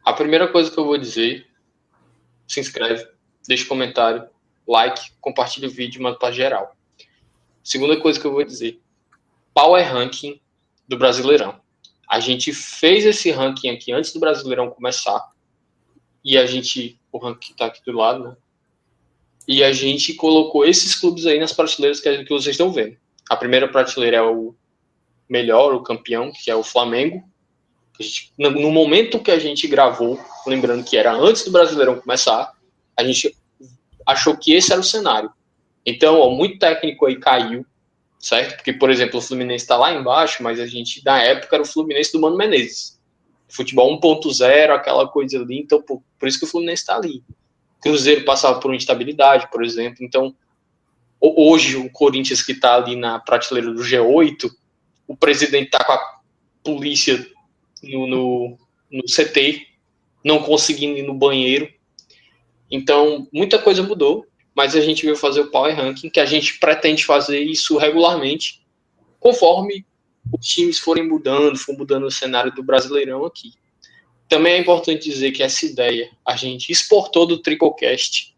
A primeira coisa que eu vou dizer, se inscreve, deixa comentário, like, compartilha o vídeo e manda para geral. Segunda coisa que eu vou dizer, Power Ranking do Brasileirão. A gente fez esse ranking aqui antes do Brasileirão começar. E o ranking está aqui do lado, né? E a gente colocou esses clubes aí nas prateleiras que vocês estão vendo. A primeira prateleira é o melhor, o campeão, que é o Flamengo. No momento que a gente gravou, lembrando que era antes do Brasileirão começar, a gente achou que esse era o cenário. Então, muito técnico aí caiu, certo? Porque, por exemplo, o Fluminense está lá embaixo, mas a gente, na época, era o Fluminense do Mano Menezes. Futebol 1.0, aquela coisa ali, então por isso que o Fluminense está ali. Cruzeiro passava por uma instabilidade, por exemplo. Então, hoje, o Corinthians que está ali na prateleira do G8, o presidente está com a polícia no CT, não conseguindo ir no banheiro. Então, muita coisa mudou, mas a gente veio fazer o Power Ranking, que a gente pretende fazer isso regularmente, conforme os times forem mudando, for mudando o cenário do Brasileirão aqui. Também é importante dizer que essa ideia a gente exportou do Tricocast.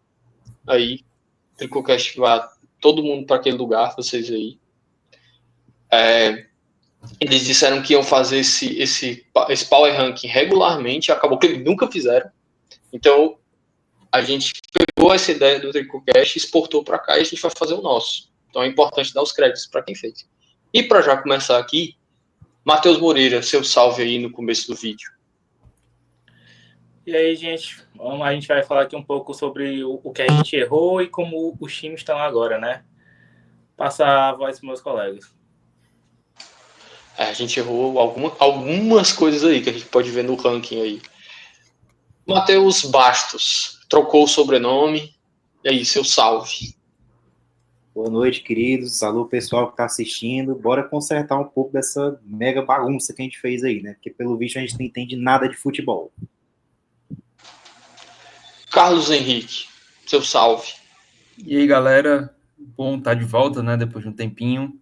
Aí, Tricocast vai todo mundo para aquele lugar, vocês aí. Eles disseram que iam fazer esse Power Ranking regularmente, acabou que eles nunca fizeram. Então, a gente pegou essa ideia do Tricocast, exportou para cá e a gente vai fazer o nosso. Então, é importante dar os créditos para quem fez. E para já começar aqui, Matheus Moreira, seu salve aí no começo do vídeo. E aí, gente, a gente vai falar aqui um pouco sobre o que a gente errou e como os times estão agora, né? Passar a voz para meus colegas. A gente errou algumas coisas aí que a gente pode ver no ranking aí. Matheus Bastos, trocou o sobrenome. E aí, seu salve. Boa noite, queridos. Alô, pessoal que está assistindo. Bora consertar um pouco dessa mega bagunça que a gente fez aí, né? Porque, pelo visto, a gente não entende nada de futebol. Carlos Henrique, seu salve. E aí, galera, bom estar de volta, né, depois de um tempinho.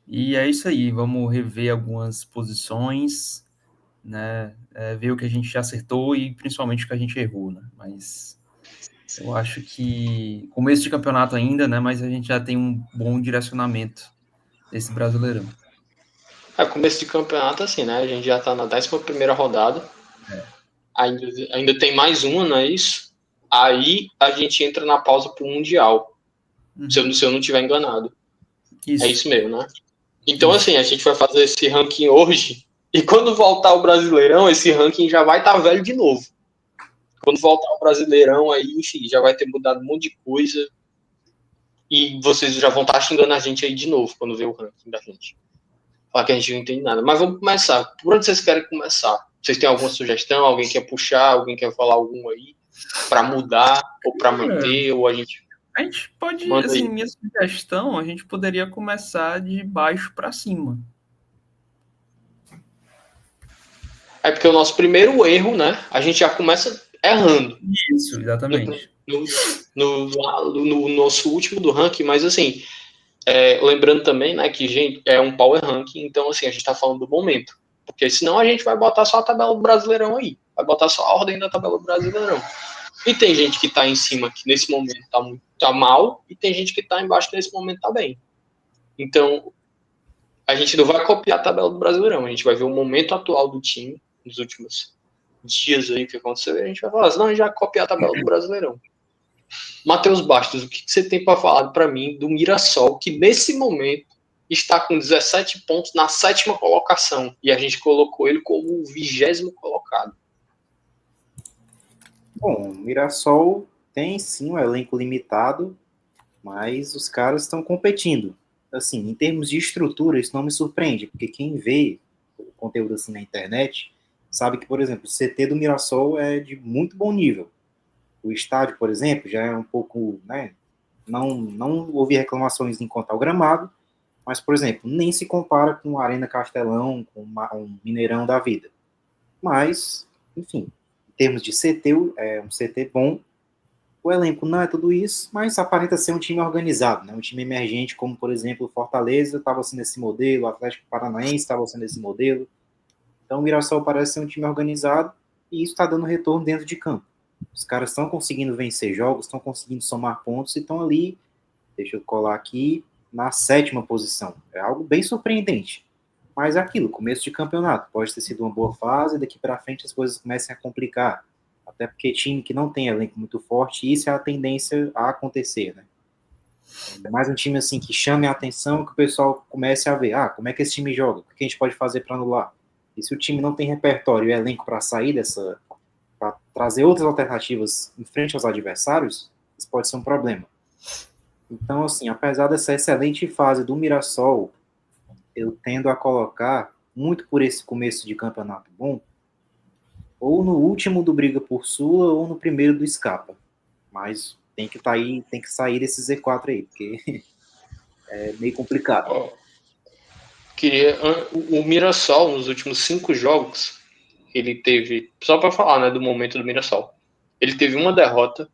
E é isso aí, vamos rever algumas posições, né, ver o que a gente acertou e principalmente o que a gente errou, né, mas eu acho que começo de campeonato ainda, né, mas a gente já tem um bom direcionamento desse Brasileirão. Começo de campeonato assim, né, a gente já tá na 11ª rodada, ainda tem mais uma, não é isso? Aí a gente entra na pausa pro Mundial, se eu não estiver enganado. Isso. É isso mesmo, né? Então, assim, a gente vai fazer esse ranking hoje, e quando voltar o Brasileirão, esse ranking já vai estar velho de novo. Quando voltar o Brasileirão, aí, enfim, já vai ter mudado um monte de coisa, e vocês já vão estar xingando a gente aí de novo, quando ver o ranking da gente. Falar que a gente não entende nada. Mas vamos começar. Por onde vocês querem começar? Vocês têm alguma sugestão? Alguém quer puxar? Alguém quer falar algum aí? Para mudar, ou para manter, ou a gente... A gente pode, assim, minha sugestão, a gente poderia começar de baixo para cima. É porque o nosso primeiro erro, né? A gente já começa errando. Isso, exatamente. No nosso último do ranking, mas assim, lembrando também, né, que gente, é um power ranking, então assim, a gente tá falando do momento. Porque senão a gente vai botar só a tabela do Brasileirão aí. Vai botar só a ordem da tabela do Brasileirão. E tem gente que tá em cima que nesse momento tá mal, e tem gente que tá embaixo que nesse momento tá bem. Então, a gente não vai copiar a tabela do Brasileirão, a gente vai ver o momento atual do time nos últimos dias aí que aconteceu, e a gente vai falar, senão a gente vai copiar a tabela do Brasileirão. Matheus Bastos, o que você tem para falar para mim do Mirassol, que nesse momento está com 17 pontos na 7ª colocação, e a gente colocou ele como o 20º colocado? Bom, o Mirassol tem sim um elenco limitado, mas os caras estão competindo. Assim, em termos de estrutura, isso não me surpreende, porque quem vê o conteúdo assim na internet sabe que, por exemplo, o CT do Mirassol é de muito bom nível. O estádio, por exemplo, já é um pouco, né, não houve reclamações em quanto ao gramado, mas, por exemplo, nem se compara com a Arena Castelão, com um Mineirão da vida. Mas, enfim, em termos de CT, é um CT bom. O elenco não é tudo isso, mas aparenta ser um time organizado, né? Um time emergente, como, por exemplo, o Fortaleza estava sendo esse modelo, o Atlético Paranaense estava sendo esse modelo. Então, o Mirassol parece ser um time organizado e isso está dando retorno dentro de campo. Os caras estão conseguindo vencer jogos, estão conseguindo somar pontos e estão ali, deixa eu colar aqui, na 7ª posição. É algo bem surpreendente. Mas é aquilo, começo de campeonato, pode ter sido uma boa fase, daqui para frente as coisas começam a complicar. Até porque time que não tem elenco muito forte, isso é a tendência a acontecer, né? É mais um time assim que chame a atenção, que o pessoal comece a ver, como é que esse time joga? O que a gente pode fazer para anular? E se o time não tem repertório e elenco para sair dessa, para trazer outras alternativas em frente aos adversários, isso pode ser um problema. Então, assim, apesar dessa excelente fase do Mirassol, eu tendo a colocar, muito por esse começo de campeonato bom, ou no último do Briga por Sula, ou no primeiro do Scapa. Mas tem que sair desse Z4 aí, porque é meio complicado. O Mirassol, nos últimos 5 jogos, ele teve, só para falar, né, do momento do Mirassol, ele teve uma derrota,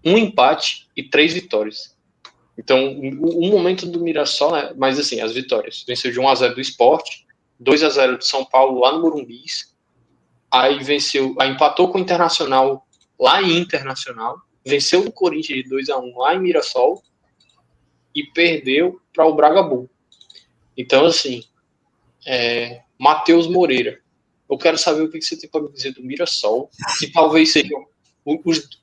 um empate e 3 vitórias. Então, o momento do Mirassol, né, mas assim, as vitórias, venceu de 1-0 do Sport, 2-0 do São Paulo lá no Morumbis, aí empatou com o Internacional lá em Internacional, venceu o Corinthians de 2-1 lá em Mirassol e perdeu para o Braga Bull. Então, assim, Matheus Moreira, eu quero saber o que você tem para me dizer do Mirassol, que talvez sejam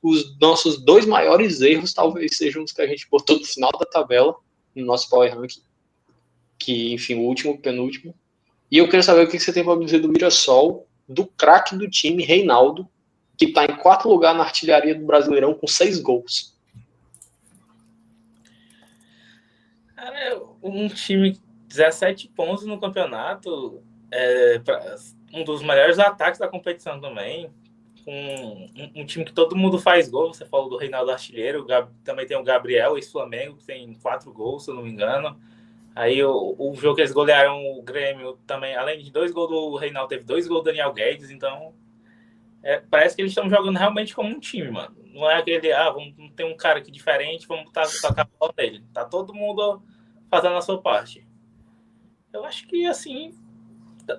os nossos 2 maiores erros, talvez sejam os que a gente botou no final da tabela, no nosso Power Ranking, que, enfim, o último, o penúltimo. E eu quero saber o que você tem para me dizer do Mirassol, do craque do time, Reinaldo, que está em 4º lugar na artilharia do Brasileirão com 6 gols. Cara, um time 17 pontos no campeonato, um dos melhores ataques da competição também, com um time que todo mundo faz gol. Você falou do Reinaldo Artilheiro, também tem o Gabriel, ex-Flamengo, que tem 4 gols, se eu não me engano. Aí o jogo que eles golearam o Grêmio também, além de 2 gols do Reinaldo, teve 2 gols do Daniel Guedes. Então parece que eles estão jogando realmente como um time, mano. Não é aquele, vamos ter um cara aqui diferente, vamos tocar a bola nele. Tá todo mundo fazendo a sua parte. Eu acho que, assim,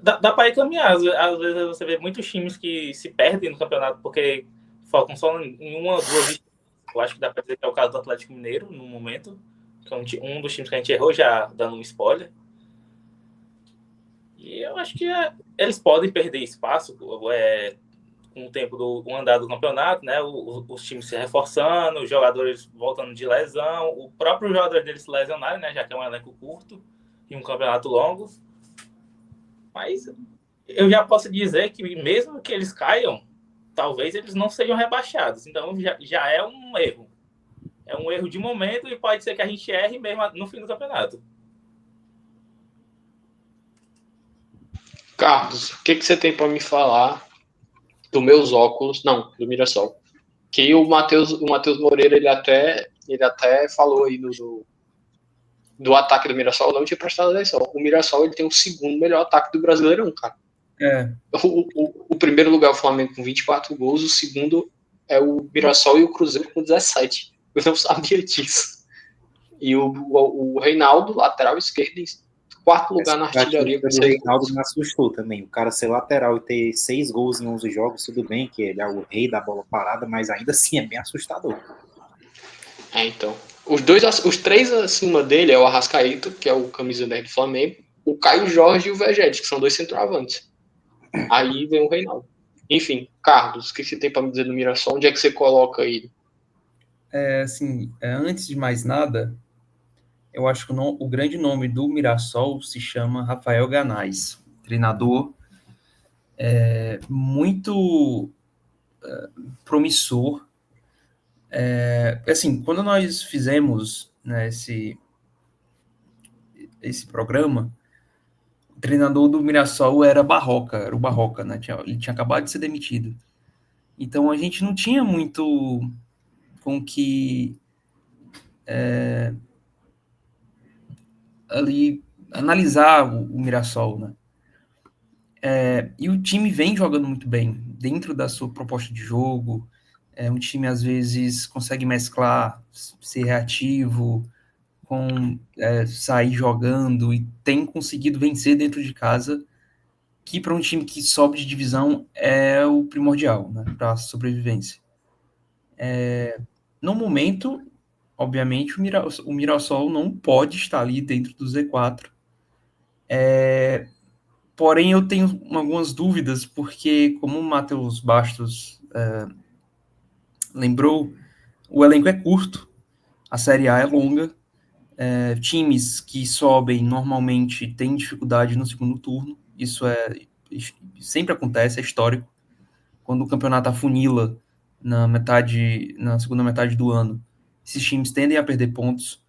dá para ir caminhar. Às vezes você vê muitos times que se perdem no campeonato porque focam só em uma ou 2 vitórias. Eu acho que dá para dizer que é o caso do Atlético Mineiro, no momento, que é um dos times que a gente errou, já dando um spoiler. E eu acho que eles podem perder espaço com o tempo do andar do campeonato, né? Os times se reforçando, os jogadores voltando de lesão, o próprio jogador deles se lesionarem, né? Já que é um elenco curto e um campeonato longo. Mas eu já posso dizer que mesmo que eles caiam, talvez eles não sejam rebaixados. Então já é um erro. É um erro de momento e pode ser que a gente erre mesmo no fim do campeonato. Carlos, o que você tem para me falar dos meus óculos? Não, do Mirassol. Que o Matheus Moreira, ele até falou aí do ataque do Mirassol, não tinha prestado atenção. O Mirassol, ele tem o 2º melhor ataque do Brasileirão, cara. O primeiro lugar é o Flamengo com 24 gols, o segundo é o Mirassol e o Cruzeiro com 17. Eu não sabia disso. E o Reinaldo, lateral esquerdo, em 4º lugar na artilharia. O Reinaldo me assustou também. O cara ser lateral e ter 6 gols em 11 jogos, tudo bem que ele é o rei da bola parada, mas ainda assim é bem assustador. Então. Os 3 acima dele é o Arrascaeta, que é o camisa 10 do Flamengo, o Caio Jorge e o Vegetti, que são 2 centroavantes. Aí vem o Reinaldo. Enfim, Carlos, o que você tem para me dizer do Mirassol? Onde é que você coloca ele? Antes de mais nada, eu acho que o grande nome do Mirassol se chama Rafael Ganais, treinador muito promissor. Quando nós fizemos, né, esse programa, o treinador do Mirassol era o Barroca, né? Ele tinha acabado de ser demitido. Então a gente não tinha muito com que ali analisar o Mirassol, né? E o time vem jogando muito bem dentro da sua proposta de jogo. Um time às vezes consegue mesclar, ser reativo com sair jogando, e tem conseguido vencer dentro de casa que para um time que sobe de divisão é o primordial, né, para a sobrevivência. No momento, obviamente, o Mirassol não pode estar ali dentro do Z4. Porém, eu tenho algumas dúvidas, porque, como o Matheus Bastos lembrou, o elenco é curto, a Série A é longa, times que sobem normalmente têm dificuldade no segundo turno, isso sempre acontece, é histórico. Quando o campeonato afunila na segunda metade do ano, esses times tendem a perder pontos,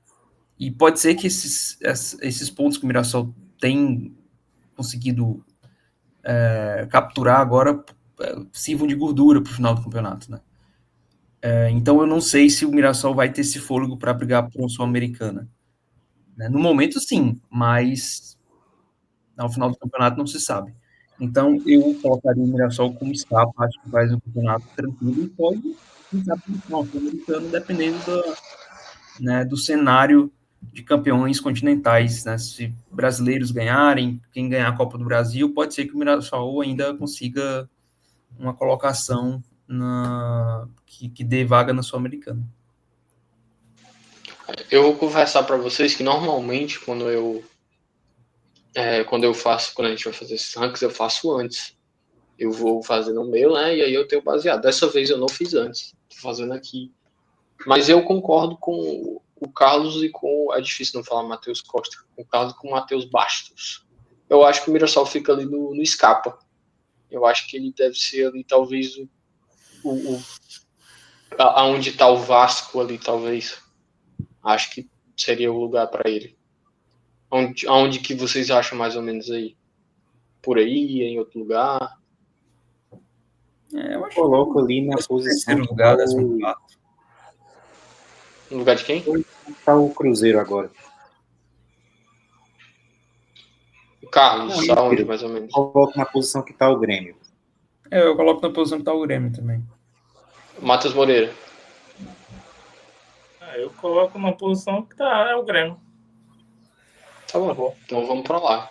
e pode ser que esses pontos que o Mirassol tem conseguido capturar agora sirvam de gordura para o final do campeonato, né? Então eu não sei se o Mirassol vai ter esse fôlego para brigar por uma Sul-Americana. Né? No momento, sim, mas ao final do campeonato não se sabe. Então eu colocaria o Mirassol como escapa, acho que faz um campeonato tranquilo e pode pensar para o Sul-Americano, dependendo do cenário de campeões continentais. Né? Se brasileiros ganharem, quem ganhar a Copa do Brasil, pode ser que o Mirassol ainda consiga uma colocação que dê vaga na Sul-Americana. Eu vou conversar para vocês que normalmente quando a gente vai fazer esses rankings, eu faço antes. Eu vou fazer no meu, né? E aí eu tenho baseado. Dessa vez eu não fiz antes. Tô fazendo aqui. Mas eu concordo com o Carlos e com. É difícil não falar Matheus Costa. Com o Carlos e com o Matheus Bastos. Eu acho que o Mirassol fica ali no escapa. Eu acho que ele deve ser ali, talvez, aonde está o Vasco ali, talvez. Acho que seria o lugar para ele. Aonde que vocês acham mais ou menos aí? Por aí, em outro lugar? Eu acho Coloco ali na que posição terceiro que lugar, tá 14º. No lugar de quem? tá o Cruzeiro agora. O Carlos, Não, aonde mentira. mais ou menos? Coloco na posição que tá o Grêmio. Eu coloco na posição que tá o Grêmio também. Matheus Moreira. Eu coloco na posição que tá o Grêmio. Tá bom. Então vamos para lá.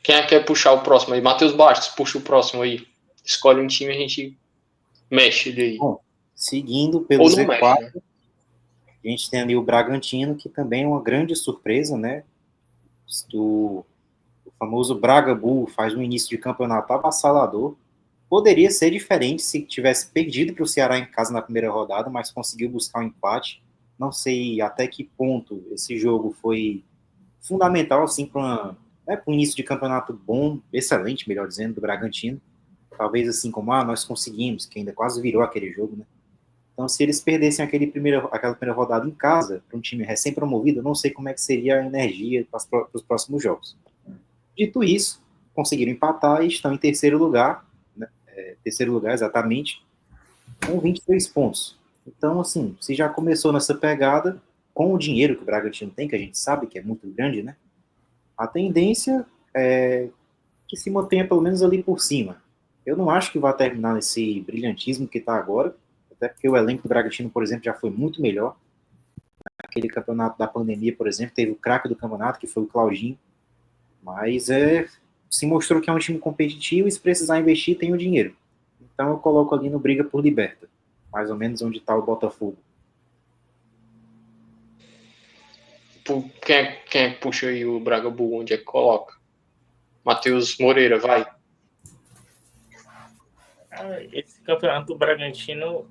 Quem é que quer puxar o próximo aí? Matheus Bastos, puxa o próximo aí. Escolhe um time e a gente mexe ele aí. Bom, seguindo pelo Ou não Z4, mexe, né? a gente tem ali o Bragantino, que também é uma grande surpresa, né? O famoso Braga Bull faz um início de campeonato avassalador. Poderia ser diferente se tivesse perdido para o Ceará em casa na primeira rodada, mas conseguiu buscar um empate. Não sei até que ponto esse jogo foi fundamental assim para um início de campeonato bom, excelente, melhor dizendo, do Bragantino. Talvez assim como nós conseguimos, que ainda quase virou aquele jogo, né? Então, se eles perdessem aquela primeira rodada em casa, para um time recém-promovido, eu não sei como é que seria a energia para os próximos jogos. Dito isso, conseguiram empatar e estão em terceiro lugar, né? Terceiro lugar exatamente, com 23 pontos. Então, assim, se já começou nessa pegada, com o dinheiro que o Bragantino tem, que a gente sabe que é muito grande, né? A tendência é que se mantenha pelo menos ali por cima. Eu não acho que vai terminar nesse brilhantismo que está agora, até porque o elenco do Bragantino, por exemplo, já foi muito melhor. Aquele campeonato da pandemia, por exemplo, teve o craque do campeonato, que foi o Claudinho, mas se mostrou que é um time competitivo e se precisar investir, tem o dinheiro. Então eu coloco ali no briga por liberta, mais ou menos onde está o Botafogo. Quem é que puxa aí o Braga Bull? Onde é que coloca? Matheus Moreira, vai. Esse campeonato do Bragantino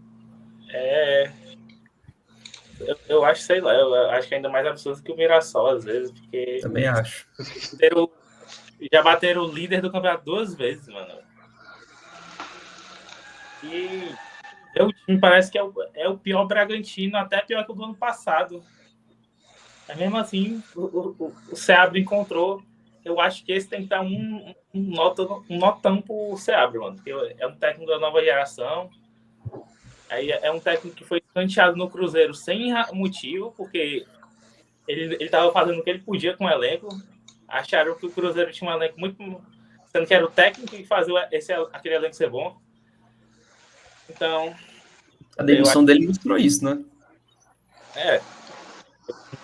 eu acho, sei lá, eu acho que é ainda mais absurdo que o Mirassol, às vezes, porque Também acho. já bateram o líder do campeonato 2 vezes, mano. E o time parece que é o pior Bragantino, até pior que o do ano passado. Mas mesmo assim, o Seabra encontrou. Eu acho que esse tem que dar um notão pro Seabra, mano. Porque é um técnico da nova geração. Aí é um técnico que foi escanteado no Cruzeiro sem motivo, porque ele estava fazendo o que ele podia com o elenco. Acharam que o Cruzeiro tinha um elenco muito. Sendo que era o técnico que fazia aquele elenco ser bom. Então. A demissão dele mostrou isso, né?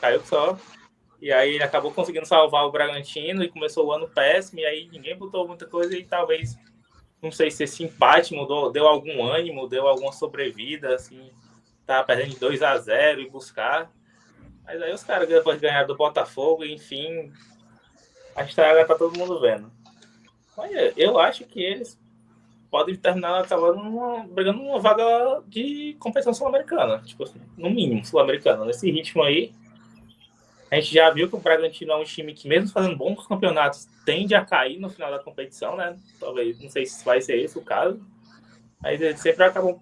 Caiu só. E aí ele acabou conseguindo salvar o Bragantino e começou o ano péssimo, e aí ninguém botou muita coisa e talvez, não sei se esse empate deu algum ânimo, deu alguma sobrevida, assim, tá perdendo de 2-0 e buscar. Mas aí os caras depois ganharam do Botafogo, enfim, a estraga tá todo mundo vendo. Mas eu acho que eles podem terminar acabando brigando numa vaga de competição sul-americana, tipo assim, no mínimo sul-americana. Nesse ritmo aí, a gente já viu que o Bragantino é um time que, mesmo fazendo bons campeonatos, tende a cair no final da competição, né? Talvez, não sei se vai ser esse o caso, mas eles sempre acabam,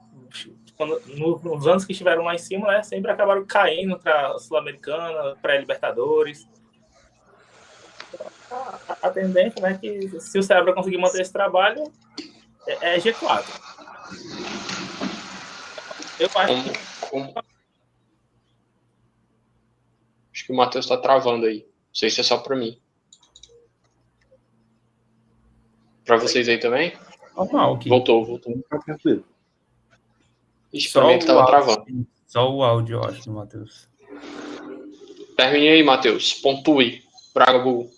nos anos que estiveram lá em cima, né? Sempre acabaram caindo para a Sul-Americana, para a Libertadores. A tendência, né, é que se o Ceará conseguir manter esse trabalho, é G4. Eu acho Acho que o Matheus tá travando aí. Não sei se é só pra mim. Pra vocês aí também? Normal aqui. Voltou. Tá tranquilo. Ixi, pra mim é que tava travando. Só o áudio, eu acho, do Matheus. Termine aí, Matheus. Pontue. Braga Bull.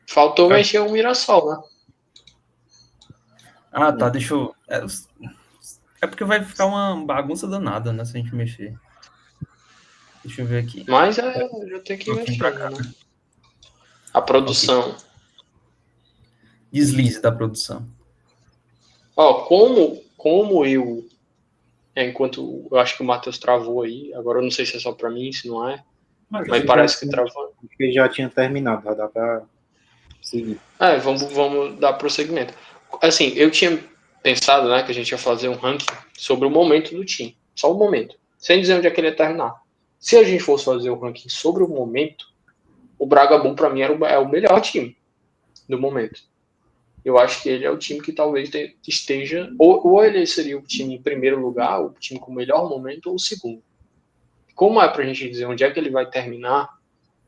Faltou mexer o Mirassol, né? Ah, tá, deixa eu... É porque vai ficar uma bagunça danada, né, se a gente mexer. Deixa eu ver aqui. Mas eu já tenho que mexer, né? A produção. Okay. Deslize da produção. Ó, como eu... enquanto eu acho que o Matheus travou aí, agora eu não sei se é só pra mim, se não é. Mas parece que travou. Acho que já tinha terminado, vai dar pra seguir. Vamos dar prosseguimento. Assim, eu tinha pensado, né, que a gente ia fazer um ranking sobre o momento do time. Só o momento. Sem dizer onde é que ele ia terminar. Se a gente fosse fazer o ranking sobre o momento, o Braga Bull, pra mim, é o melhor time do momento. Eu acho que ele é o time que talvez esteja... Ou ele seria o time em primeiro lugar, o time com o melhor momento, ou o segundo. Como é pra gente dizer onde é que ele vai terminar,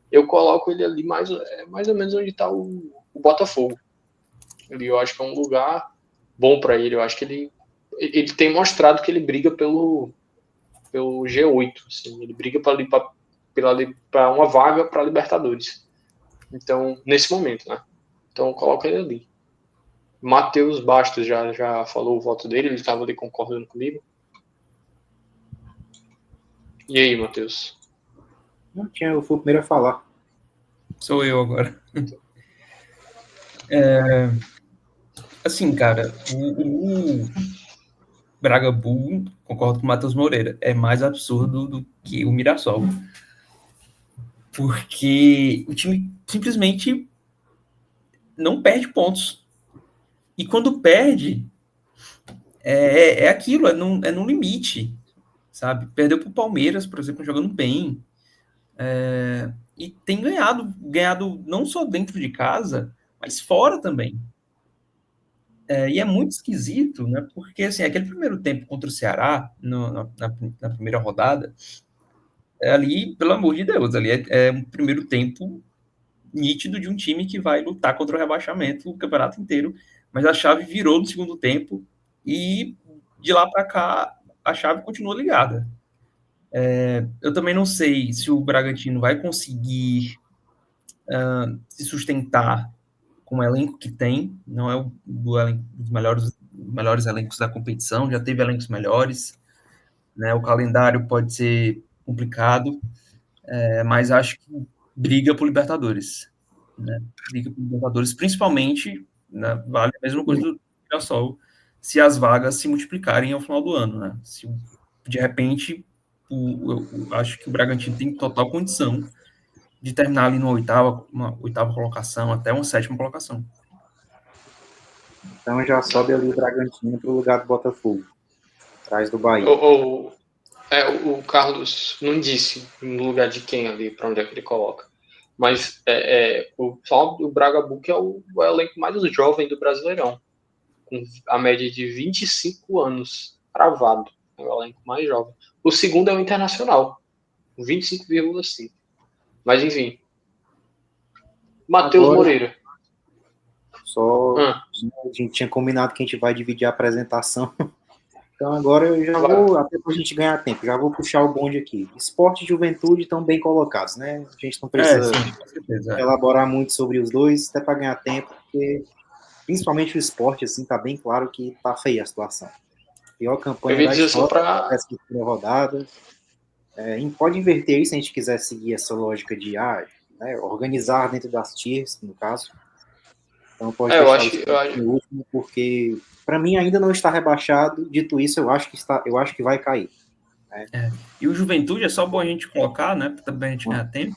eu coloco ele ali mais ou menos onde está o Botafogo. Eu acho que é um lugar bom para ele. Eu acho que ele tem mostrado que ele briga pelo G8. Assim, ele briga para uma vaga para Libertadores. Então, nesse momento, né? Então, eu coloco ele ali. Matheus Bastos já falou o voto dele, ele estava ali concordando comigo. E aí, Matheus? Eu fui o primeiro a falar. Sou eu agora. Assim, cara, o Braga Bull, concordo com o Matheus Moreira, é mais absurdo do que o Mirassol. Porque o time simplesmente não perde pontos. E quando perde, é aquilo, é no limite, sabe? Perdeu para o Palmeiras, por exemplo, jogando bem. E tem ganhado não só dentro de casa, mas fora também. E é muito esquisito, né? Porque assim, aquele primeiro tempo contra o Ceará, na primeira rodada, ali, pelo amor de Deus, ali é um primeiro tempo nítido de um time que vai lutar contra o rebaixamento o campeonato inteiro, mas a chave virou no segundo tempo e de lá para cá a chave continua ligada. Eu também não sei se o Bragantino vai conseguir se sustentar com o elenco que tem, não é dos melhores elencos da competição, já teve elencos melhores, né? O calendário pode ser complicado, mas acho que briga por Libertadores, né? Briga por Libertadores, principalmente, né, vale a mesma coisa do Mirassol, se as vagas se multiplicarem ao final do ano, né? Se de repente eu acho que o Bragantino tem total condição de terminar ali uma oitava colocação até uma sétima colocação. Então já sobe ali o Bragantino para o lugar do Botafogo, atrás do Bahia. O Carlos não disse no lugar de quem ali, para onde é que ele coloca. Mas o Braga Bull é o elenco mais jovem do Brasileirão, com a média de 25 anos cravado. É o elenco mais jovem. O segundo é o Internacional, com 25,5. Mas enfim. Matheus Moreira. Só a gente tinha combinado que a gente vai dividir a apresentação. Então agora eu já vou, até para a gente ganhar tempo, já vou puxar o bonde aqui. Esporte e Juventude estão bem colocados, né? A gente não precisa Sim, com certeza. elaborar muito sobre os dois, até para ganhar tempo, porque principalmente o esporte, assim, tá bem claro que tá feia a situação. Pior Eu campanha ia da dizer só história, para. essa primeira rodada. Pode inverter isso se a gente quiser seguir essa lógica de né, organizar dentro das tiers, no caso. Então pode Eu deixar o acho que. esporte no último, porque para mim ainda não está rebaixado. Dito isso, eu acho que vai cair. E o Juventude é só bom a gente colocar, né? Também a gente ganhar tempo,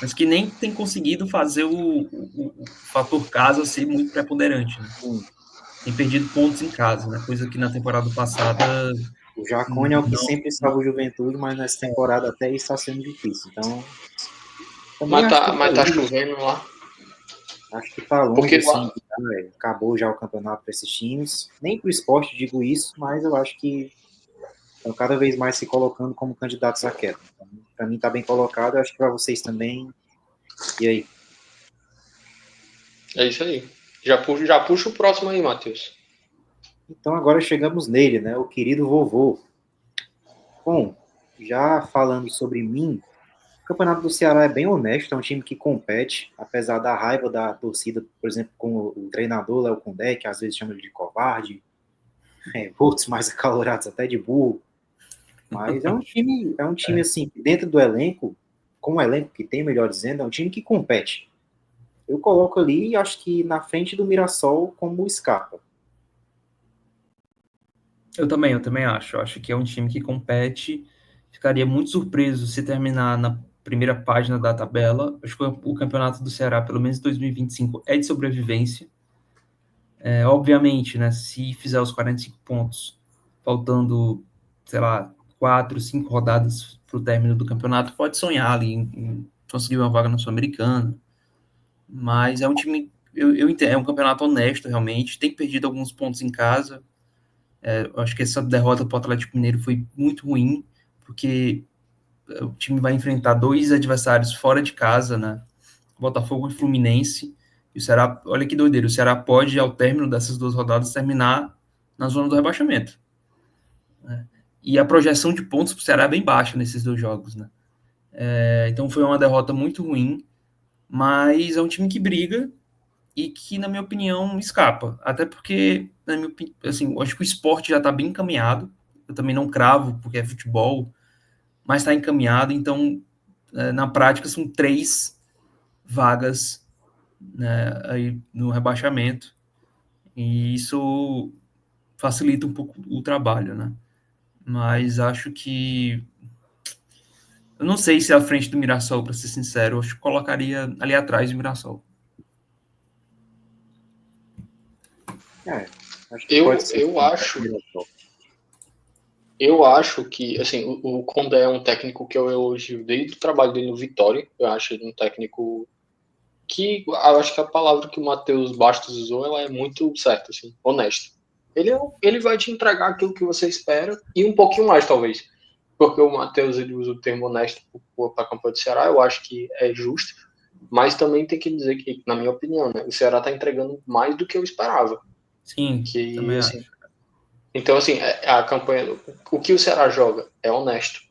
mas que nem tem conseguido fazer o fator casa ser muito preponderante, né? Tem perdido pontos em casa, né? Coisa que na temporada passada O Jacone é o que não. sempre salva o Juventude, mas nessa temporada até está sendo difícil. Então, também Mas tá chovendo lá. acho que tá longe, Porque assim, acabou já o campeonato para esses times. Nem para o esporte digo isso, mas eu acho que estão cada vez mais se colocando como candidatos à queda. Então, para mim tá bem colocado, eu acho que para vocês também. E aí? é isso aí. Já puxa o próximo aí, Matheus. Então agora chegamos nele, né? O querido vovô. Bom, já falando sobre mim, o Campeonato do Ceará é bem honesto, é um time que compete, apesar da raiva da torcida, por exemplo, com o treinador Léo Condé, que às vezes chama ele de covarde, outros mais acalorados até de burro, mas é um time assim, dentro do elenco, com o elenco que tem, melhor dizendo, é um time que compete. Eu coloco ali, acho que na frente do Mirassol como Scarpa. Eu também acho. Eu acho que é um time que compete. Ficaria muito surpreso se terminar na primeira página da tabela. Acho que o campeonato do Ceará, pelo menos em 2025, é de sobrevivência. Obviamente, né, se fizer os 45 pontos, faltando, sei lá, 4, 5 rodadas para o término do campeonato, pode sonhar ali em conseguir uma vaga na Sul-Americana. Mas é um time, eu entendo, é um campeonato honesto, realmente. Tem perdido alguns pontos em casa. Eu acho que essa derrota para o Atlético Mineiro foi muito ruim, porque o time vai enfrentar dois adversários fora de casa, né? Botafogo e Fluminense. E o Ceará, olha que doideira, o Ceará pode, ao término dessas duas rodadas, terminar na zona do rebaixamento. Né? E a projeção de pontos para o Ceará é bem baixa nesses dois jogos, né? Então foi uma derrota muito ruim, mas é um time que briga e que, na minha opinião, escapa. Até porque, na minha opinião, assim, eu acho que o esporte já está bem encaminhado. Eu também não cravo, porque é futebol, mas está encaminhado. Então, na prática, são 3 vagas, né, aí no rebaixamento. E isso facilita um pouco o trabalho, né? Mas acho que... Eu não sei se é à frente do Mirassol, para ser sincero. Eu acho que colocaria ali atrás do Mirassol. Acho que pode ser. Eu acho que, assim, o Condé é um técnico que eu elogio desde o trabalho dele no Vitória. Eu acho ele um técnico que, eu acho que a palavra que o Matheus Bastos usou, ela é muito certa, assim, honesto. Ele vai te entregar aquilo que você espera e um pouquinho mais, talvez. Porque o Matheus, ele usa o termo honesto para a campanha do Ceará, eu acho que é justo. Mas também tem que dizer que, na minha opinião, né, o Ceará está entregando mais do que eu esperava. Sim, também assim, acho. Então, assim, a campanha, o que o Ceará joga é honesto,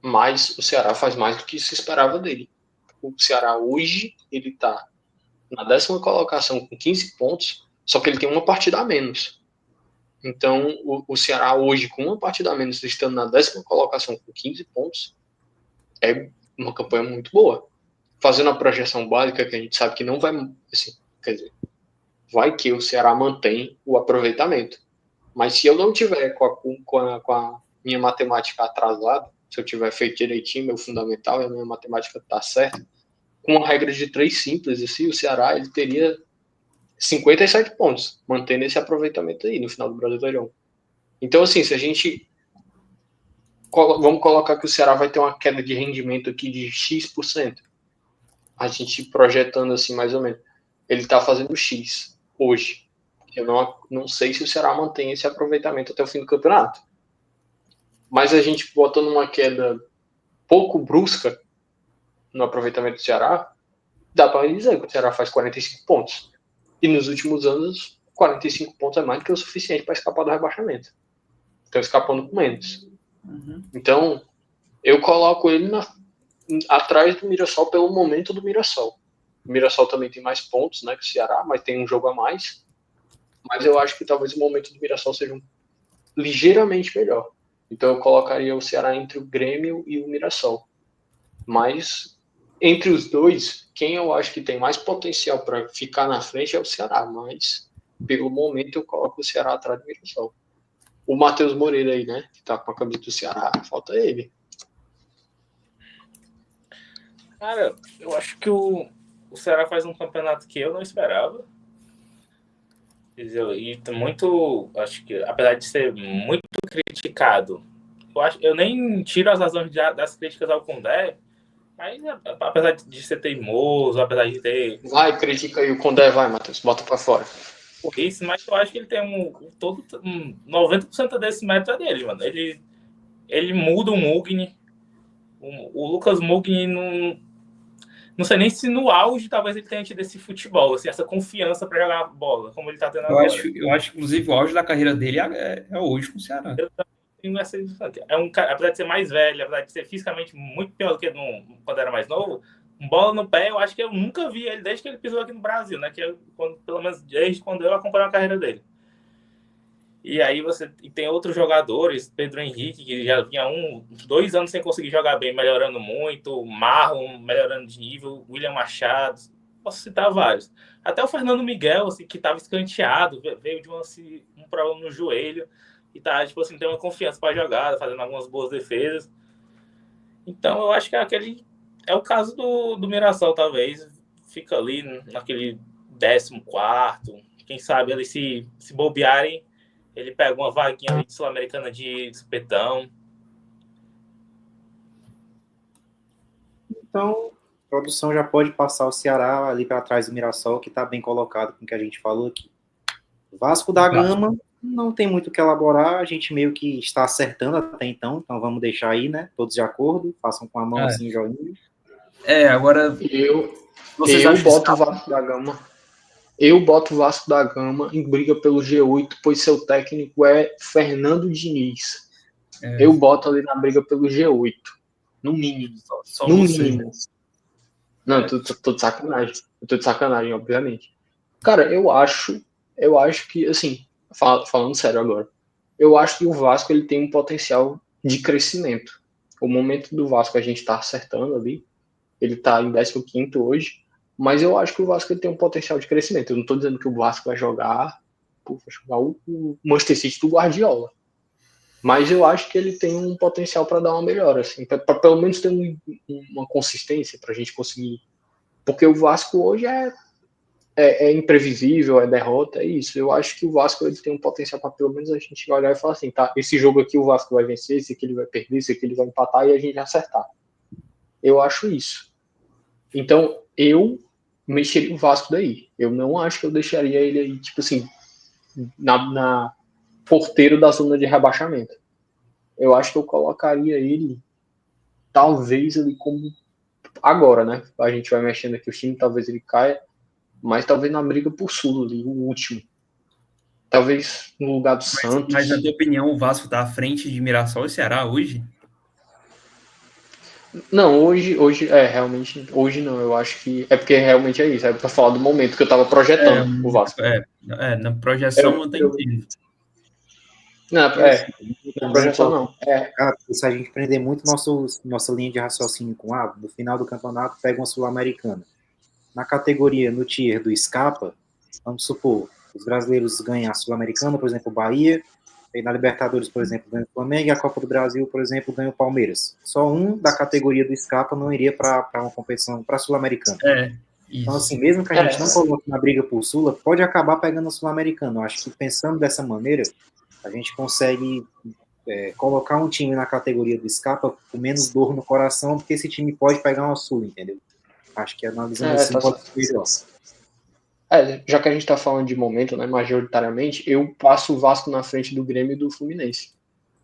mas o Ceará faz mais do que se esperava dele. O Ceará hoje, ele está na 10ª colocação com 15 pontos, só que ele tem uma partida a menos. Então, o Ceará hoje, com uma partida a menos, estando na 10ª colocação com 15 pontos, é uma campanha muito boa. Fazendo a projeção básica, que a gente sabe que não vai, assim, quer dizer, vai que o Ceará mantém o aproveitamento. Mas se eu não tiver com a minha matemática atrasada, se eu tiver feito direitinho meu fundamental e a minha matemática está certa, com uma regra de 3 simples, assim, o Ceará ele teria 57 pontos, mantendo esse aproveitamento aí no final do Brasileirão. Então, assim, se a gente... Vamos colocar que o Ceará vai ter uma queda de rendimento aqui de X%. A gente projetando assim, mais ou menos. Ele está fazendo X hoje. Eu não sei se o Ceará mantém esse aproveitamento até o fim do campeonato. Mas a gente botando uma queda pouco brusca no aproveitamento do Ceará, dá para dizer que o Ceará faz 45 pontos. E nos últimos anos, 45 pontos é mais do que o suficiente para escapar do rebaixamento. estão escapando com menos. Uhum. Então, eu coloco ele atrás do Mirassol pelo momento do Mirassol. O Mirassol também tem mais pontos, né, que o Ceará, mas tem um jogo a mais. Mas eu acho que talvez o momento do Mirassol seja ligeiramente melhor. Então eu colocaria o Ceará entre o Grêmio e o Mirassol. Mas entre os dois, quem eu acho que tem mais potencial para ficar na frente é o Ceará. Mas pelo momento eu coloco o Ceará atrás do Mirassol. O Matheus Moreira aí, né, que tá com a camisa do Ceará, falta ele. Cara, eu acho que o Ceará faz um campeonato que eu não esperava. E muito, acho que, apesar de ser muito criticado, eu nem tiro as razões das críticas ao Condé, mas apesar de ser teimoso, apesar de ter Vai, critica aí o Condé, vai, Matheus, bota para fora. isso, mas eu acho que ele tem todo 90% desse mérito é dele, mano. Ele muda o Mugni. O Lucas Mugni não sei nem se no auge talvez ele tenha tido esse futebol, assim, essa confiança para jogar bola, como ele tá tendo agora. Eu acho, inclusive, o auge da carreira dele é hoje com o Ceará. É um cara, apesar de ser mais velho, apesar de ser fisicamente muito pior do que quando era mais novo, bola no pé, eu acho que eu nunca vi ele desde que ele pisou aqui no Brasil, né? Pelo menos desde quando eu acompanho a carreira dele. E aí tem outros jogadores, Pedro Henrique, que já vinha 2 anos sem conseguir jogar bem, melhorando muito, Marlon melhorando de nível, William Machado, posso citar vários. Até o Fernando Miguel, assim, que estava escanteado, veio de um problema no joelho, e tá, tipo assim, tem uma confiança para jogar, fazendo algumas boas defesas. Então eu acho que é o caso do Mirassol, talvez, fica ali naquele 14º, quem sabe ali se bobearem, ele pega uma vaguinha ali de Sul-Americana de supetão. Então, a produção já pode passar o Ceará ali para trás do Mirassol, que está bem colocado com o que a gente falou aqui. Vasco da Gama não tem muito o que elaborar, a gente meio que está acertando até então vamos deixar aí, né? Todos de acordo, façam com a mão assim, joinha. Agora. Eu boto o Vasco da Gama. Eu boto o Vasco da Gama em briga pelo G8, pois seu técnico é Fernando Diniz. Eu boto ali na briga pelo G8. No mínimo. Só no você. mínimo. Não, tô de sacanagem. Eu tô de sacanagem, obviamente. Cara, eu acho que, assim, falando sério agora, eu acho que o Vasco ele tem um potencial de crescimento. O momento do Vasco a gente tá acertando ali. Ele tá em 15º hoje. Mas eu acho que o Vasco ele tem um potencial de crescimento. Eu não estou dizendo que o Vasco vai jogar o Manchester City do Guardiola. Mas eu acho que ele tem um potencial para dar uma melhora, assim, para pelo menos ter uma consistência para a gente conseguir. Porque o Vasco hoje é imprevisível, é derrota, é isso. Eu acho que o Vasco ele tem um potencial para pelo menos a gente olhar e falar assim, tá, esse jogo aqui o Vasco vai vencer, esse aqui ele vai perder, esse aqui ele vai empatar e a gente acertar. Eu acho isso. Então, eu mexeria o Vasco daí. Eu não acho que eu deixaria ele aí, tipo assim, na porteiro da zona de rebaixamento. Eu acho que eu colocaria ele, talvez ali como agora, né? A gente vai mexendo aqui o time, talvez ele caia, mas talvez na briga por Sul ali, o último. Talvez no lugar do Santos. Mas, na tua opinião, o Vasco tá à frente de Mirassol e Ceará hoje? Não, hoje realmente, hoje não, eu acho que é porque realmente é isso, é pra falar do momento que eu tava projetando o Vasco. Na projeção não tem tempo. Não, projeção não. Se a gente prender muito nossa linha de raciocínio com no final do campeonato pega uma Sul-Americana. Na categoria, no tier do Scapa, vamos supor, os brasileiros ganham a Sul-Americana, por exemplo, o Bahia, e na Libertadores, por exemplo, ganha o Flamengo, e a Copa do Brasil, por exemplo, ganha o Palmeiras. Só um da categoria do Scapa não iria para uma competição, para a Sul-Americana. Então, assim, mesmo que a gente não coloque na briga por Sula, pode acabar pegando a Sul-Americana. Eu acho que pensando dessa maneira, a gente consegue colocar um time na categoria do Scapa com menos dor no coração, porque esse time pode pegar uma Sula, entendeu? Acho que analisando assim pode ser melhor. Já que a gente está falando de momento, né, majoritariamente, eu passo o Vasco na frente do Grêmio e do Fluminense.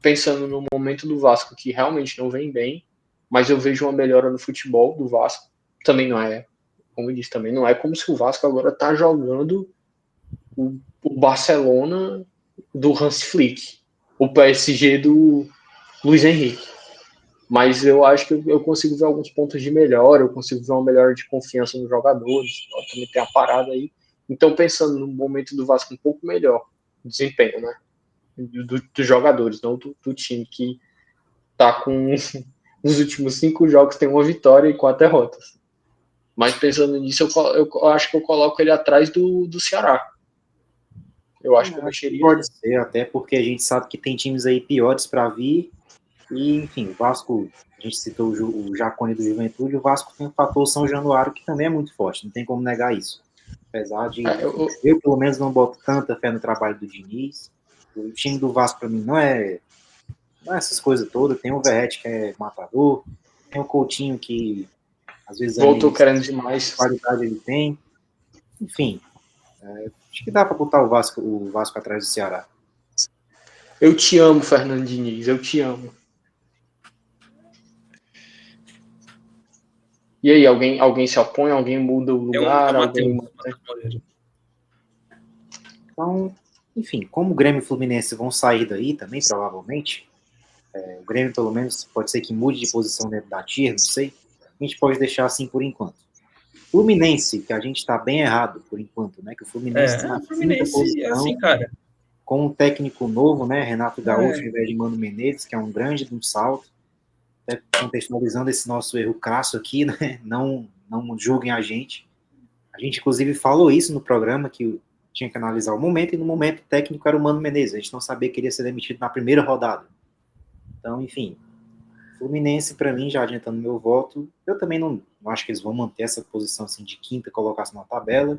Pensando no momento do Vasco, que realmente não vem bem, mas eu vejo uma melhora no futebol do Vasco. Também não é, como eu disse, também não é como se o Vasco agora está jogando o Barcelona do Hans Flick. o PSG do Luiz Henrique. Mas eu acho que eu consigo ver alguns pontos de melhora, eu consigo ver uma melhora de confiança nos jogadores, também tem a parada aí. Então, pensando no momento do Vasco um pouco melhor, desempenho, né? Dos jogadores, não do time que tá com nos últimos 5 jogos tem uma vitória e 4 derrotas. Mas pensando nisso, eu acho que eu coloco ele atrás do Ceará. Eu acho que eu mexeria. Pode ser, até porque a gente sabe que tem times aí piores para vir. E, enfim, o Vasco, a gente citou o Jacone do Juventude, o Vasco tem o fator São Januário, que também é muito forte, não tem como negar isso. Apesar de eu pelo menos, não boto tanta fé no trabalho do Diniz. O time do Vasco, para mim, não é essas coisas todas. Tem o Verratti, que é matador, tem o Coutinho, que às vezes voltou querendo demais. Qualidade ele tem. Enfim, acho que dá para botar o Vasco atrás do Ceará. Eu te amo, Fernando Diniz, eu te amo. E aí, alguém se opõe? Alguém muda o lugar? Então, enfim, como o Grêmio e o Fluminense vão sair daí também, provavelmente, o Grêmio, pelo menos, pode ser que mude de posição dentro da tier, não sei. A gente pode deixar assim por enquanto. Fluminense, que a gente está bem errado por enquanto, né? Que o Fluminense está na quinta posição, assim, cara. Com um técnico novo, né? Renato Gaúcho, ao invés de Mano Menezes, que é um grande salto. Até contextualizando esse nosso erro crasso aqui, né? Não julguem a gente. A gente, inclusive, falou isso no programa, que tinha que analisar o momento, e no momento o técnico era o Mano Menezes. A gente não sabia que ele ia ser demitido na primeira rodada. Então, enfim, Fluminense, para mim, já adiantando meu voto, eu também não acho que eles vão manter essa posição assim, de quinta colocação na tabela.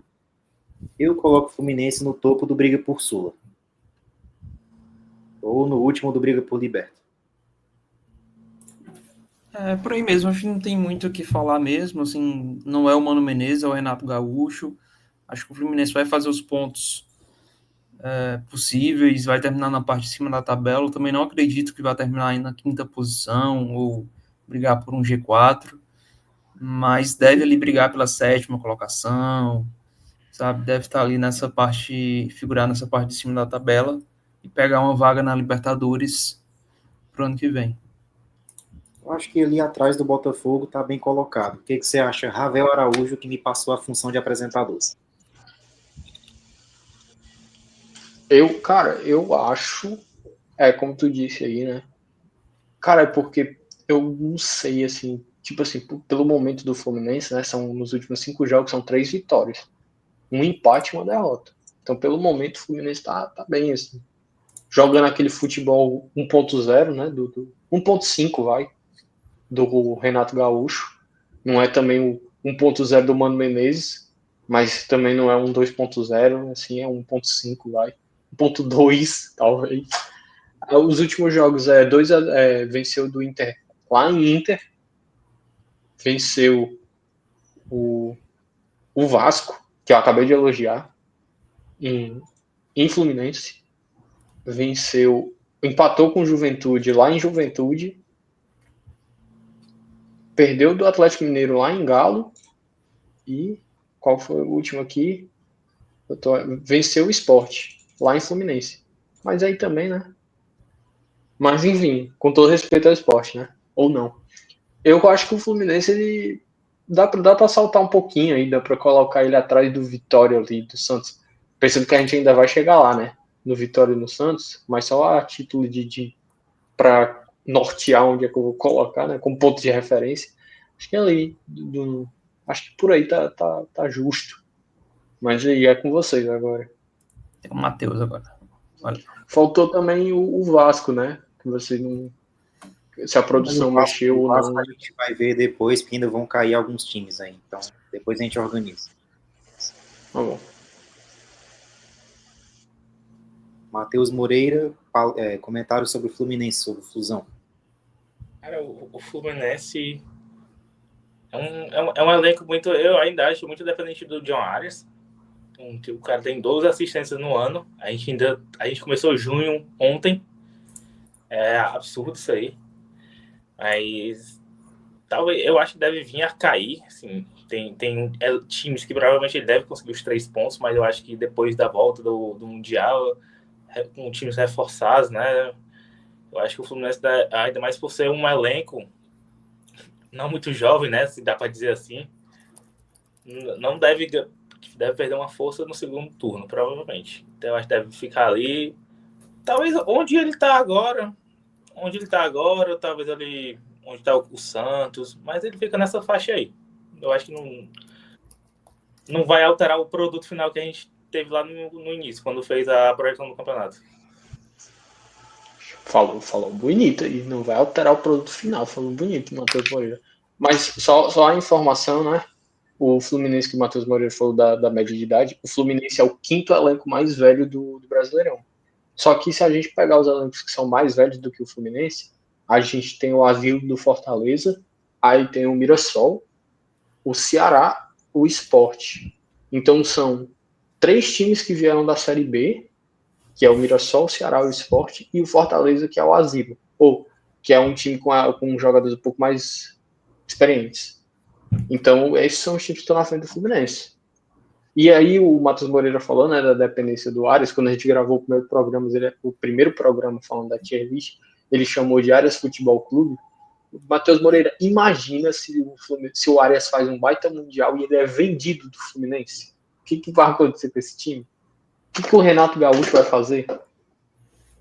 Eu coloco o Fluminense no topo do Briga por Sula. Ou no último do Briga por Liberta. Por aí mesmo, acho que não tem muito o que falar mesmo, assim, não é o Mano Menezes, é o Renato Gaúcho. Acho que o Fluminense vai fazer os pontos possíveis, vai terminar na parte de cima da tabela. Eu também não acredito que vai terminar aí na quinta posição ou brigar por um G4, mas deve ali brigar pela 7ª colocação, sabe? Deve estar ali nessa parte, figurar nessa parte de cima da tabela e pegar uma vaga na Libertadores pro ano que vem. Eu acho que ali atrás do Botafogo está bem colocado. O que você acha? Ravel Araújo, que me passou a função de apresentador. Eu acho, como tu disse aí, né? Cara, é porque eu não sei, assim, tipo assim, pelo momento do Fluminense, né? Nos últimos 5 jogos, são 3 vitórias. Um empate e uma derrota. Então, pelo momento, o Fluminense tá bem, assim. Jogando aquele futebol 1.0, né? Do 1.5, vai. Do Renato Gaúcho. Não é também o 1.0 do Mano Menezes, mas também não é um 2.0, assim, é 1.5, vai. 1.2, talvez. Os últimos jogos, venceu do Inter lá em Inter, venceu o Vasco, que eu acabei de elogiar, em Fluminense, empatou com o Juventude lá em Juventude, perdeu do Atlético Mineiro lá em Galo, e qual foi o último aqui? Venceu o Sport lá em Fluminense. Mas aí também, né? Mas enfim, com todo respeito ao Sport, né? Ou não. Eu acho que o Fluminense, ele dá pra saltar um pouquinho aí, dá pra colocar ele atrás do Vitória ali, do Santos. Pensando que a gente ainda vai chegar lá, né? No Vitória e no Santos, mas só a título pra nortear onde é que eu vou colocar, né? Como ponto de referência. Acho que ali, acho que por aí tá justo. Mas aí é com vocês agora. Tem o Matheus agora. Olha. Faltou também o Vasco, né? Que você não. Se a produção mexeu ou não. A gente vai ver depois, porque ainda vão cair alguns times aí. Então, depois a gente organiza. Tá bom. Matheus Moreira, comentário sobre o Fluminense, sobre o Flusão. Cara, o Fluminense é um elenco muito. Eu ainda acho muito dependente do John Arias. O cara tem 12 assistências no ano. A gente começou junho ontem. É absurdo isso aí. Mas talvez eu acho que deve vir a cair. Assim, tem times que provavelmente ele deve conseguir os 3 pontos, mas eu acho que depois da volta do Mundial, com times reforçados, né? Eu acho que o Fluminense, ainda mais por ser um elenco não muito jovem, né? Se dá para dizer assim, não deve perder uma força no segundo turno, provavelmente. Então, eu acho que deve ficar ali. Talvez onde ele está agora, talvez ali onde está o Santos, mas ele fica nessa faixa aí. Eu acho que não vai alterar o produto final que a gente teve lá no início, quando fez a projeção do campeonato. Falou bonito e não vai alterar o produto final. Falou bonito, Matheus Moreira. Mas só a informação, né? O Fluminense que o Matheus Moreira falou da média de idade, o Fluminense é o 5º elenco mais velho do Brasileirão. Só que se a gente pegar os elencos que são mais velhos do que o Fluminense, a gente tem o Asilo do Fortaleza, aí tem o Mirassol, o Ceará, o Sport. Então são 3 times que vieram da Série B, que é o Mirassol, o Ceará, o Sport, e o Fortaleza, que é o Asilo, ou que é um time com jogadores um pouco mais experientes. Então, esses são os times que estão na frente do Fluminense. E aí, o Matheus Moreira falou, né, da dependência do Arias, quando a gente gravou o primeiro programa falando da tier list, ele chamou de Arias Futebol Clube. Matheus Moreira, imagina se o Arias faz um baita mundial e ele é vendido do Fluminense. O que vai acontecer com esse time? O que o Renato Gaúcho vai fazer?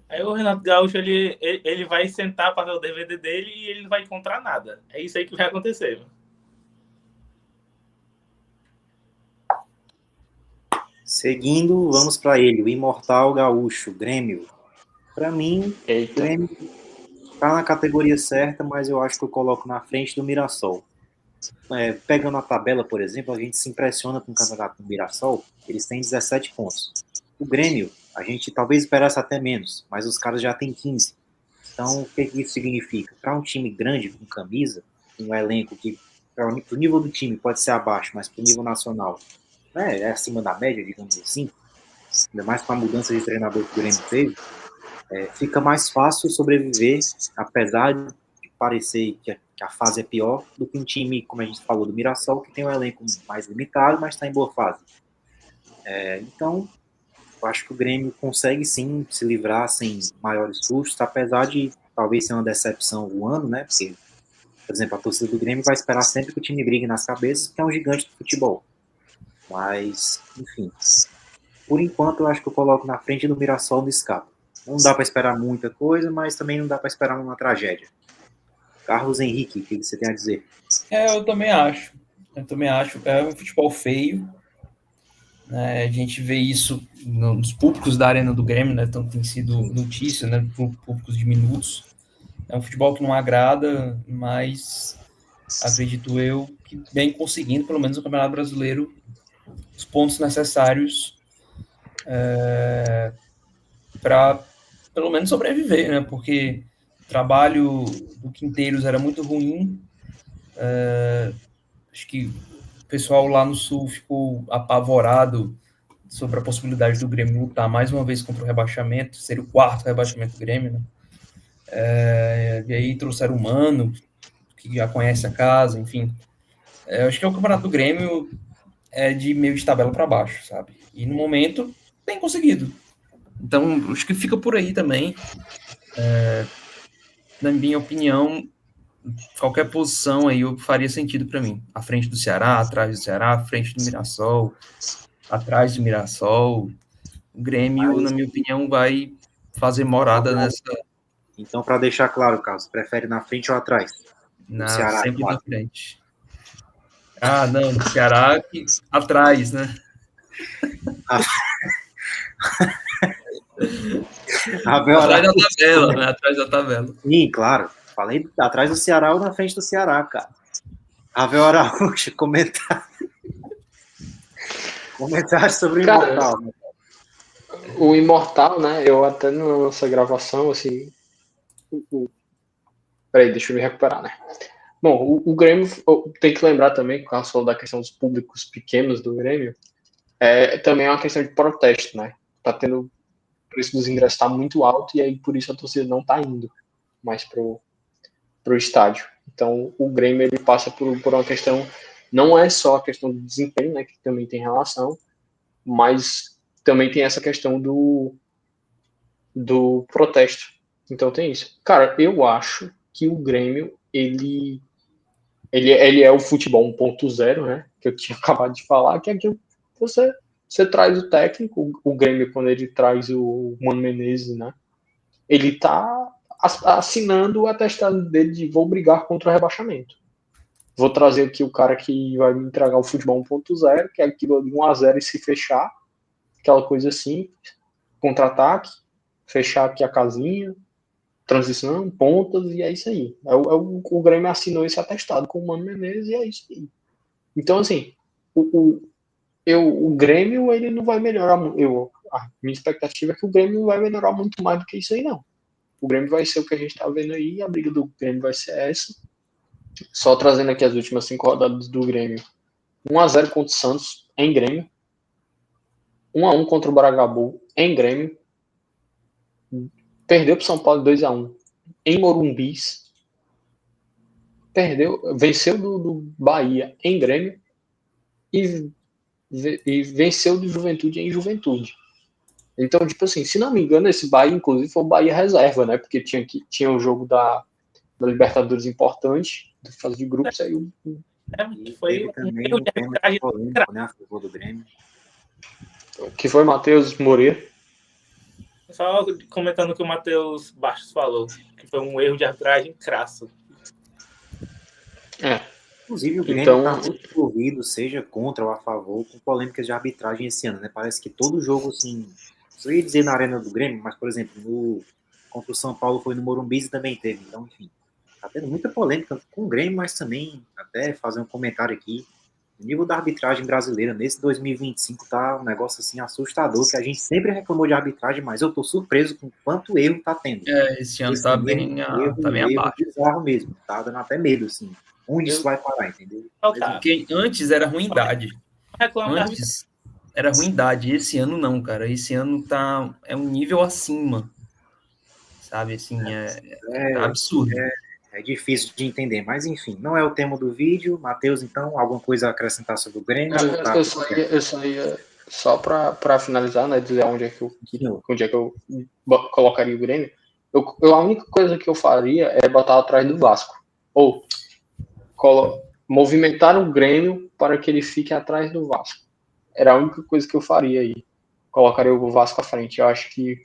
Aí o Renato Gaúcho, ele vai sentar para ver o DVD dele e ele não vai encontrar nada. É isso aí que vai acontecer. Seguindo, vamos para ele, o Imortal Gaúcho, Grêmio. Para mim, o Grêmio tá na categoria certa, mas eu acho que eu coloco na frente do Mirassol. Pegando a tabela, por exemplo, a gente se impressiona com o campeonato do Mirassol, eles têm 17 pontos. O Grêmio, a gente talvez esperasse até menos, mas os caras já têm 15. Então, o que isso significa? Para um time grande, com camisa, um elenco que, para o nível do time, pode ser abaixo, mas para o nível nacional é acima da média, digamos assim, ainda mais com a mudança de treinador que o Grêmio teve, fica mais fácil sobreviver, apesar de parecer que a fase é pior do que um time, como a gente falou, do Mirassol, que tem um elenco mais limitado, mas está em boa fase. Então, eu acho que o Grêmio consegue sim se livrar sem maiores custos, apesar de talvez ser uma decepção o ano, né? Porque, por exemplo, a torcida do Grêmio vai esperar sempre que o time brigue nas cabeças, porque é um gigante do futebol. Mas, enfim, por enquanto eu acho que eu coloco na frente do Mirassol no escape. Não dá para esperar muita coisa, mas também não dá para esperar uma tragédia. Carlos Henrique, o que você tem a dizer? Eu também acho. É um futebol feio. Né? A gente vê isso nos públicos da Arena do Grêmio, né? Então tem sido notícia, né? Públicos de minutos. É um futebol que não agrada, mas acredito eu que vem conseguindo, pelo menos no Campeonato Brasileiro, os pontos necessários para pelo menos sobreviver, né? Porque o trabalho do Quinteiros era muito ruim. Acho que o pessoal lá no Sul ficou apavorado sobre a possibilidade do Grêmio lutar mais uma vez contra o rebaixamento, seria o 4º rebaixamento do Grêmio, né? E aí trouxeram o Mano, que já conhece a casa, enfim. Acho que o campeonato do Grêmio é de meio de tabela para baixo, sabe? E no momento tem conseguido. Então, acho que fica por aí também. Na minha opinião, qualquer posição aí faria sentido para mim. À frente do Ceará, atrás do Ceará, à frente do Mirassol, atrás do Mirassol. O Grêmio, na minha opinião, vai fazer morada nessa. Então, para deixar claro, Carlos, prefere na frente ou atrás? Ceará, Sempre claro. na frente. Não, no Ceará atrás, né? Atrás da tabela, né? Atrás da tabela. Sim, claro. Falei atrás do Ceará ou na frente do Ceará, cara. Ravel Araújo, comentário sobre o Imortal. Né? O Imortal, né? Eu até na nossa gravação, assim. Peraí, deixa eu me recuperar, né? Bom, o Grêmio tem que lembrar também, que o Carlos falou da questão dos públicos pequenos do Grêmio, também é uma questão de protesto, né? Tá tendo o preço dos ingressos está muito alto e aí por isso a torcida não tá indo mais pro estádio. Então o Grêmio ele passa por uma questão, não é só a questão do desempenho, né, que também tem relação, mas também tem essa questão do protesto. Então tem isso. Cara, eu acho que o Grêmio, ele é o futebol 1.0, né? Que eu tinha acabado de falar, que é aquilo que você traz o técnico, o Grêmio, quando ele traz o Mano Menezes, né? Ele tá assinando o atestado dele de vou brigar contra o rebaixamento. Vou trazer aqui o cara que vai me entregar o futebol 1.0, que é aquilo de 1-0 e se fechar, aquela coisa assim, contra-ataque, fechar aqui a casinha, transição, pontas, e é isso aí. O Grêmio assinou esse atestado com o Mano Menezes e é isso aí. Então, assim, o Grêmio, ele não vai melhorar. A minha expectativa é que o Grêmio vai melhorar muito mais do que isso aí, não. O Grêmio vai ser o que a gente tá vendo aí, a briga do Grêmio vai ser essa. Só trazendo aqui as últimas 5 rodadas do Grêmio. 1-0 contra o Santos, em Grêmio. 1-1 contra o Bragantino, em Grêmio. Perdeu para o São Paulo 2-1 em Morumbis. Venceu do Bahia em Grêmio. E venceu do Juventude em Juventude. Então, tipo assim, se não me engano, esse Bahia, inclusive, foi o Bahia reserva, né? Porque tinha o jogo da Libertadores importante, da fase de grupos, aí Foi teve também erro um de pênalti arbitragem. polêmico, né, a favor do Grêmio. que foi Matheus Moreira. Só comentando o que o Matheus Bastos falou, que foi um erro de arbitragem crasso. Inclusive, o Grêmio Então, está muito envolvido, seja contra ou a favor, com polêmicas de arbitragem esse ano, né? Parece que todo jogo, assim, eu ia dizer na arena do Grêmio, mas, por exemplo, contra o São Paulo foi no Morumbi e também teve. Então, enfim, tá tendo muita polêmica com o Grêmio, mas também, até fazer um comentário aqui, o nível da arbitragem brasileira nesse 2025 tá um negócio, assim, assustador, que a gente sempre reclamou de arbitragem, mas eu tô surpreso com quanto erro tá tendo. Esse ano Esse tá erro bem abaixo. bizarro mesmo, tá dando até medo, assim. Onde isso vai parar, entendeu? Porque antes era ruindade. Antes era ruindade. Esse ano não, cara. Esse ano é um nível acima. Sabe, assim, tá absurdo. É difícil de entender, mas enfim, não é o tema do vídeo. Matheus, então, alguma coisa a acrescentar sobre o Grêmio? eu só ia só para finalizar, né, dizer onde é que eu colocaria o Grêmio. A única coisa que eu faria é botar atrás do Vasco. Ou movimentar o Grêmio para que ele fique atrás do Vasco. Era a única coisa que eu faria aí. Colocaria o Vasco à frente. Eu acho que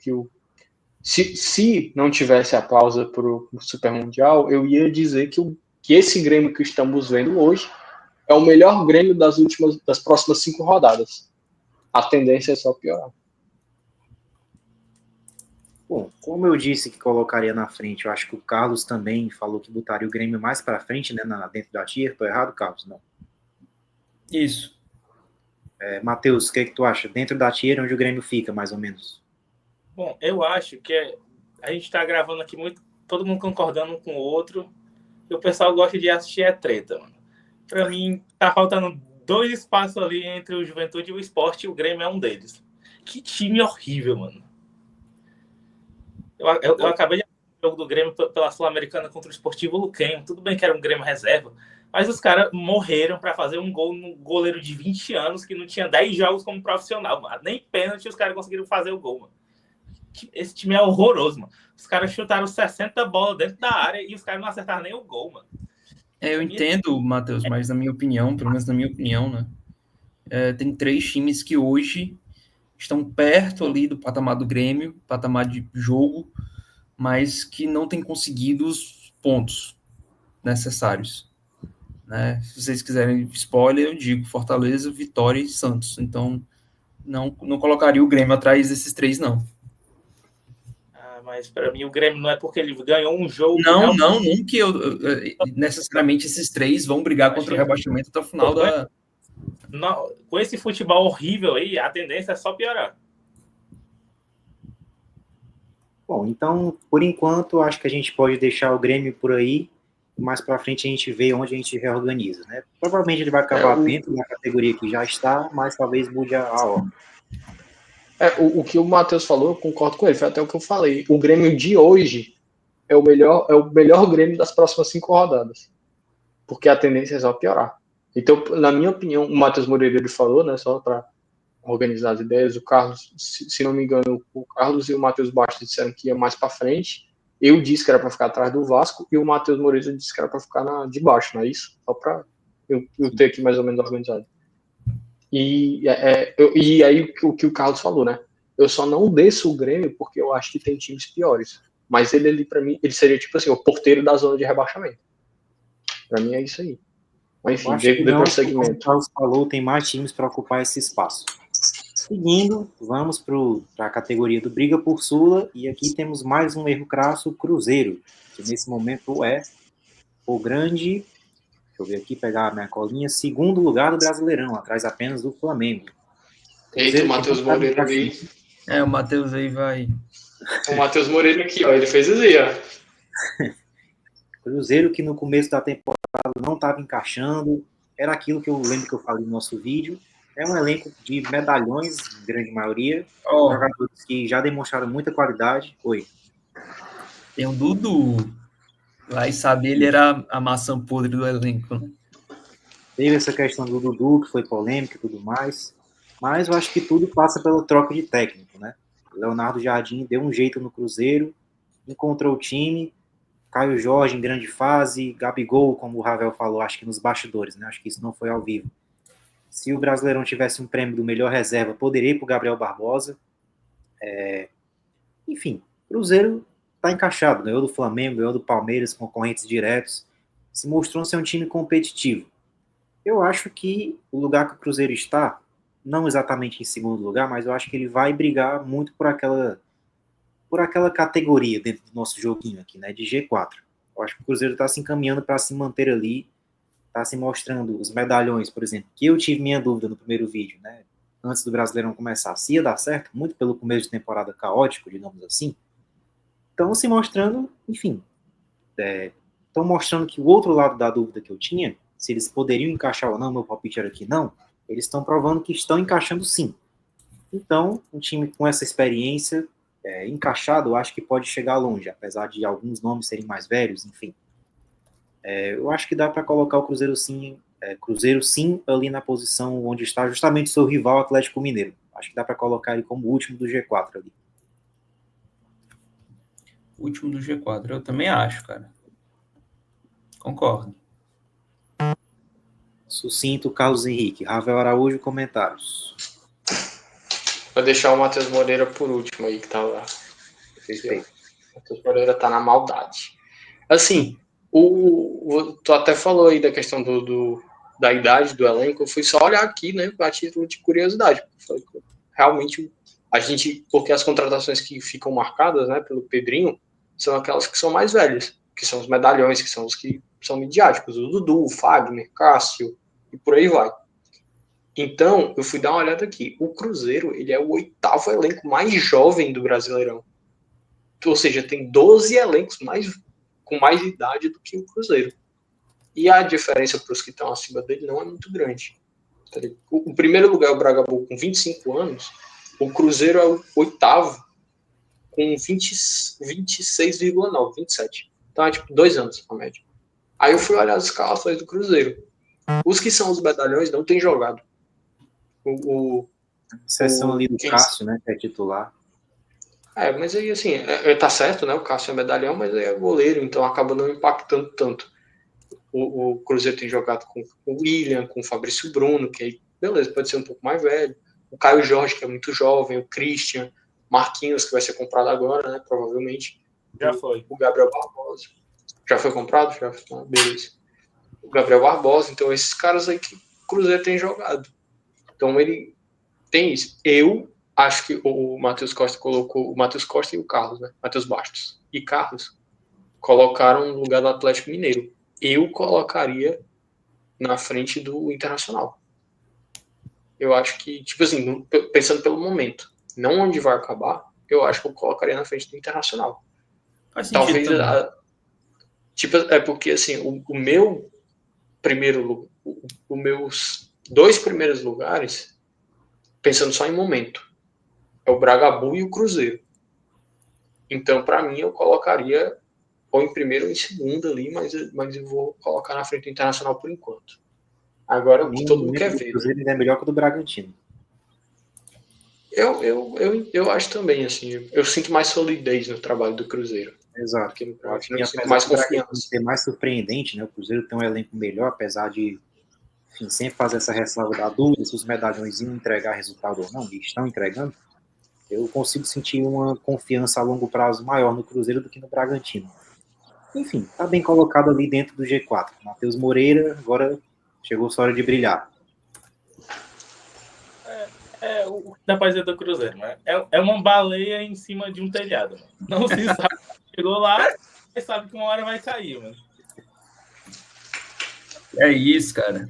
se não tivesse a pausa para o Super Mundial, eu ia dizer que esse Grêmio que estamos vendo hoje é o melhor Grêmio das próximas 5 rodadas. A tendência é só piorar. Bom, como eu disse que colocaria na frente, eu acho que o Carlos também falou que botaria o Grêmio mais para frente, né, dentro da tier. Tô errado, Carlos? Não. Isso. Matheus, o que tu acha? Dentro da tier, onde o Grêmio fica, mais ou menos? Bom, eu acho que a gente está gravando aqui muito, todo mundo concordando um com o outro, e o pessoal gosta de assistir treta, mano. Pra mim, tá faltando 2 espaços ali entre o Juventude e o Sport, e o Grêmio é um deles. Que time horrível, mano. Eu acabei de assistir o jogo do Grêmio pela Sul-Americana contra o Esportivo Luquenho. Tudo bem que era um Grêmio reserva, mas os caras morreram para fazer um gol no goleiro de 20 anos que não tinha 10 jogos como profissional, mano. Nem pênalti os caras conseguiram fazer o gol, mano. Esse time é horroroso, mano. Os caras chutaram 60 bolas dentro da área e os caras não acertaram nem o gol, mano. Eu entendo, Matheus, mas na minha opinião, pelo menos na minha opinião, né? Tem 3 times que hoje estão perto ali do patamar do Grêmio, patamar de jogo, mas que não têm conseguido os pontos necessários. Né? Se vocês quiserem spoiler, eu digo Fortaleza, Vitória e Santos. Então, não colocaria o Grêmio atrás desses 3, não. Mas para mim o Grêmio não é porque ele ganhou um jogo. Não que necessariamente esses 3 vão brigar contra o rebaixamento até o final da. Não, com esse futebol horrível aí, a tendência é só piorar. Bom, então, por enquanto, acho que a gente pode deixar o Grêmio por aí. Mais para frente a gente vê onde a gente reorganiza, né? Provavelmente ele vai acabar dentro da categoria que já está, mas talvez mude a ordem. O que o Matheus falou, eu concordo com ele, foi até o que eu falei. O Grêmio de hoje é o melhor Grêmio das próximas 5 rodadas. Porque a tendência é só piorar. Então, na minha opinião, o Matheus Moreira ele falou, né, só para organizar as ideias, o Carlos, se não me engano, o Carlos e o Matheus Bastos disseram que ia mais para frente, eu disse que era para ficar atrás do Vasco e o Matheus Moreira disse que era para ficar de baixo, não é isso? Só para eu ter aqui mais ou menos organizado. E aí o que o Carlos falou, né? Eu só não desço o Grêmio porque eu acho que tem times piores. Mas ele ali, para mim, ele seria tipo assim, o porteiro da zona de rebaixamento. Para mim é isso aí. Mas enfim, de prosseguimento. Como o Carlos falou, tem mais times para ocupar esse espaço. Seguindo, vamos para a categoria do Briga por Sula, e aqui temos mais um erro crasso, o Cruzeiro, que nesse momento é o grande, deixa eu ver aqui, pegar a minha colinha, segundo lugar do Brasileirão, atrás apenas do Flamengo. Eita, o Matheus Moreira aí. O Matheus aí vai... O Matheus Moreira aqui, ó, ele fez isso aí, ó. Cruzeiro que no começo da temporada não estava encaixando, era aquilo que eu lembro que eu falei no nosso vídeo, é um elenco de medalhões, grande maioria, jogadores que já demonstraram muita qualidade. Oi. Tem o Dudu. Vai saber, ele era a maçã podre do elenco. Né? Teve essa questão do Dudu, que foi polêmica e tudo mais, mas eu acho que tudo passa pela troca de técnico, né? Leonardo Jardim deu um jeito no Cruzeiro, encontrou o time, Caio Jorge em grande fase, Gabigol, como o Ravel falou, acho que nos bastidores, né? Acho que isso não foi ao vivo. Se o Brasileirão tivesse um prêmio do melhor reserva, poderia ir para o Gabriel Barbosa. Enfim, o Cruzeiro está encaixado. Ganhou do Flamengo, ganhou do Palmeiras, concorrentes diretos. Se mostrou ser um time competitivo. Eu acho que o lugar que o Cruzeiro está, não exatamente em segundo lugar, mas eu acho que ele vai brigar muito por aquela categoria dentro do nosso joguinho aqui, né, de G4. Eu acho que o Cruzeiro está se encaminhando para se manter ali, está se mostrando os medalhões, por exemplo, que eu tive minha dúvida no primeiro vídeo, né, antes do Brasileirão começar, se ia dar certo, muito pelo começo de temporada caótico, digamos assim, estão se mostrando, enfim, estão mostrando que o outro lado da dúvida que eu tinha, se eles poderiam encaixar ou não, meu palpite era que não, eles estão provando que estão encaixando sim. Então, um time com essa experiência, encaixado, eu acho que pode chegar longe, apesar de alguns nomes serem mais velhos, enfim. Eu acho que dá para colocar o Cruzeiro sim ali na posição onde está justamente seu rival Atlético Mineiro. Acho que dá para colocar ele como o último do G4 ali. Último do G4, eu também acho, cara. Concordo. Sucinto, Carlos Henrique. Ravel Araújo, comentários. Vou deixar o Matheus Moreira por último aí, que tá lá. Perfeito. O Matheus Moreira tá na maldade. Assim, tu até falou aí da questão da idade do elenco, eu fui só olhar aqui, né, a título de curiosidade. Realmente, porque as contratações que ficam marcadas, né, pelo Pedrinho, são aquelas que são mais velhas, que são os medalhões, que são os que são midiáticos, o Dudu, o Fagner, Cássio, e por aí vai. Então, eu fui dar uma olhada aqui. O Cruzeiro, ele é o 8º elenco mais jovem do Brasileirão. Ou seja, tem 12 elencos com mais idade do que o Cruzeiro. E a diferença para os que estão acima dele não é muito grande. O primeiro lugar é o Bragantino com 25 anos. O Cruzeiro é o 8º com 26,9, 27. Então é tipo 2 anos a média. Aí eu fui olhar as escalações do Cruzeiro. Os que são os medalhões não têm jogado. Exceção ali do Cássio, né, que é titular. Mas aí assim, tá certo, né? O Cássio é medalhão, mas é goleiro, então acaba não impactando tanto. O Cruzeiro tem jogado com o William, com o Fabrício Bruno, que aí, beleza, pode ser um pouco mais velho. O Caio Jorge, que é muito jovem, o Christian, Marquinhos, que vai ser comprado agora, né? Provavelmente. Já foi. O Gabriel Barbosa. Já foi comprado? Já foi. Beleza. O Gabriel Barbosa, então esses caras aí que o Cruzeiro tem jogado. Então ele tem isso. Eu acho que o Matheus Costa colocou, o Matheus Costa e o Carlos, né? Matheus Bastos e Carlos colocaram no lugar do Atlético Mineiro. Eu colocaria na frente do Internacional. Eu acho que, tipo assim, pensando pelo momento, não onde vai acabar, eu acho que eu colocaria na frente do Internacional. Faz sentido. Talvez é porque assim, o meu primeiro, os meus 2 primeiros lugares, pensando só em momento, é o Bragabu e o Cruzeiro. Então, para mim, eu colocaria ou em primeiro ou em segundo ali, mas eu vou colocar na frente do Internacional por enquanto. Agora, o que todo mundo quer ver. O Cruzeiro ainda é melhor que o do Bragantino. Eu acho também, assim, eu sinto mais solidez no trabalho do Cruzeiro. Exato. Porque no Eu acho que Bragantino eu sinto apesar mais do Bragantino confiança. ser mais surpreendente, né? O Cruzeiro tem um elenco melhor, apesar de, enfim, sempre fazer essa ressalva da dúvida se os medalhões iam entregar resultado ou não, e estão entregando. Eu consigo sentir uma confiança a longo prazo maior no Cruzeiro do que no Bragantino. Enfim, tá bem colocado ali dentro do G4. Matheus Moreira, agora chegou sua hora de brilhar. O que dá pra dizer do Cruzeiro, né? É uma baleia em cima de um telhado, mano. Não se sabe. Chegou lá, você sabe que uma hora vai cair, mano. É isso, cara.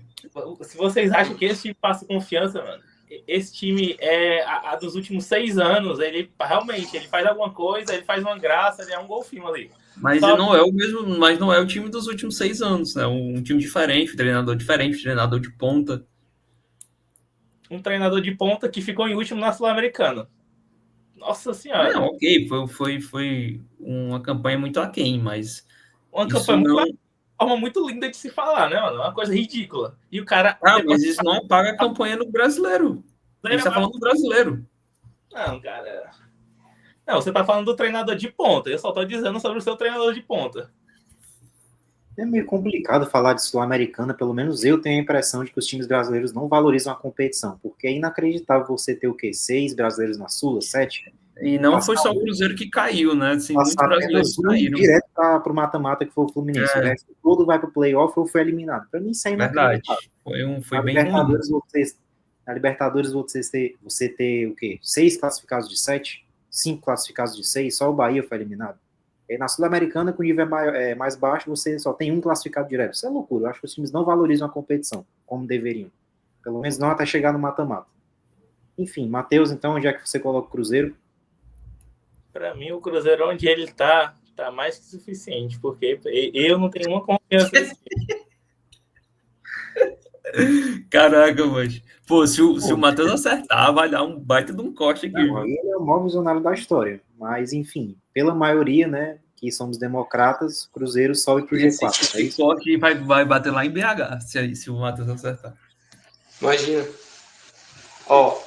Se vocês acham que esse time passa confiança, mano, esse time é a dos últimos 6 anos, ele realmente ele faz alguma coisa, ele faz uma graça, ele é um golfinho ali. Mas Só não é o mesmo, mas não é o time dos últimos 6 anos, né? Um time diferente, treinador de ponta. um treinador de ponta que ficou em último na Sul-Americana. Nossa senhora. Não, ok, foi uma campanha muito aquém, mas Uma isso campanha muito, não. uma forma muito linda de se falar, né, mano? Uma coisa ridícula. E o cara Ah, depois. mas isso não apaga a campanha no brasileiro. A gente tá falando do brasileiro. Não, cara. Não, você tá falando do treinador de ponta. Eu só tô dizendo sobre o seu treinador de ponta. É meio complicado falar de Sul-Americana, pelo menos eu tenho a impressão de que os times brasileiros não valorizam a competição, porque é inacreditável você ter o quê? 6 brasileiros na Sula, 7? E não foi só o Cruzeiro que caiu, né? Assim, muitos Passar brasileiros apenas um caíram. direto para o mata-mata, que foi o Fluminense. O É, resto todo vai para o playoff ou foi eliminado. Para mim, isso é inacreditável. verdade. Foi Na bem ruim. Libertadores, você ter o quê? 6 classificados de 7? 5 classificados de 6? Só o Bahia foi eliminado. E na Sul-Americana, com o nível mais baixo, você só tem um classificado direto. Isso é loucura. Eu acho que os times não valorizam a competição como deveriam. Pelo menos não até chegar no mata-mata. Enfim, Matheus, então, onde é que você coloca o Cruzeiro? Pra mim, o Cruzeiro, onde ele tá mais que suficiente, porque eu não tenho uma confiança nesse time. Caraca, mas. Pô, se o Matheus acertar, vai dar um baita de um corte aqui, Não, viu? ele é o maior visionário da história. Mas, enfim, pela maioria, né, que somos democratas, Cruzeiro sobe para o G4. É Esse isso? corte vai bater lá em BH, se o Matheus acertar. Imagina. Ó,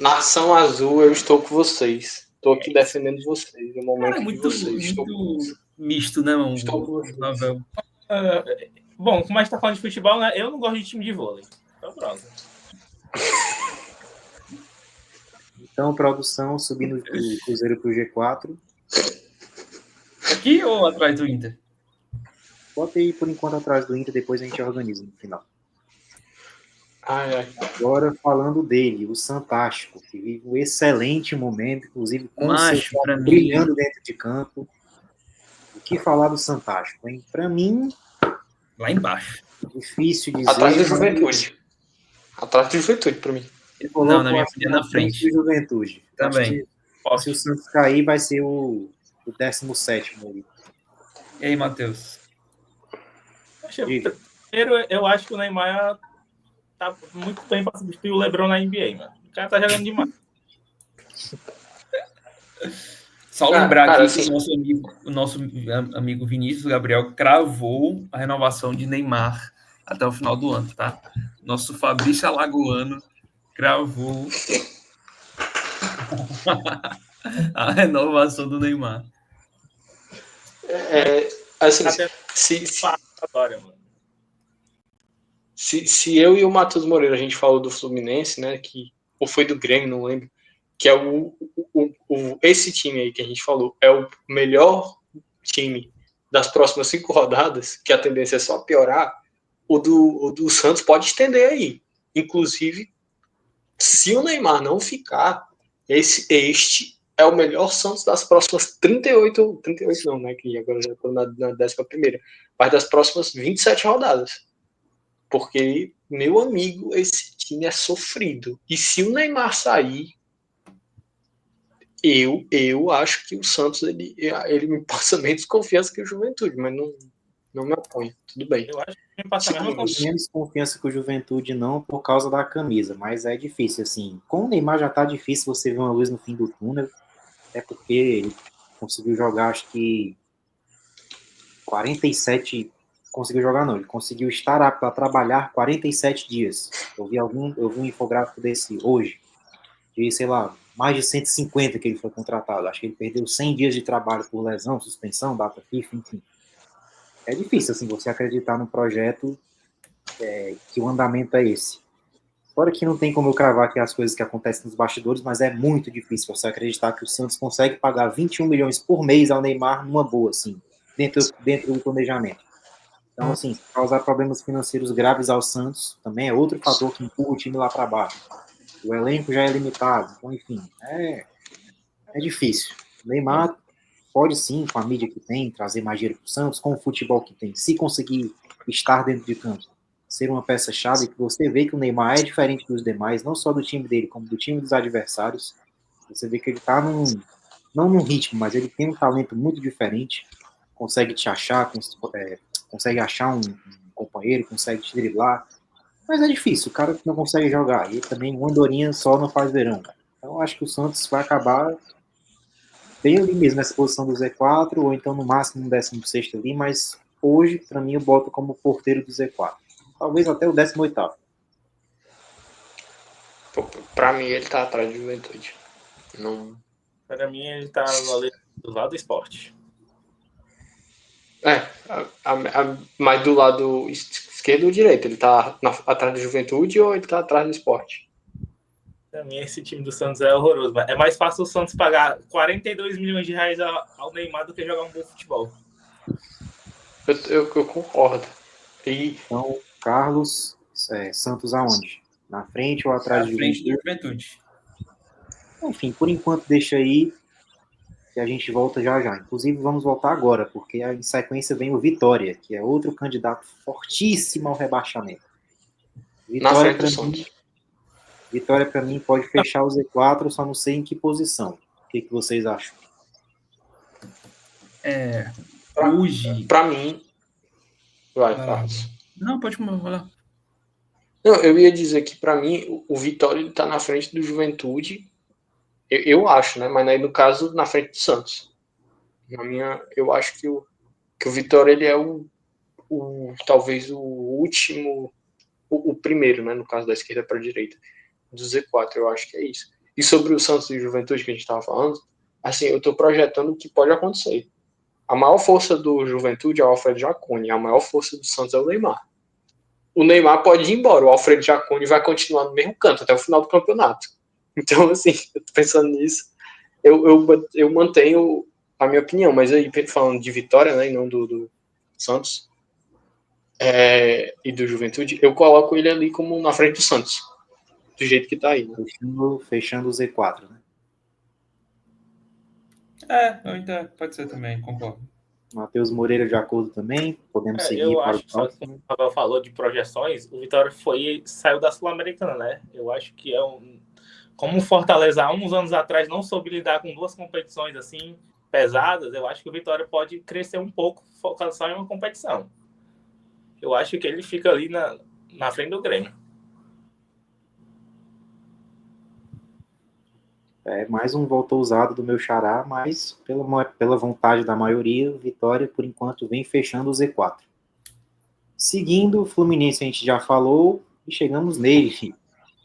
Nação Azul, eu estou com vocês. Estou aqui defendendo vocês. No Cara, momento é de muito, vocês. muito misto, né, mano? Estou com O vocês. Ravel. Bom, como a gente tá falando de futebol, né? Eu não gosto de time de vôlei. Então, pronto. Então, produção subindo o Cruzeiro para o G4. Aqui ou atrás do Inter? Bota aí por enquanto atrás do Inter, depois a gente organiza no final. Ai, ai. Agora falando dele, o Santástico, que vive um excelente momento, inclusive com o seu Macho, pra mim. brilhando dentro de campo. O que falar do Santástico, hein? Para mim, Lá embaixo. difícil dizer. Atrás do Juventude. Atrás do Juventude, pra mim. Eu Não, coloco na minha acho que opinião, na frente. do Juventude. Também. Acho que se o Santos cair, vai ser o 17º ali. E aí, Matheus? Primeiro, eu acho que o Neymar tá muito bem pra substituir o LeBron na NBA, mano. O cara tá jogando demais. Só lembrar que assim, o nosso amigo Vinícius Gabriel cravou a renovação de Neymar até o final do ano, tá? Nosso Fabrício Alagoano cravou a renovação do Neymar. assim, se eu e o Matheus Moreira a gente falou do Fluminense, né, ou foi do Grêmio, não lembro, que é esse time aí que a gente falou é o melhor time das próximas 5 rodadas, que a tendência é só piorar, o do Santos pode estender aí. Inclusive, se o Neymar não ficar, este é o melhor Santos das próximas 38 não, né, que agora já estou na 11ª, mas das próximas 27 rodadas. Porque, meu amigo, esse time é sofrido. E se o Neymar sair, eu acho que o Santos ele me passa menos confiança que o Juventude, mas não me apoia. Tudo bem. Eu acho que me passa menos confiança que o Juventude não por causa da camisa, mas é difícil, assim. Com o Neymar já tá difícil você ver uma luz no fim do túnel, até porque ele conseguiu jogar, acho que 47... Conseguiu jogar não, ele conseguiu estar apto a trabalhar 47 dias. Eu vi um infográfico desse hoje, de, sei lá, mais de 150 que ele foi contratado. Acho que ele perdeu 100 dias de trabalho por lesão, suspensão, data FIFA, enfim. É difícil, assim, você acreditar num projeto que o andamento é esse. Fora que não tem como eu cravar aqui as coisas que acontecem nos bastidores, mas é muito difícil você acreditar que o Santos consegue pagar 21 milhões por mês ao Neymar numa boa, assim, dentro do planejamento. Então, assim, causar problemas financeiros graves ao Santos também é outro fator que empurra o time lá para baixo. O elenco já é limitado, então, enfim, é difícil. O Neymar pode sim, com a mídia que tem, trazer mais dinheiro para o Santos, com o futebol que tem, se conseguir estar dentro de campo, ser uma peça-chave, que você vê que o Neymar é diferente dos demais, não só do time dele, como do time dos adversários. Você vê que ele está não num ritmo, mas ele tem um talento muito diferente, consegue te achar, consegue achar um companheiro, consegue te driblar, mas é difícil, o cara não consegue jogar, e também uma andorinha só não faz verão. Então eu acho que o Santos vai acabar bem ali mesmo nessa posição do Z4, ou então no máximo um 16º ali, mas hoje, para mim, eu boto como porteiro do Z4. Talvez até o 18º. Pra mim, ele tá atrás do Juventude. Não... Para mim, ele tá do lado do esporte. Mas do lado esquerdo ou direito? Ele tá atrás da Juventude ou ele tá atrás do esporte? Pra mim, esse time do Santos é horroroso. É mais fácil o Santos pagar 42 milhões de reais ao Neymar do que jogar um bom futebol. Eu concordo. Então, Carlos, Santos aonde? Na frente ou atrás Na frente do Juventude. Enfim, por enquanto deixa aí que a gente volta já já. Inclusive, vamos voltar agora, porque em sequência vem o Vitória, que é outro candidato fortíssimo ao rebaixamento. Vitória para mim, Vitória, para mim, pode fechar o Z4, só não sei em que posição. O que vocês acham? Hoje... Para mim... Vai, Carlos. Não, pode falar. Não, eu ia dizer que, para mim, o Vitória está na frente do Juventude. Eu acho, né? Mas aí, no caso, na frente do Santos. Eu acho que o Vitória ele é talvez o último, o primeiro, né? No caso da esquerda para a direita, do Z4. Eu acho que é isso. E sobre o Santos e Juventude que a gente estava falando, assim, eu estou projetando o que pode acontecer. A maior força do Juventude é o Alfredo Jaconi. A maior força do Santos é o Neymar. O Neymar pode ir embora. O Alfredo Jaconi vai continuar no mesmo canto até o final do campeonato. Então, assim, eu tô pensando nisso. Eu mantenho a minha opinião. Mas aí, falando de Vitória, né, e não do Santos e do Juventude, eu coloco ele ali como na frente do Santos. Do jeito que tá aí. Né? Fechando o Z4, né? Pode ser também, concordo. Matheus Moreira de acordo também, podemos seguir eu para acho que, só como o Rafael falou de projeções, o Vitória saiu da Sul-Americana, né? Eu acho que como o Fortaleza há uns anos atrás não soube lidar com duas competições assim pesadas, eu acho que o Vitória pode crescer um pouco focado só em uma competição. Eu acho que ele fica ali na frente do Grêmio. Mais um volta ousado do meu xará, mas pela vontade da maioria, Vitória, por enquanto, vem fechando o Z4. Seguindo, o Fluminense a gente já falou, e chegamos nele,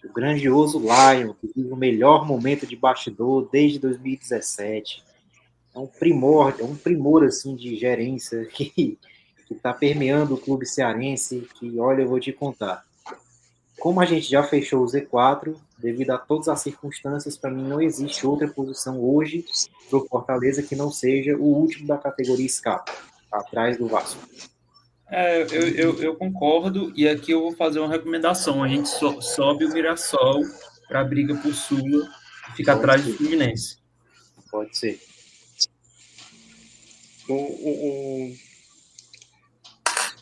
o grandioso Lion, que vive o melhor momento de bastidor desde 2017. É um primor assim, de gerência que está permeando o clube cearense, que, olha, eu vou te contar. Como a gente já fechou o Z4, devido a todas as circunstâncias, para mim não existe outra posição hoje para o Fortaleza que não seja o último da categoria SCAP, atrás do Vasco. Eu concordo, e aqui eu vou fazer uma recomendação. A gente sobe o Mirassol para a briga por Sula e fica atrás do Fluminense. Pode ser.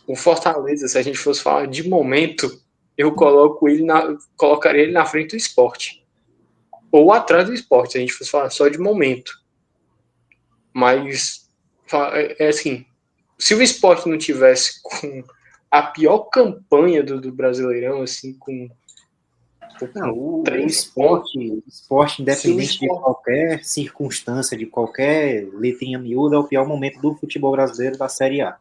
O Fortaleza, se a gente fosse falar de momento, eu colocaria ele na frente do Sport. Ou atrás do Sport, se a gente fosse falar só de momento. Mas, assim, se o Sport não tivesse com a pior campanha do Brasileirão, assim, com o 3 pontos. Esporte, independente de qualquer circunstância, de qualquer letrinha miúda, é o pior momento do futebol brasileiro da Série A.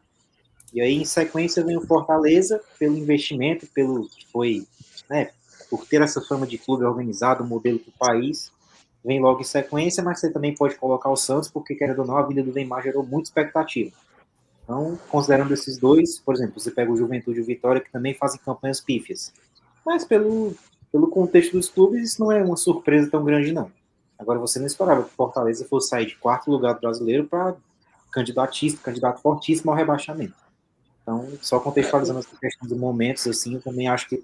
E aí, em sequência, vem o Fortaleza, pelo investimento, pelo que foi, né, por ter essa fama de clube organizado, modelo do país. vem logo em sequência, mas você também pode colocar o Santos, porque, querendo ou não, a vinda do Neymar gerou muita expectativa. Então, considerando esses dois, por exemplo, você pega o Juventude e o Vitória, que também fazem campanhas pífias. Mas pelo contexto dos clubes, isso não é uma surpresa tão grande, não. Agora, você não esperava que o Fortaleza fosse sair de quarto lugar do brasileiro para candidato fortíssimo ao rebaixamento. Então, só contextualizando essa questão de momentos, assim, eu também acho que,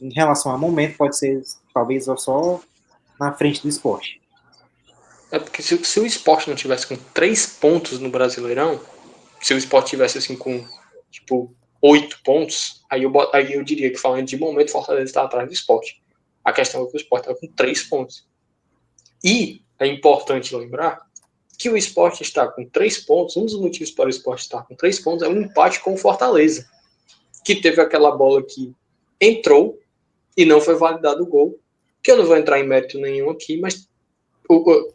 em relação a momento, pode ser, talvez, só na frente do esporte. É porque se o Sport não tivesse com 3 pontos no Brasileirão, se o Sport tivesse assim com, tipo, 8 pontos, aí eu diria que, falando de momento, o Fortaleza está atrás do Sport. A questão é que o Sport está com 3 pontos. E é importante lembrar que o Sport está com 3 pontos. Um dos motivos para o Sport estar com 3 pontos é um empate com o Fortaleza, que teve aquela bola que entrou e não foi validado o gol, que eu não vou entrar em mérito nenhum aqui, mas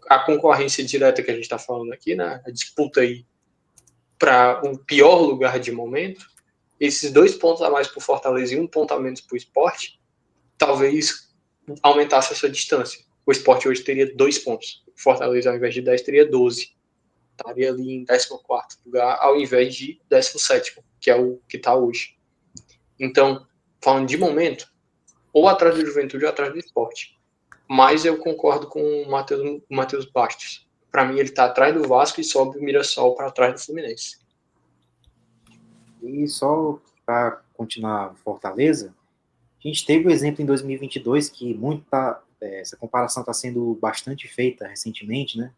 a concorrência direta que a gente está falando aqui, né, a disputa aí para o pior lugar de momento, esses 2 pontos a mais para o Fortaleza e 1 ponto a menos para o Sport, talvez aumentasse essa distância. O Sport hoje teria 2 pontos. O Fortaleza, ao invés de 10, teria 12. Estaria ali em 14º lugar, ao invés de 17º, que é o que está hoje. Então, falando de momento, ou atrás do Juventude ou atrás do Sport. Mas eu concordo com o Matheus Bastos. Para mim, ele está atrás do Vasco e sobe o Mirassol para trás do Fluminense. E só para continuar Fortaleza, a gente teve o exemplo em 2022 que essa comparação está sendo bastante feita recentemente, né?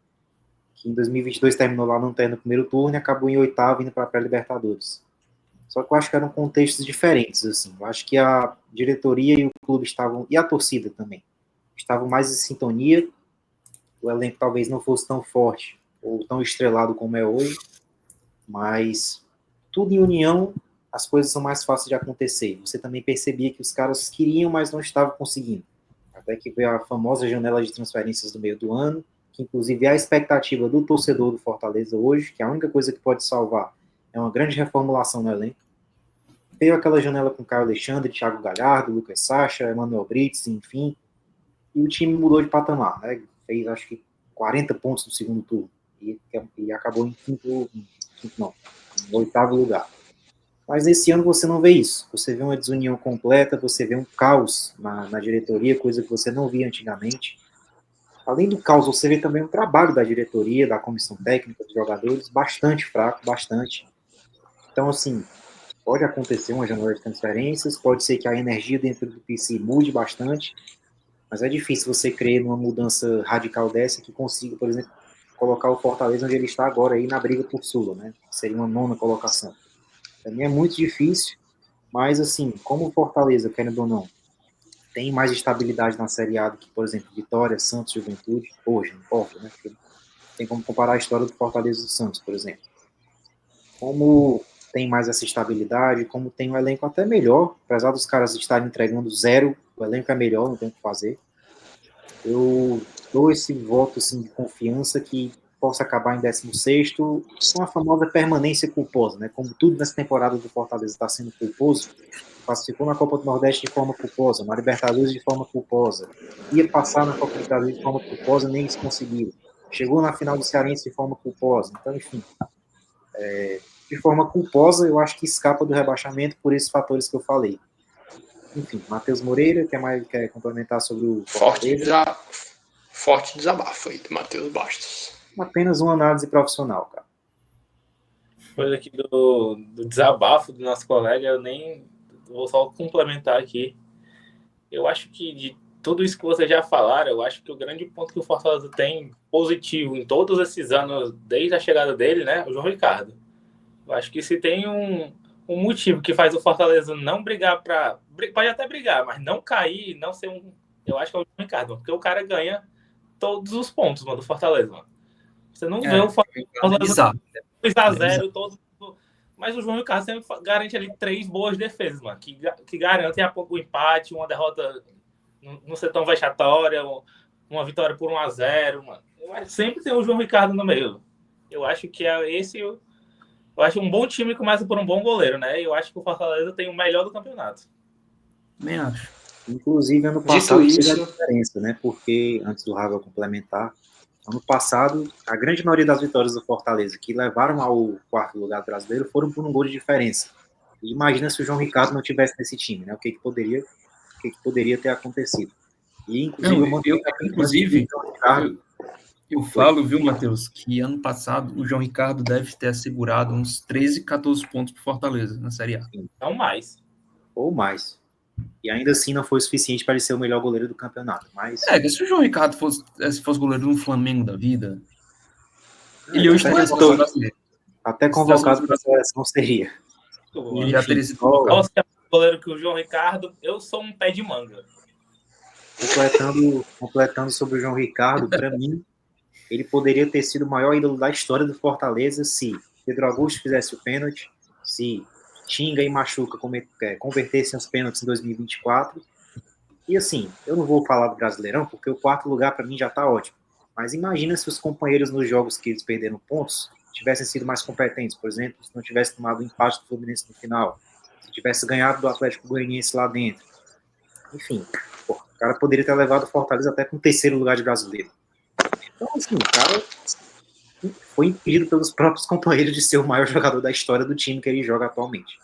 Que em 2022 terminou lá no primeiro turno e acabou em oitavo indo para a pré-Libertadores. Só que eu acho que eram contextos diferentes, assim. Eu acho que a diretoria e o clube estavam, e a torcida também, estavam mais em sintonia. O elenco talvez não fosse tão forte ou tão estrelado como é hoje, mas tudo em união, as coisas são mais fáceis de acontecer. Você também percebia que os caras queriam, mas não estavam conseguindo. Até que veio a famosa janela de transferências do meio do ano, que inclusive é a expectativa do torcedor do Fortaleza hoje, que a única coisa que pode salvar é uma grande reformulação no elenco. Veio aquela janela com Caio Alexandre, Thiago Galhardo, Lucas Sacha, Emmanuel Brits, enfim, e o time mudou de patamar, né? Fez, acho que, 40 pontos no segundo turno e acabou em oitavo lugar. Mas esse ano você não vê isso. Você vê uma desunião completa, você vê um caos na diretoria, coisa que você não via antigamente. Além do caos, você vê também o trabalho da diretoria, da comissão técnica, dos jogadores, bastante fraco, bastante. Então, assim, pode acontecer uma janela de transferências, pode ser que a energia dentro do PC mude bastante, mas é difícil você crer numa mudança radical dessa que consiga, por exemplo, colocar o Fortaleza onde ele está agora, aí na briga por Sula, né? Seria uma 9ª colocação. Para mim é muito difícil, mas assim, como o Fortaleza, querendo ou não, tem mais estabilidade na Série A do que, por exemplo, Vitória, Santos, Juventude, hoje, não importa, né? Porque tem como comparar a história do Fortaleza e do Santos, por exemplo. Como tem mais essa estabilidade, como tem um elenco até melhor, apesar dos caras estarem entregando zero, o elenco é melhor, não tem o que fazer. Eu dou esse voto assim, de confiança que possa acabar em 16º, com a famosa permanência culposa, né? Como tudo nessa temporada do Fortaleza está sendo culposo, classificou na Copa do Nordeste de forma culposa, na Libertadores de forma culposa, ia passar na Copa do Brasil de forma culposa, nem isso conseguiu. Chegou na final do Cearense de forma culposa. Então, enfim, de forma culposa, eu acho que escapa do rebaixamento por esses fatores que eu falei. Enfim, Matheus Moreira, quer complementar sobre o Fortaleza? Forte desabafo aí do Matheus Bastos. Apenas uma análise profissional, cara. Coisa aqui do desabafo do nosso colega, eu nem vou só complementar aqui. Eu acho que de tudo isso que vocês já falaram, eu acho que o grande ponto que o Fortaleza tem positivo em todos esses anos, desde a chegada dele, né, é o João Ricardo. Eu acho que se tem um motivo que faz o Fortaleza não brigar pode até brigar, mas não cair, não ser um... Eu acho que é o João Ricardo, porque o cara ganha todos os pontos, mano, do Fortaleza, mano. Você não vê o Fortaleza 2-0 todo. Mas o João Ricardo sempre garante ali 3 boas defesas, mano, que garantem o empate, uma derrota não ser tão vexatória, uma vitória por 1-0, mano. Sempre tem o João Ricardo no meio. Eu acho que é esse... Eu acho um bom time começa por um bom goleiro, né? Eu acho que o Fortaleza tem o melhor do campeonato. Também acho. Inclusive, ano Dito passado teve a isso, diferença, né? Porque, antes do Ravel complementar, ano passado, a grande maioria das vitórias do Fortaleza que levaram ao quarto lugar brasileiro foram por um gol de diferença. E imagina se o João Ricardo não tivesse nesse time, né? O que poderia ter acontecido. E, inclusive, Não, eu mantenho a opinião de que o inclusive, João Ricardo eu foi, falo, viu, Matheus, que ano passado o João Ricardo deve ter assegurado uns 13, 14 pontos para Fortaleza na Série A. Não mais. ou mais. E ainda assim não foi o suficiente para ele ser o melhor goleiro do campeonato. Mas É, que se o João Ricardo fosse goleiro do Flamengo da vida, ele hoje até, estaria seleção brasileira. até convocado para a seleção seria. Ele já teria sido Qual convocado. é o goleiro que o João Ricardo? Eu sou um pé de manga. Completando sobre o João Ricardo, para mim, ele poderia ter sido o maior ídolo da história do Fortaleza se Pedro Augusto fizesse o pênalti, se Tinga e Machuca convertessem os pênaltis em 2024. E assim, eu não vou falar do Brasileirão, porque o quarto lugar para mim já está ótimo. Mas imagina se os companheiros nos jogos que eles perderam pontos tivessem sido mais competentes. Por exemplo, se não tivesse tomado o empate do Fluminense no final, se tivesse ganhado do Atlético Goianiense lá dentro. Enfim, o cara poderia ter levado o Fortaleza até com o terceiro lugar de brasileiro. Então, assim, o cara foi impedido pelos próprios companheiros de ser o maior jogador da história do time que ele joga atualmente.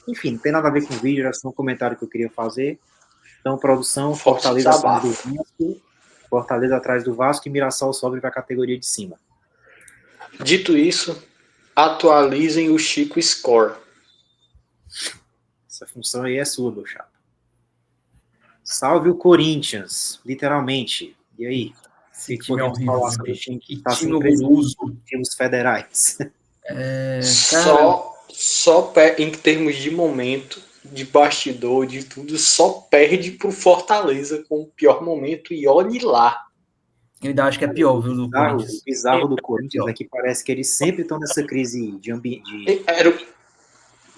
Enfim, não tem nada a ver com o vídeo, era só um comentário que eu queria fazer. Então, produção, forte Fortaleza atrás do desabafo. Vasco, Fortaleza atrás do Vasco e Mirassol sobe para a categoria de cima. Dito isso, atualizem o Chico Score. Essa função aí é sua, meu chapa. Salve o Corinthians, literalmente. E aí? Esse que time é podemos horrível. falar sobre o time que está time sem presidente horroroso. dos federais? Cara, Só em termos de momento, de bastidor, de tudo, só perde pro Fortaleza com o pior momento e olhe lá. eu ainda acho que é pior, viu, do O Corinthians. bizarro do Corinthians é que parece que eles sempre estão nessa crise de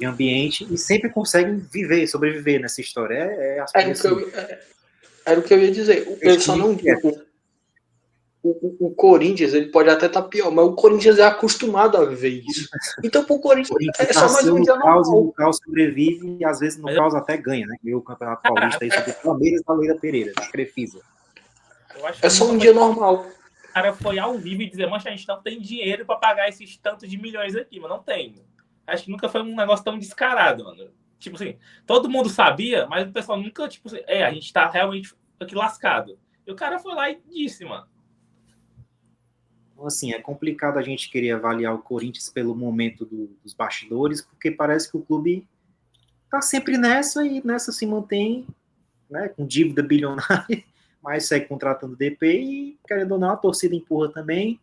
ambiente e sempre conseguem sobreviver nessa história. Era o que eu ia dizer. Eu só não. O Corinthians, ele pode até estar pior, mas o Corinthians é acostumado a viver isso. Então, pro Corinthians, é só mais um dia normal. normal. O caos sobrevive e às vezes no caos até ganha, né? Ganhou o Campeonato Paulista aí sobre o Palmeiras da Leila Pereira, da Crefisa. É só um dia normal. O cara foi ao vivo e dizer, mancha, a gente não tem dinheiro para pagar esses tantos de milhões aqui, mas não tem. Acho que nunca foi um negócio tão descarado, mano. Tipo assim, todo mundo sabia, mas o pessoal nunca, tipo assim, a gente tá realmente aqui lascado. E o cara foi lá e disse, mano. Então, assim, é complicado a gente querer avaliar o Corinthians pelo momento dos bastidores, porque parece que o clube tá sempre nessa e nessa se mantém, né, com dívida bilionária, mas segue contratando DP e, querendo ou não, a torcida empurra também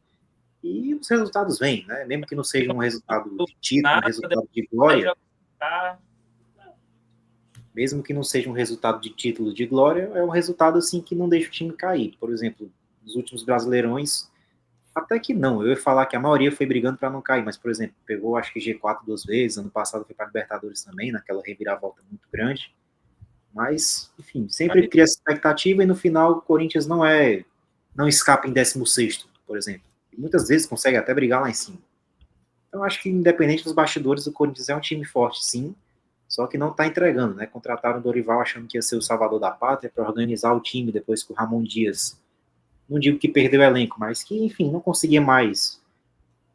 e os resultados vêm, né? Mesmo que não seja um resultado de título, um resultado de glória, mesmo que não seja um resultado de título de glória, é um resultado assim que não deixa o time cair. Por exemplo, nos últimos Brasileirões, até que não, eu ia falar que a maioria foi brigando para não cair, mas, por exemplo, pegou acho que G4 2 vezes, ano passado foi para Libertadores também, naquela reviravolta muito grande, mas, enfim, sempre cria essa expectativa e no final o Corinthians não escapa em 16º, por exemplo, e muitas vezes consegue até brigar lá em cima. Então, acho que independente dos bastidores, o Corinthians é um time forte, sim, só que não está entregando, né? Contrataram o Dorival achando que ia ser o salvador da pátria para organizar o time depois que o Ramon Dias, não digo que perdeu o elenco, mas que, enfim, não conseguia mais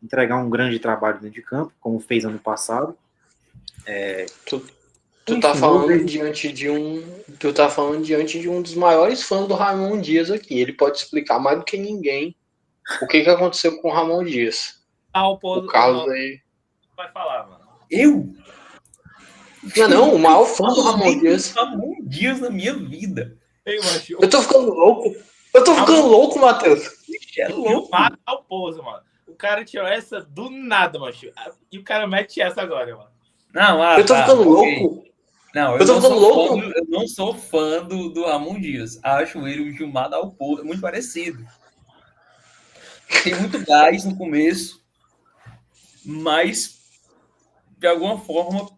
entregar um grande trabalho dentro de campo, como fez ano passado. Tu tá falando diante de um dos maiores fãs do Ramon Dias aqui. Ele pode explicar mais do que ninguém o que aconteceu com o Ramon Dias. O Carlos aí vai falar, mano. Eu? Não, o maior fã do Ramon Dias. Ramon Dias na minha vida. Eu tô ficando louco, Matheus. É louco. Ao pouso, mano. O cara tirou essa do nada, macho. E o cara mete essa agora, mano. Não, eu tô ficando louco. Não, eu não sou fã do Ramon Dias. Acho ele o Gilmar Dalpozo muito parecido. Tem muito gás no começo, mas de alguma forma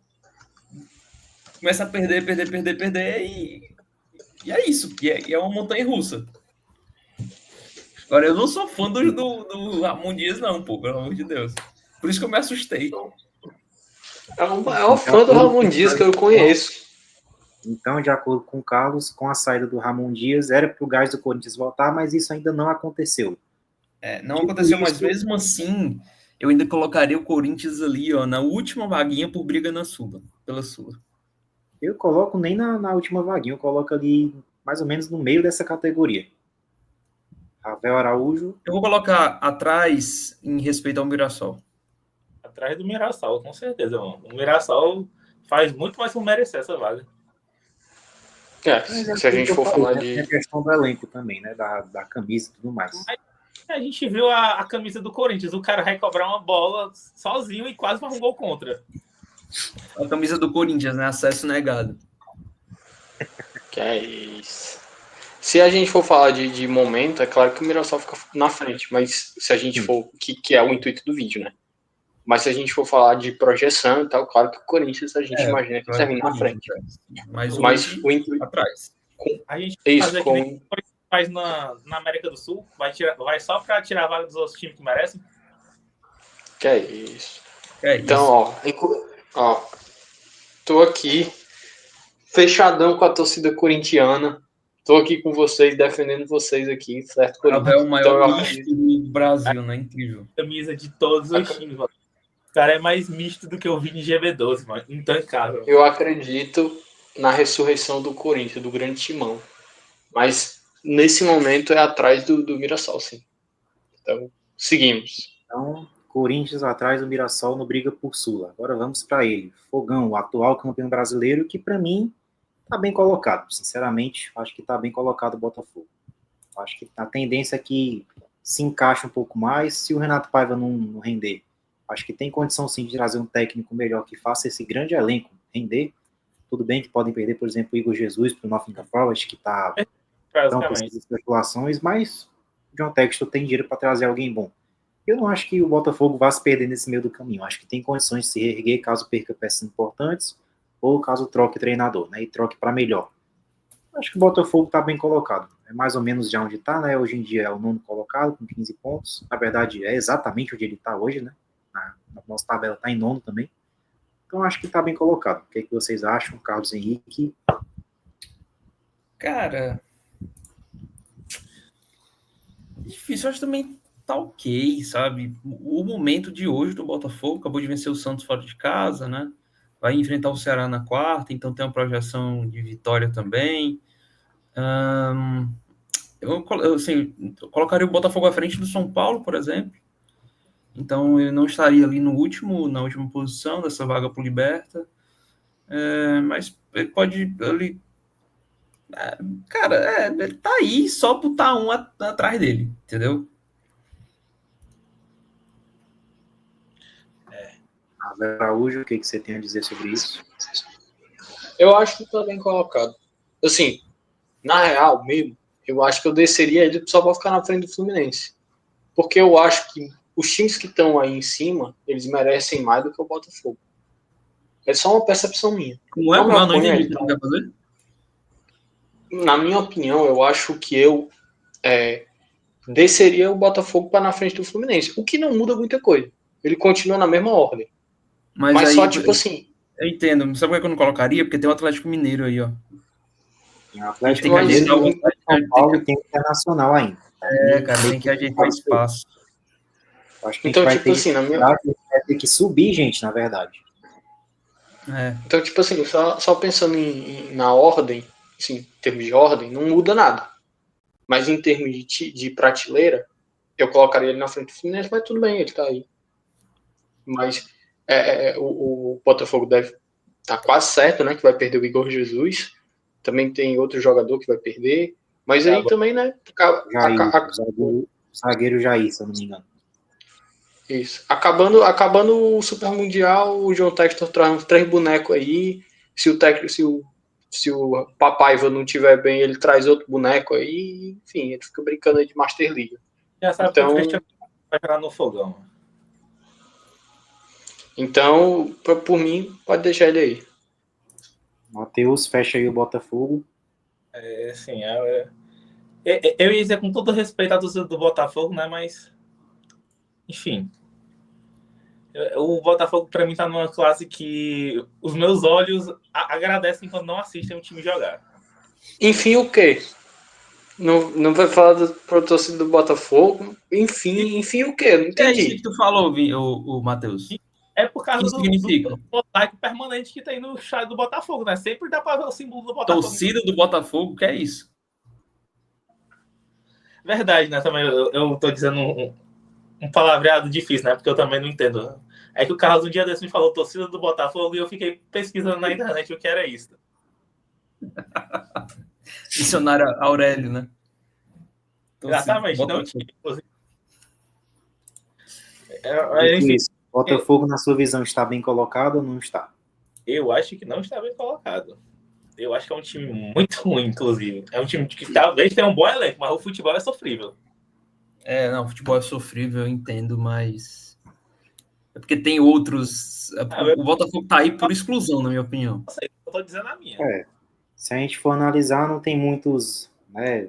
começa a perder e é isso, que é uma montanha russa. Agora, eu não sou fã do Ramon Dias, não, pô, pelo amor de Deus. Por isso que eu me assustei. É o maior fã do Ramon Dias que eu conheço. Então, de acordo com o Carlos, com a saída do Ramon Dias, era para o gás do Corinthians voltar, mas isso ainda não aconteceu. Não Dito aconteceu, mas isso, mesmo assim, eu ainda colocaria o Corinthians ali, ó, na última vaguinha por briga na Sula, pela Sula. eu coloco nem na última vaguinha, eu coloco ali mais ou menos no meio dessa categoria. Ravel Araújo, Eu vou colocar atrás em respeito ao Mirassol. Atrás do Mirassol, com certeza, mano. O Mirassol faz muito mais por merecer essa vaga. mas é Se a aquilo gente que eu for falei, falar né? Tem a de. questão do elenco também, né? Da camisa e tudo mais. Mas a gente viu a camisa do Corinthians. O cara vai cobrar uma bola sozinho e quase faz um gol contra. A camisa do Corinthians, né? Acesso negado. Que é isso. Se a gente for falar de momento, é claro que o Mirassol fica na frente, mas se a gente for. Que é o intuito do vídeo, né? Mas se a gente for falar de projeção e tal, claro que o Corinthians a gente imagina que termina na frente. Mas Mas hoje, o intuito. atrás. A gente É vai isso, fazer que nem faz na América do Sul. Vai só para tirar a vaga dos outros times que merecem. Que é isso. É Então, isso. ó, tô aqui fechadão com a torcida corintiana. Tô aqui com vocês, defendendo vocês aqui, certo, Ravel é Corinthians? o maior Então, eu misto acredito. do Brasil, né? Incrível. Camisa de todos os times, mano. O cara é mais misto do que eu vi em GB12, mano. Intancável. Eu acredito na ressurreição do Corinthians, do grande timão. Mas nesse momento é atrás do Mirassol, sim. Então, seguimos. Então, Corinthians atrás do Mirassol no briga por Sula. Agora vamos para ele. Fogão, o atual campeão brasileiro, que para mim está bem colocado. Sinceramente, acho que está bem colocado o Botafogo. Acho que a tendência é que se encaixe um pouco mais. Se o Renato Paiva não render, acho que tem condição sim de trazer um técnico melhor que faça esse grande elenco render. Tudo bem que podem perder, por exemplo, o Igor Jesus para o Nottingham Forest, que está tão com essas especulações, mas o John Textor tem dinheiro para trazer alguém bom. Eu não acho que o Botafogo vá se perder nesse meio do caminho. Acho que tem condições de se reerguer caso perca peças importantes ou caso troque treinador, né? E troque para melhor. Acho que o Botafogo está bem colocado. É mais ou menos já onde está, né? Hoje em dia é o nono colocado, com 15 pontos. Na verdade, é exatamente onde ele está hoje, né? Na nossa tabela está em nono também. Então, acho que está bem colocado. O que, é que vocês acham, Carlos Henrique? Cara, difícil, acho que também tá ok, sabe? O momento de hoje do Botafogo, acabou de vencer o Santos fora de casa, né? Vai enfrentar o Ceará na quarta, então tem uma projeção de vitória também. Eu colocaria o Botafogo à frente do São Paulo, por exemplo. Então ele não estaria ali na última posição dessa vaga pro Liberta. Mas ele pode. Ele tá aí só botar um atrás dele, entendeu? Araújo, o que você tem a dizer sobre isso? Eu acho que tá bem colocado. Assim, na real mesmo, eu acho que eu desceria ele só pra ficar na frente do Fluminense. Porque eu acho que os times que estão aí em cima, eles merecem mais do que o Botafogo. É só uma percepção minha. Como é? Não entendi o que tu quer fazer. Na minha opinião, eu acho que eu desceria o Botafogo para na frente do Fluminense. O que não muda muita coisa. Ele continua na mesma ordem. Mas aí, só tipo assim. Eu entendo. Sabe por que eu não colocaria? Porque tem o Atlético Mineiro aí, ó. Tem o Atlético Mineiro, tem o São Paulo e tem o Internacional ainda. Cara, tem que ajeitar espaço. Acho que então, a gente tipo vai assim, vai ter que subir, gente, na verdade. Então, tipo assim, só pensando na ordem, assim, em termos de ordem, não muda nada. Mas em termos de prateleira, eu colocaria ele na frente do Fluminense, mas tudo bem, ele tá aí. Mas o Botafogo deve estar quase certo, né, que vai perder o Igor Jesus. Também tem outro jogador que vai perder. Mas aí também, né? O zagueiro Jair, se eu não me engano. Isso. Acabando o Super Mundial, o John Textor traz uns 3 bonecos aí. Se o Papaiva não tiver bem, ele traz outro boneco aí. Enfim, ele fica brincando aí de Master League. Já sabe que o Cristiano vai jogar no fogão. Então, por mim, pode deixar ele aí. Matheus, fecha aí o Botafogo. Assim, eu ia dizer com todo respeito à torcida do Botafogo, né? Mas, enfim. O Botafogo, para mim, tá numa classe que os meus olhos agradecem quando não assistem um time jogar. Enfim, o quê? Não vai falar pro torcida do Botafogo? Enfim, o quê? Não É isso entendi. que tu falou, o Matheus. É por O causa que significa? do mosaico permanente que tem no estádio do Botafogo, né? Sempre dá para ver o símbolo do Botafogo. Torcida do Botafogo, que é isso? Verdade, né? Também eu tô dizendo um palavreado difícil, né? Porque eu também não entendo. É que o Carlos um dia desse me falou torcida do Botafogo e eu fiquei pesquisando na internet o que era isso. Dicionário Aurélio, né? Exatamente, não tinha, inclusive. Dito isso, Botafogo, na sua visão, está bem colocado ou não está? Eu acho que não está bem colocado. Eu acho que é um time muito ruim, inclusive. É um time que talvez tenha um bom elenco, mas o futebol é sofrível. Não, o futebol é sofrível, eu entendo, mas é porque tem outros. O Botafogo tá aí por exclusão, na minha opinião. Não sei, eu tô dizendo a minha. Se a gente for analisar, não tem muitos, né,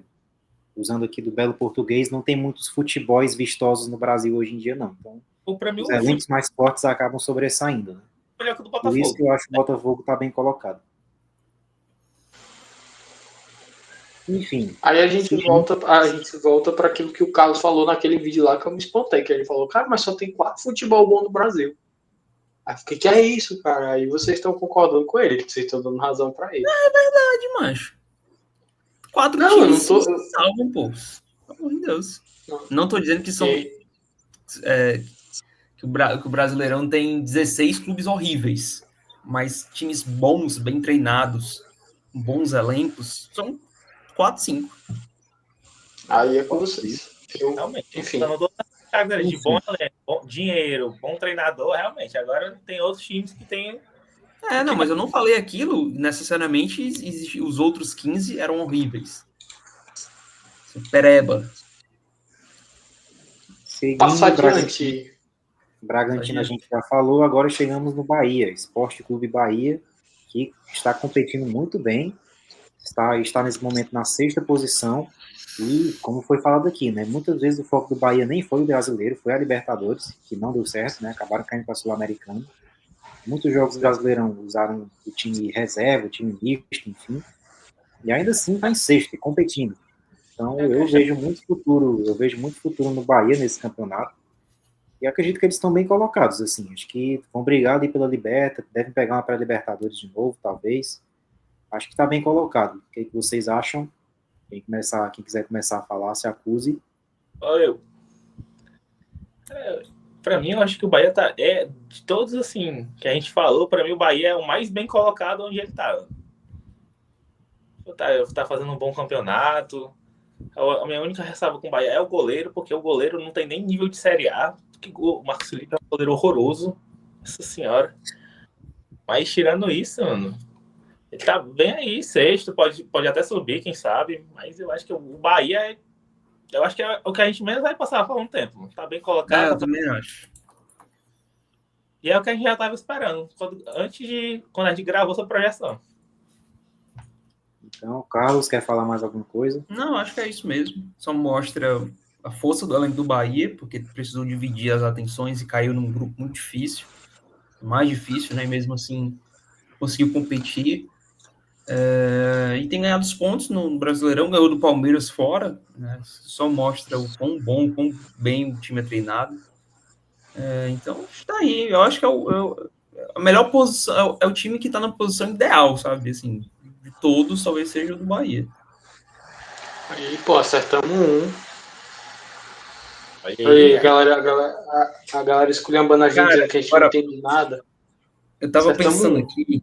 usando aqui do belo português, não tem muitos futebols vistosos no Brasil hoje em dia, não. Então, Para mim, os elencos mais fortes acabam sobressaindo, né? melhor que o do Por Botafogo. isso que eu acho que o Botafogo está bem colocado. Enfim. Aí a gente volta para aquilo que o Carlos falou naquele vídeo lá que eu me espantei, que ele falou, cara, mas só tem 4 futebol bom no Brasil. Aí eu fiquei, que é isso, cara? Aí vocês estão concordando com ele, que vocês estão dando razão para ele. É verdade, mancho. 4 Não, times eu não tô... salvam, pô. Pelo amor de Deus. Não tô dizendo que são... que o Brasileirão tem 16 clubes horríveis, mas times bons, bem treinados, bons elencos, são 4, 5. Aí é com vocês. Realmente. Enfim. De bom elenco, bom dinheiro, bom treinador, realmente. Agora tem outros times que tem... Não, mas eu não falei aquilo, necessariamente os outros 15 eram horríveis. Pereba. Passa adiante. Bragantino a gente já falou, agora chegamos no Bahia, Esporte Clube Bahia, que está competindo muito bem, está nesse momento na 6ª posição, e como foi falado aqui, né, muitas vezes o foco do Bahia nem foi o brasileiro, foi a Libertadores, que não deu certo, né, acabaram caindo para a Sul-Americana. Muitos jogos do Brasileirão usaram o time reserva, o time misto, enfim, e ainda assim está em 6º, competindo. Então eu vejo muito futuro no Bahia nesse campeonato. E acredito que eles estão bem colocados, assim. Acho que vão brigar ali pela Liberta, devem pegar uma pré-Libertadores de novo, talvez. Acho que está bem colocado. O que vocês acham? Quem quiser começar a falar, se acuse. Para mim, eu acho que o Bahia de todos, assim, que a gente falou, para mim o Bahia é o mais bem colocado onde ele tá. Tá fazendo um bom campeonato. A minha única ressalva com o Bahia é o goleiro, porque o goleiro não tem nem nível de Série A. Porque o Marcos Felipe é um goleiro horroroso. Nossa senhora. Mas tirando isso, mano, ele tá bem aí, 6º, pode até subir, quem sabe. Mas eu acho que o Bahia eu acho que é o que a gente menos vai passar por um tempo. Tá bem colocado. Eu também acho. E é o que a gente já tava esperando, quando a gente gravou essa projeção. Então, Carlos, quer falar mais alguma coisa? Não, acho que é isso mesmo. Só mostra a força do elenco do Bahia, porque precisou dividir as atenções e caiu num grupo muito difícil. Mais difícil, né? E mesmo assim, conseguiu competir. E tem ganhado os pontos no Brasileirão, ganhou do Palmeiras fora, né? Só mostra o quão bom, quão bem o time é treinado. Então, está aí. Eu acho que a melhor posição, é o time que está na posição ideal, sabe? Assim, de todos, talvez seja o do Bahia. Aí, pô, acertamos um. Aí, a galera esculhambando a gente, dizendo que a gente não entende nada. Eu tava pensando aqui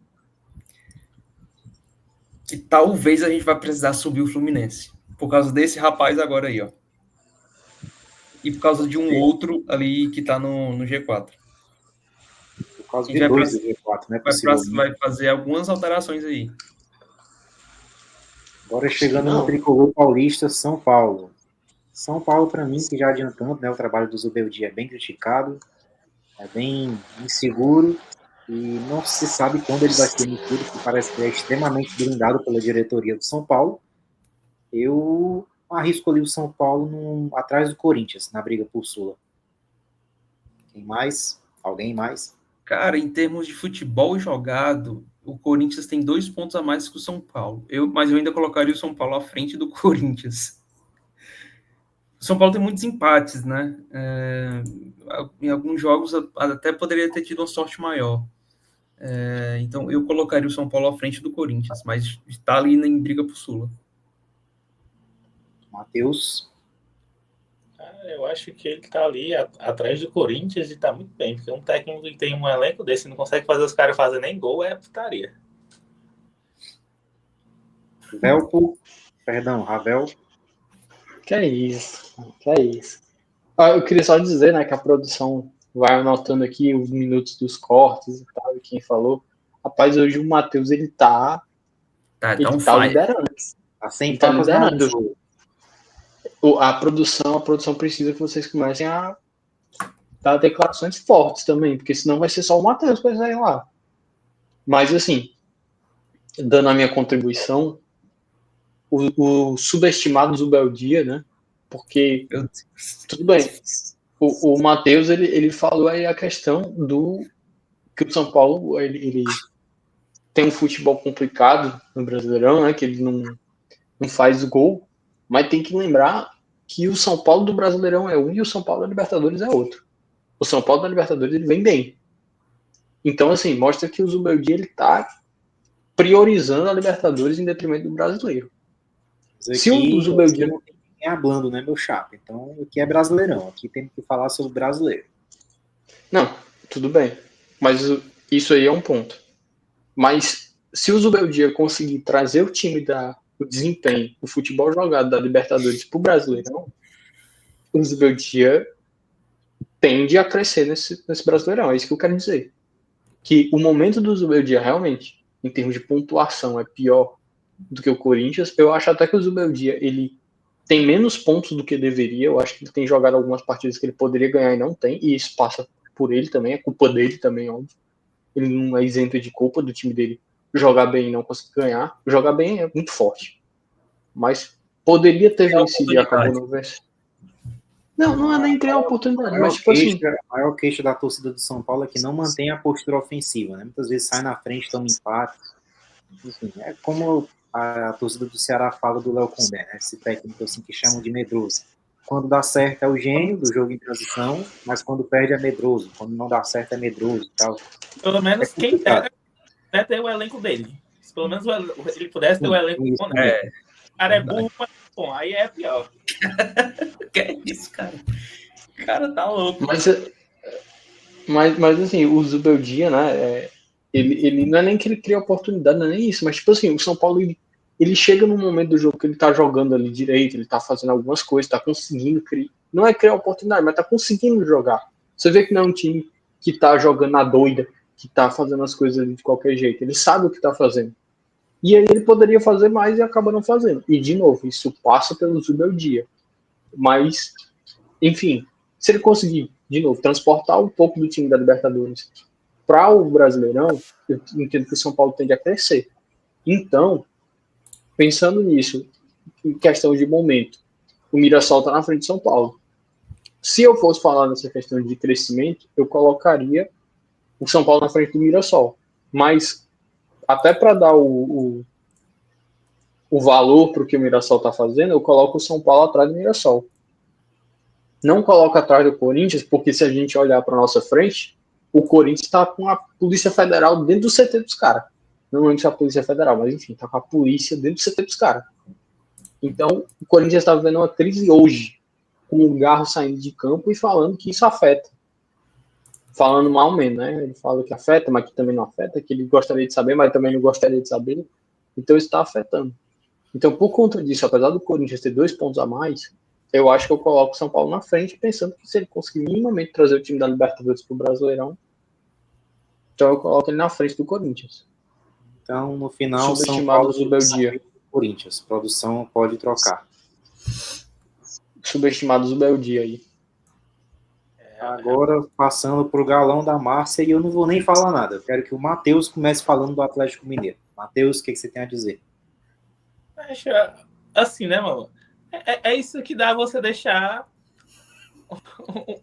que talvez a gente vai precisar subir o Fluminense. Por causa desse rapaz agora aí, ó. E por causa de um outro ali que tá no G4. Por causa de dois do G4, né? Vai fazer algumas alterações aí. Agora chegando no tricolor paulista, São Paulo. São Paulo, para mim, que já adiantando, né, o trabalho do Zubeldia é bem criticado, é bem inseguro, e não se sabe quando ele vai ser demitido, que parece que é extremamente blindado pela diretoria do São Paulo. Eu arrisco ali o São Paulo atrás do Corinthians, na briga por Sula. Quem mais? Alguém mais? Cara, em termos de futebol jogado, o Corinthians tem 2 pontos a mais que o São Paulo. Mas eu ainda colocaria o São Paulo à frente do Corinthians. O São Paulo tem muitos empates, né? Em alguns jogos até poderia ter tido uma sorte maior. Então eu colocaria o São Paulo à frente do Corinthians, mas está ali em briga por Sula. Matheus? Eu acho que ele tá ali atrás do Corinthians e tá muito bem, porque um técnico que tem um elenco desse e não consegue fazer os caras fazerem nem gol é putaria. Ravel. Que é isso. Eu queria só dizer, né, que a produção vai anotando aqui os minutos dos cortes e tal, e quem falou. Rapaz, hoje o Matheus, ele tá liderando. Tá sem Ele tá papas na liderando. língua. A produção precisa que vocês comecem a dar declarações fortes também, porque senão vai ser só o Matheus para sair lá. Mas, assim, dando a minha contribuição, o subestimado Zubeldia, né? Porque, tudo bem, o Matheus, ele falou aí a questão do que o São Paulo, ele tem um futebol complicado no Brasileirão, né? Que ele não faz gol, mas tem que lembrar que o São Paulo do Brasileirão é um e o São Paulo da Libertadores é outro. O São Paulo da Libertadores ele vem bem. Então, assim, mostra que o Zubeldia ele tá priorizando a Libertadores em detrimento do brasileiro. Se o Zubeldia não tem ninguém hablando, né, meu chapa? Então, aqui é Brasileirão. Aqui tem que falar sobre o brasileiro. Não, tudo bem. Mas isso aí é um ponto. Mas se o Zubeldia conseguir trazer o time o desempenho, o futebol jogado da Libertadores pro Brasileirão, o Zubeldia tende a crescer nesse Brasileirão. É isso que eu quero dizer. Que o momento do Zubeldia realmente, em termos de pontuação, é pior do que o Corinthians. Eu acho até que o Zubeldia, ele tem menos pontos do que deveria. Eu acho que ele tem jogado algumas partidas que ele poderia ganhar e não tem. E isso passa por ele também, é culpa dele também, óbvio. Ele não é isento de culpa do time dele jogar bem e não conseguir ganhar. Jogar bem é muito forte. Mas poderia ter vencido e acabou não vencendo. Não é nem criar oportunidade, mas tipo assim. A maior queixa da torcida do São Paulo é que não mantém a postura ofensiva, né? Muitas vezes sai na frente, toma empate. Enfim, é como a torcida do Ceará fala do Léo Condé, né? Esse técnico assim que chamam de medroso. Quando dá certo é o gênio do jogo em transição, mas quando perde é medroso. Quando não dá certo é medroso e tal. Pelo menos quem dera ter o elenco dele. Se pelo menos ele pudesse ter o elenco bom, né? O cara é burro, mas bom, aí é pior. Que é isso, cara? O cara tá louco. Mas assim, o Zubeldia, né? Ele não é nem que ele cria oportunidade, não é nem isso, mas tipo assim, o São Paulo ele chega num momento do jogo que ele tá jogando ali direito, ele tá fazendo algumas coisas, tá conseguindo criar. Não é criar oportunidade, mas tá conseguindo jogar. Você vê que não é um time que tá jogando na doida, que tá fazendo as coisas ali de qualquer jeito. Ele sabe o que tá fazendo. E aí ele poderia fazer mais e acaba não fazendo. E, de novo, isso passa pelo Zubeldia. Mas, enfim, se ele conseguir, de novo, transportar um pouco do time da Libertadores para o Brasileirão, eu entendo que o São Paulo tende a crescer. Então, pensando nisso, em questão de momento, o Mirassol está na frente de São Paulo. Se eu fosse falar nessa questão de crescimento, eu colocaria o São Paulo na frente do Mirassol. Mas, até para dar o valor para o que o Mirassol está fazendo, eu coloco o São Paulo atrás do Mirassol. Não coloco atrás do Corinthians, porque se a gente olhar para nossa frente, o Corinthians está com a Polícia Federal dentro do CT dos caras. Não lembro se é a Polícia Federal, mas enfim, está com a polícia dentro do CT dos caras. Então, o Corinthians está vivendo uma crise hoje, com o Garro saindo de campo e falando que isso afeta. Falando mal mesmo, né? Ele fala que afeta, mas que também não afeta, que ele gostaria de saber, mas também não gostaria de saber. Então, isso está afetando. Então, por conta disso, apesar do Corinthians ter 2 pontos a mais, eu acho que eu coloco o São Paulo na frente, pensando que se ele conseguir minimamente trazer o time da Libertadores para o Brasileirão, então eu coloco ele na frente do Corinthians. Então, no final, São Paulo Zubeldia. Corinthians. Produção pode trocar. Subestimado Zubeldia aí. Agora, passando para o galão da Márcia, e eu não vou nem falar nada. Eu quero que o Matheus comece falando do Atlético Mineiro. Matheus, o que você tem a dizer? Acho assim, né, mano? É isso que dá você deixar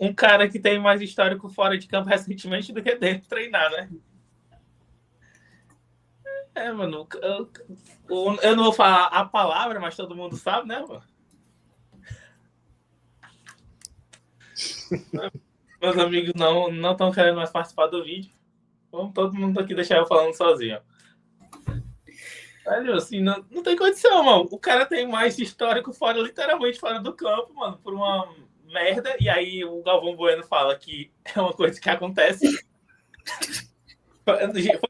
um cara que tem mais histórico fora de campo recentemente do que dentro treinar, né? Mano, eu não vou falar a palavra, mas todo mundo sabe, né, mano? Meus amigos não estão querendo mais participar do vídeo. Vamos todo mundo aqui deixar eu falando sozinho. Velho, assim, não tem condição, mano. O cara tem mais histórico fora, literalmente fora do campo, mano, por uma merda. E aí o Galvão Bueno fala que é uma coisa que acontece. Foi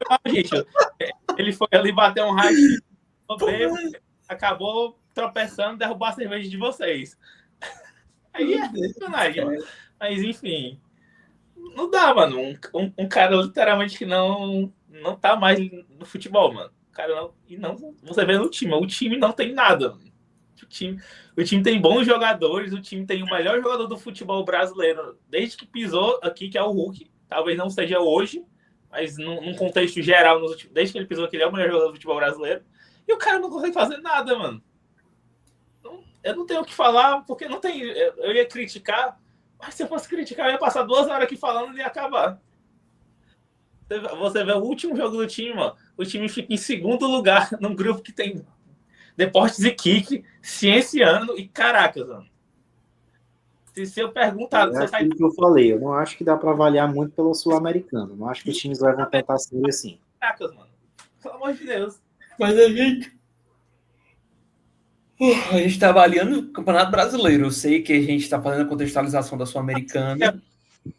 mal, gente. Ele foi ali bater um raio, acabou tropeçando, derrubar a cerveja de vocês. Aí é sacanagem, mano. Mas enfim, não dá, mano. Um cara literalmente que não tá mais no futebol, mano. O cara não, você vê no time, o time não tem nada, mano. O time tem bons jogadores, o time tem o melhor jogador do futebol brasileiro desde que pisou aqui, que é o Hulk. Talvez não seja hoje, mas num contexto geral, desde que ele pisou aqui, ele é o melhor jogador do futebol brasileiro. E o cara não consegue fazer nada, mano. Eu não tenho o que falar, porque não tem. Eu ia criticar, mas se eu fosse criticar, eu ia passar 2 horas aqui falando e ia acabar. Você vê o último jogo do time, mano. O time fica em segundo lugar num grupo que tem Deportes e Kick, Cienciano e Caracas, mano. Se eu perguntar... É aquilo que eu falei, eu não acho que dá para avaliar muito pelo sul-americano. Não acho que os times levam tentar ser assim. Caracas, mano. Pelo amor de Deus. Mas a gente está avaliando o Campeonato Brasileiro. Eu sei que a gente está fazendo a contextualização da Sul-Americana.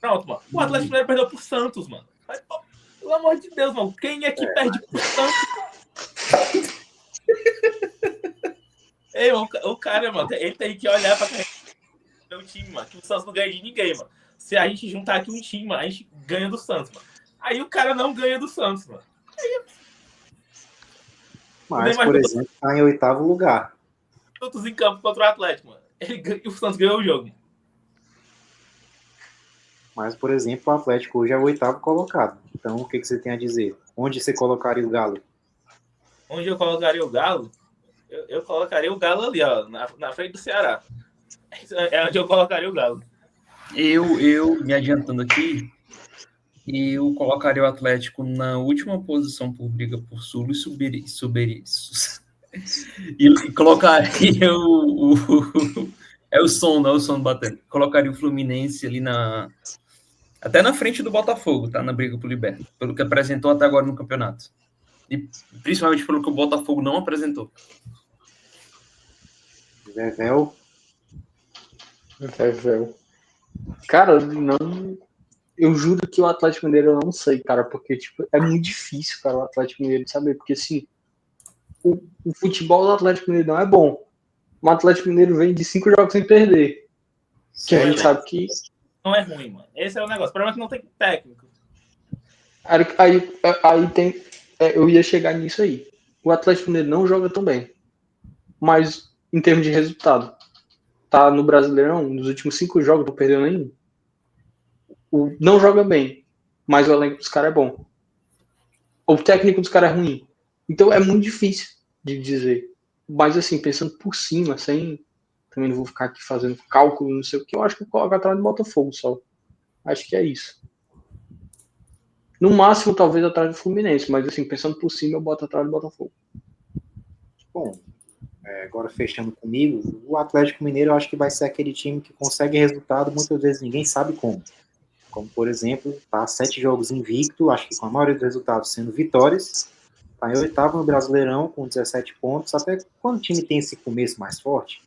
Pronto, mano. O Atlético Mineiro perdeu pro Santos, mano. Mas, pelo amor de Deus, mano. Quem é que perde pro Santos? Ei, mano, o cara, mano, ele tem que olhar pra meu time, mano. Que o Santos não ganha de ninguém, mano. Se a gente juntar aqui um time, mano, a gente ganha do Santos, mano. Aí o cara não ganha do Santos, mano. Mas, por exemplo, tá em 8º lugar. Minutos em campo contra o Atlético, mano. O Santos ganhou o jogo. Mas, por exemplo, o Atlético hoje é o 8º colocado. Então, o que você tem a dizer? Onde você colocaria o Galo? Onde eu colocaria o Galo? Eu colocaria o Galo ali, ó, na frente do Ceará. É onde eu colocaria o Galo. Eu me adiantando aqui, eu colocaria o Atlético na última posição por briga por Sul e subiria. E colocaria é o som batendo. Colocaria o Fluminense ali até na frente do Botafogo, tá? Na briga por Liberta, pelo que apresentou até agora no campeonato. E principalmente pelo que o Botafogo não apresentou. Vevel. Cara, eu juro que o Atlético Mineiro eu não sei, cara, porque tipo, é muito difícil, cara, o Atlético Mineiro de saber, porque assim, o futebol do Atlético Mineiro não é bom. O Atlético Mineiro vem de 5 jogos sem perder. Que a gente sabe que não é ruim, mano. Esse é o negócio. O problema é que não tem técnico. Aí tem. Eu ia chegar nisso aí. O Atlético Mineiro não joga tão bem. Mas, em termos de resultado, tá no Brasileirão, nos últimos 5 jogos, não perdeu nenhum. Não joga bem, mas o elenco dos caras é bom. O técnico dos caras é ruim. Então é muito difícil de dizer. Mas, assim, pensando por cima, sem. Também não vou ficar aqui fazendo cálculo, não sei o que. Eu acho que eu coloco atrás do Botafogo só. Acho que é isso. No máximo, talvez atrás do Fluminense, mas assim, pensando por cima, eu boto atrás do Botafogo. Bom, agora fechando comigo, o Atlético Mineiro eu acho que vai ser aquele time que consegue resultado, muitas vezes ninguém sabe como. Como, por exemplo, tá 7 jogos invicto, acho que com a maioria dos resultados sendo vitórias, tá em 8º no Brasileirão com 17 pontos, até quando o time tem esse começo mais forte,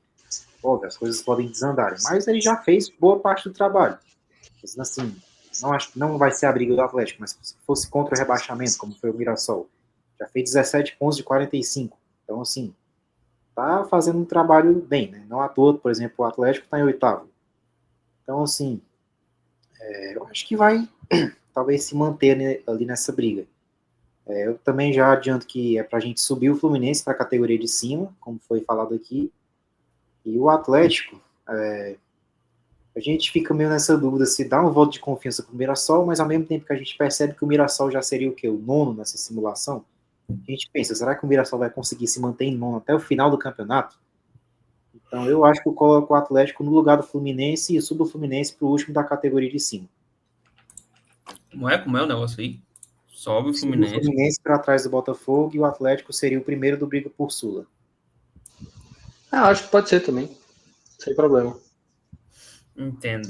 óbvio, as coisas podem desandar, mas ele já fez boa parte do trabalho. Assim, não acho que não vai ser a briga do Atlético, mas se fosse contra o rebaixamento, como foi o Mirassol, já fez 17 pontos de 45. Então, assim, tá fazendo um trabalho bem, né? Não à toa, por exemplo, o Atlético tá em 8º. Então, assim, eu acho que vai talvez se manter, né, ali nessa briga. Eu também já adianto que é pra gente subir o Fluminense para a categoria de cima, como foi falado aqui. E o Atlético, a gente fica meio nessa dúvida se dá um voto de confiança pro Mirassol, mas ao mesmo tempo que a gente percebe que o Mirassol já seria o quê? O 9º nessa simulação. A gente pensa, será que o Mirassol vai conseguir se manter em 9º até o final do campeonato? Então eu acho que eu coloco o Atlético no lugar do Fluminense e subo o Fluminense para o último da categoria de cima. Como é o negócio aí? Sobe o Subo o Fluminense. Fluminense para trás do Botafogo e o Atlético seria o primeiro do briga por Sula. Acho que pode ser também. Sem problema. Entendo.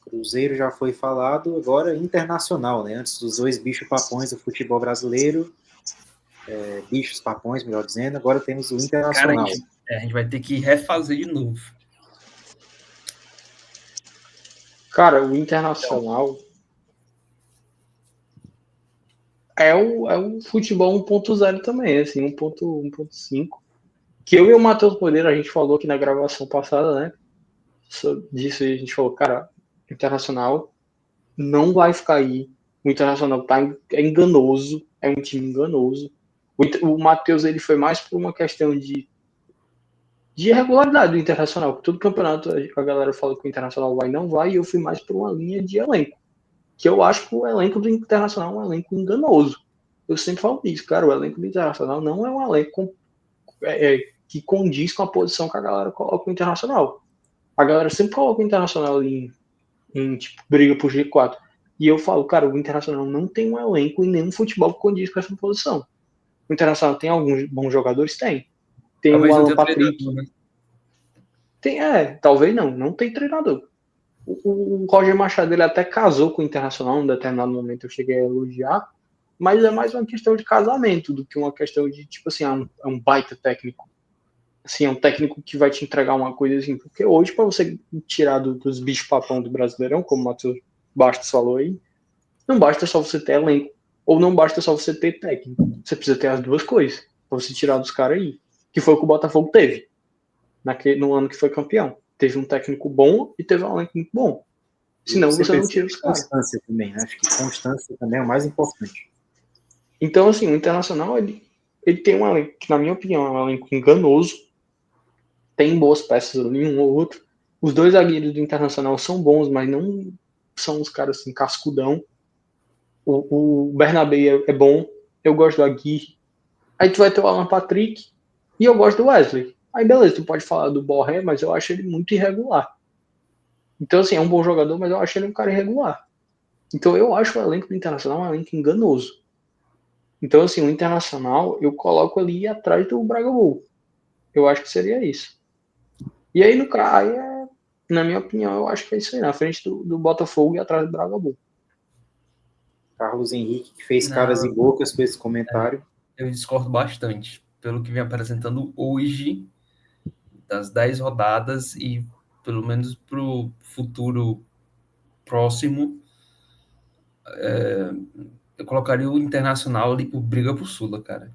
Cruzeiro já foi falado, agora Internacional, né? Antes dos dois bichos papões do futebol brasileiro, bichos papões, melhor dizendo, agora temos o Internacional. Cara, a gente vai ter que refazer de novo. Cara, o Internacional é o futebol 1.0 também, assim, 1.5. Que eu e o Matheus Moreira, a gente falou aqui na gravação passada, né? Disso aí, a gente falou, cara, o Internacional não vai ficar aí. O Internacional é enganoso, é um time enganoso. O Matheus, ele foi mais por uma questão de irregularidade do Internacional. Todo campeonato a galera fala que o Internacional vai não vai, e eu fui mais por uma linha de elenco. Que eu acho que o elenco do Internacional é um elenco enganoso. Eu sempre falo isso, cara, o elenco do Internacional não é um elenco que condiz com a posição que a galera coloca no Internacional. A galera sempre coloca o Internacional ali em tipo, briga por G4. E eu falo, cara, o Internacional não tem um elenco e nenhum futebol que condiz com essa posição. O Internacional tem alguns bons jogadores? Tem. Tem Talvez o não Alan tenha Patrick. treinador, né? Tem, talvez não tem treinador. O Roger Machado, ele até casou com o Internacional, em determinado momento eu cheguei a elogiar, mas é mais uma questão de casamento do que uma questão de, tipo assim, é um baita técnico. Assim, é um técnico que vai te entregar uma coisa assim, porque hoje, para você tirar dos bichos papão do Brasileirão, como o Matheus Bastos falou aí, não basta só você ter elenco, ou não basta só você ter técnico. Você precisa ter as duas coisas, para você tirar dos caras aí. Que foi o que o Botafogo teve, no ano que foi campeão. Teve um técnico bom e teve um elenco muito bom. Senão você não tira os caras. Constância também, né? Acho que constância também é o mais importante. Então, assim, o Internacional, ele tem um elenco, que na minha opinião é um elenco enganoso, tem boas peças ali, um ou outro. Os dois zagueiros do Internacional são bons, mas não são os caras assim, cascudão. O Bernabé é bom, eu gosto do Aguirre. Aí tu vai ter o Alan Patrick e eu gosto do Wesley. Aí beleza, tu pode falar do Borré, mas eu acho ele muito irregular. Então, assim, é um bom jogador, mas eu acho ele um cara irregular. Então, eu acho o elenco do Internacional um elenco enganoso. Então, assim, o Internacional eu coloco ali atrás do Braga Bull. Eu acho que seria isso. E aí, no caso, na minha opinião, eu acho que é isso aí, na frente do Botafogo e atrás do Braga Bull. Carlos Henrique, que fez caras e bocas com esse comentário. Eu discordo bastante. Pelo que vem apresentando hoje, das 10 rodadas e pelo menos para o futuro próximo, eu colocaria o Internacional ali por briga por Sula, cara.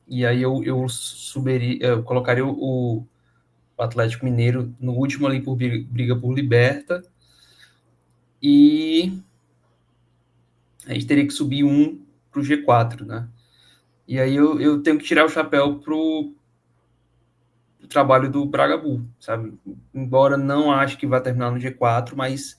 E aí eu colocaria o Atlético Mineiro no último ali por briga por Liberta. E a gente teria que subir um pro G4, né? E aí eu tenho que tirar o chapéu pro trabalho do Braga Bull, sabe? Embora não acho que vai terminar no G4, mas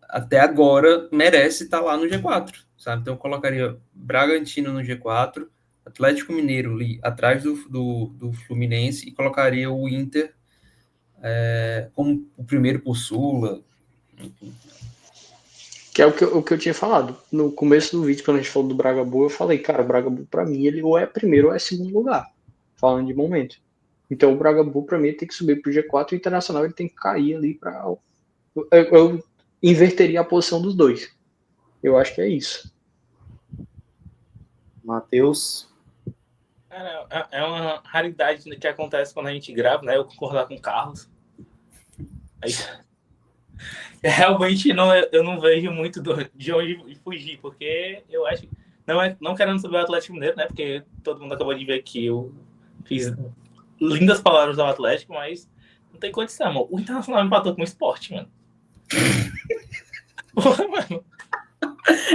até agora merece estar lá no G4, sabe? Então eu colocaria Bragantino no G4, Atlético Mineiro ali atrás do Fluminense e colocaria o Inter como o primeiro por Sula. Que é o que eu tinha falado. No começo do vídeo, quando a gente falou do Braga Bull, eu falei, cara, o Braga Bull pra mim, ele ou é primeiro ou é segundo lugar. Falando de momento. Então o Braga Bull pra mim tem que subir pro G4 e o Internacional ele tem que cair ali pra... Eu inverteria a posição dos dois. Eu acho que é isso. Matheus. Cara, é uma raridade que acontece quando a gente grava, né? Eu concordar com o Carlos. Aí, realmente eu não vejo muito de onde fugir, porque eu acho. Não querendo saber o Atlético Mineiro, né? Porque todo mundo acabou de ver que eu fiz lindas palavras ao Atlético, mas não tem condição, mano. O Internacional empatou com o Sport, mano. Porra, mano.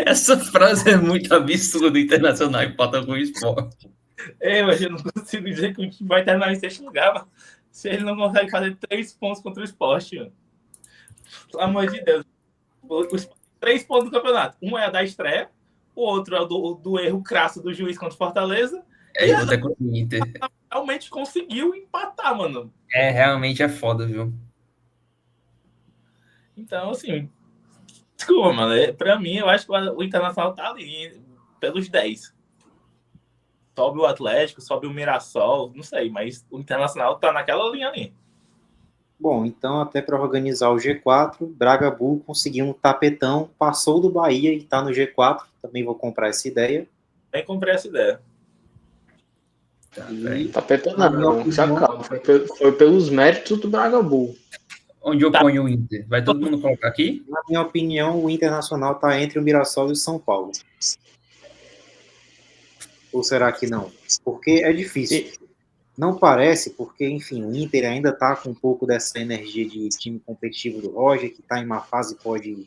Essa frase é muito absurda, Internacional empata com o Sport. Mas eu não consigo dizer que o time vai terminar em sexto lugar, mano, se ele não consegue fazer 3 pontos contra o Sport, mano. Pelo amor de Deus. Os 3 pontos do campeonato. Um é a da estreia, o outro é o do erro crasso do juiz contra o Fortaleza, Eu vou até contra o Inter. Realmente conseguiu empatar, mano. Realmente é foda, viu? Então, assim, desculpa, mano. Pra mim, eu acho que o Internacional tá ali pelos 10. Sobe o Atlético, sobe o Mirassol, não sei, mas o Internacional tá naquela linha ali. Bom, então até para organizar o G4, Braga Bull conseguiu um tapetão, passou do Bahia e está no G4. Também vou comprar essa ideia. Nem comprei essa ideia. Tá, E, Tá apertando na minha não, se opinião, acaba. Foi pelos méritos do Braga Bull. onde eu Tá. ponho o Inter? Vai todo mundo colocar aqui? na minha opinião, o Internacional está entre o Mirassol e o São Paulo. Ou será que não? Porque é difícil. Não parece, porque, enfim, o Inter ainda está com um pouco dessa energia de time competitivo do Roger, que está em uma fase e pode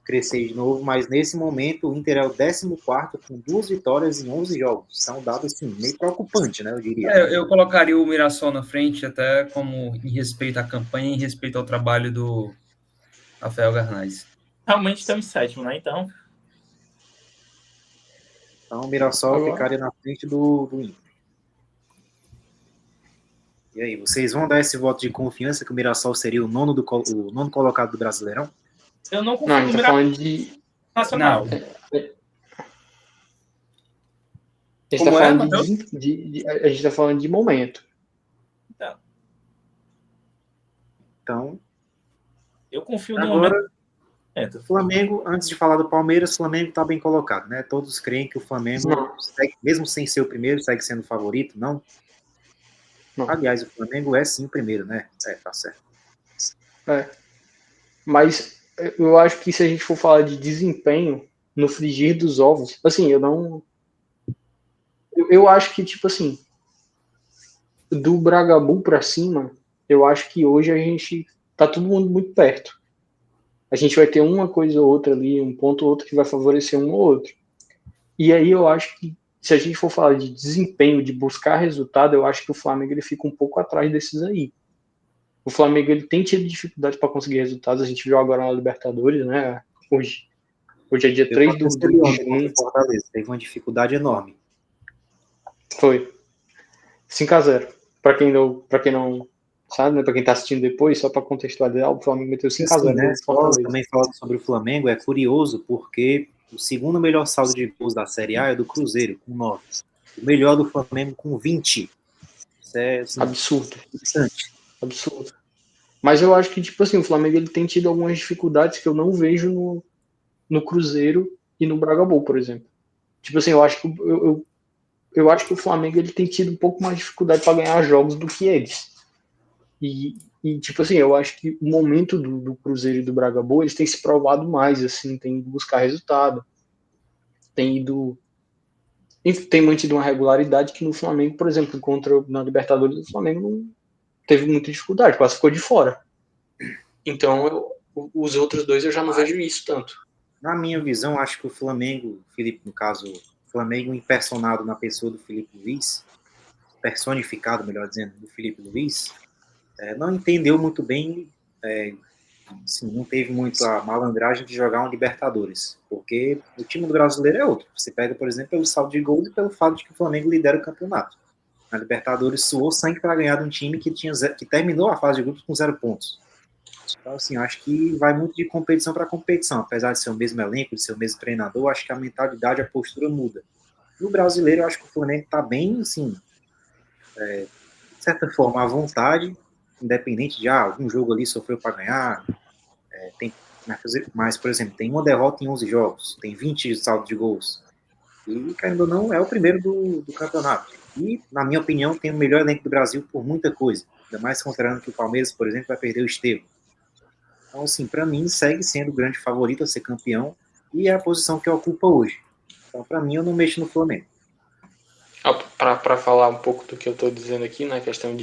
crescer de novo, mas nesse momento o Inter é o 14º com 2 vitórias em 11 jogos. Isso é um dado, assim, meio preocupante, né, eu diria. Eu colocaria o Mirassol na frente, até como em respeito à campanha, em respeito ao trabalho do Rafael Garnaz. Realmente estamos em sétimo, né? Então, Então o Mirassol Agora, ficaria na frente do Inter. E aí, vocês vão dar esse voto de confiança que o Mirassol seria o nono colocado do Brasileirão? eu não não, confio a no gente tá Mirassol falando de. Nacional. Não, A gente tá como é, falando Matheus? a gente tá falando de momento. Então, Então, eu confio no agora, momento. Flamengo, antes de falar do Palmeiras, o Flamengo está bem colocado, né? Todos creem que o Flamengo, Não, mesmo sem ser o primeiro, segue sendo o favorito, não? não. Aliás, o Flamengo é sim o primeiro, né? Tá certo. É. Mas eu acho que se a gente for falar de desempenho no frigir dos ovos, assim, eu não. Eu acho que, tipo assim, do Bragabu pra cima, eu acho que hoje a gente tá todo mundo muito perto. A gente vai ter uma coisa ou outra ali, um ponto ou outro que vai favorecer um ou outro. E aí eu acho que se a gente for falar de desempenho, de buscar resultado, eu acho que o Flamengo ele fica um pouco atrás desses aí. O Flamengo ele tem tido dificuldade para conseguir resultados. A gente viu agora na Libertadores, né? Hoje é dia Eu 3 percebi de ontem contra junho. o Fortaleza, teve uma dificuldade enorme. Foi 5-0. Para quem não sabe, né? Para quem está assistindo depois, só para contextualizar, o Flamengo meteu 5-0 Assim, né? no Só Fortaleza. também falando sobre o Flamengo, é curioso porque o segundo melhor saldo de gols da Série A é do Cruzeiro, com 9. O melhor do Flamengo com 20. Isso é assim, Absurdo, interessante. absurdo. Mas eu acho que tipo assim, o Flamengo ele tem tido algumas dificuldades que eu não vejo no Cruzeiro e no Bragantino, por exemplo. Tipo assim, eu acho que o Flamengo ele tem tido um pouco mais de dificuldade para ganhar jogos do que eles. Tipo assim, eu acho que o momento do Cruzeiro e do Bragantino, eles têm se provado mais, assim, tem ido buscar resultado, tem mantido uma regularidade que no Flamengo, por exemplo, na Libertadores, o Flamengo não teve muita dificuldade, quase ficou de fora. Então, os outros dois eu já não vejo isso tanto. Na minha visão, acho que o Flamengo, Felipe, no caso, o Flamengo impersonado na pessoa do Felipe Luiz, personificado, melhor dizendo, do Felipe Luiz, não entendeu muito bem, assim, não teve muito a malandragem de jogar uma Libertadores, porque o time do brasileiro é outro. Você pega, por exemplo, pelo saldo de gols e pelo fato de que o Flamengo lidera o campeonato. Na Libertadores suou sangue para ganhar de um time que terminou a fase de grupos com 0 pontos. Então, assim, acho que vai muito de competição para competição. Apesar de ser o mesmo elenco, de ser o mesmo treinador, acho que a mentalidade, a postura muda. No brasileiro, eu acho que o Flamengo está bem, assim, de certa forma, à vontade, independente de algum jogo ali sofreu para ganhar. Mas, por exemplo, tem uma derrota em 11 jogos, tem 20 de saldo de gols. E, querendo ou não, é o primeiro do campeonato. E, na minha opinião, tem o melhor elenco do Brasil por muita coisa. Ainda mais considerando que o Palmeiras, por exemplo, vai perder o Estevão. Então, assim, para mim, segue sendo o grande favorito a ser campeão e é a posição que ocupa hoje. Então, para mim, eu não mexo no Flamengo. Para falar um pouco do que eu estou dizendo aqui, na questão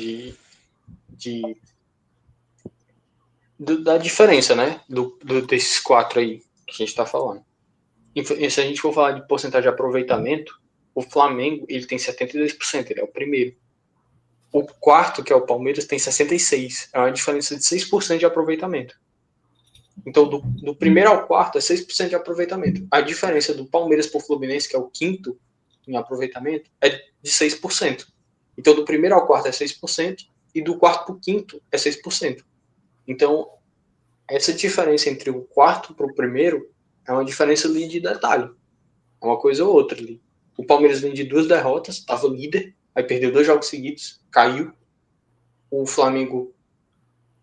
da diferença, né, desses 4 aí que a gente está falando. E se a gente for falar de porcentagem de aproveitamento, o Flamengo ele tem 72%, ele é o primeiro. O quarto, que é o Palmeiras, tem 66%. É uma diferença de 6% de aproveitamento. Então, do primeiro ao quarto é 6% de aproveitamento. A diferença do Palmeiras para o Fluminense, que é o quinto, em aproveitamento é de 6%. Então, do primeiro ao quarto é 6%, e do quarto para o quinto é 6%. Então, essa diferença entre o quarto para o primeiro é uma diferença ali de detalhe. É uma coisa ou outra ali. O Palmeiras vem de 2 derrotas, estava líder, aí perdeu 2 jogos seguidos, caiu. O Flamengo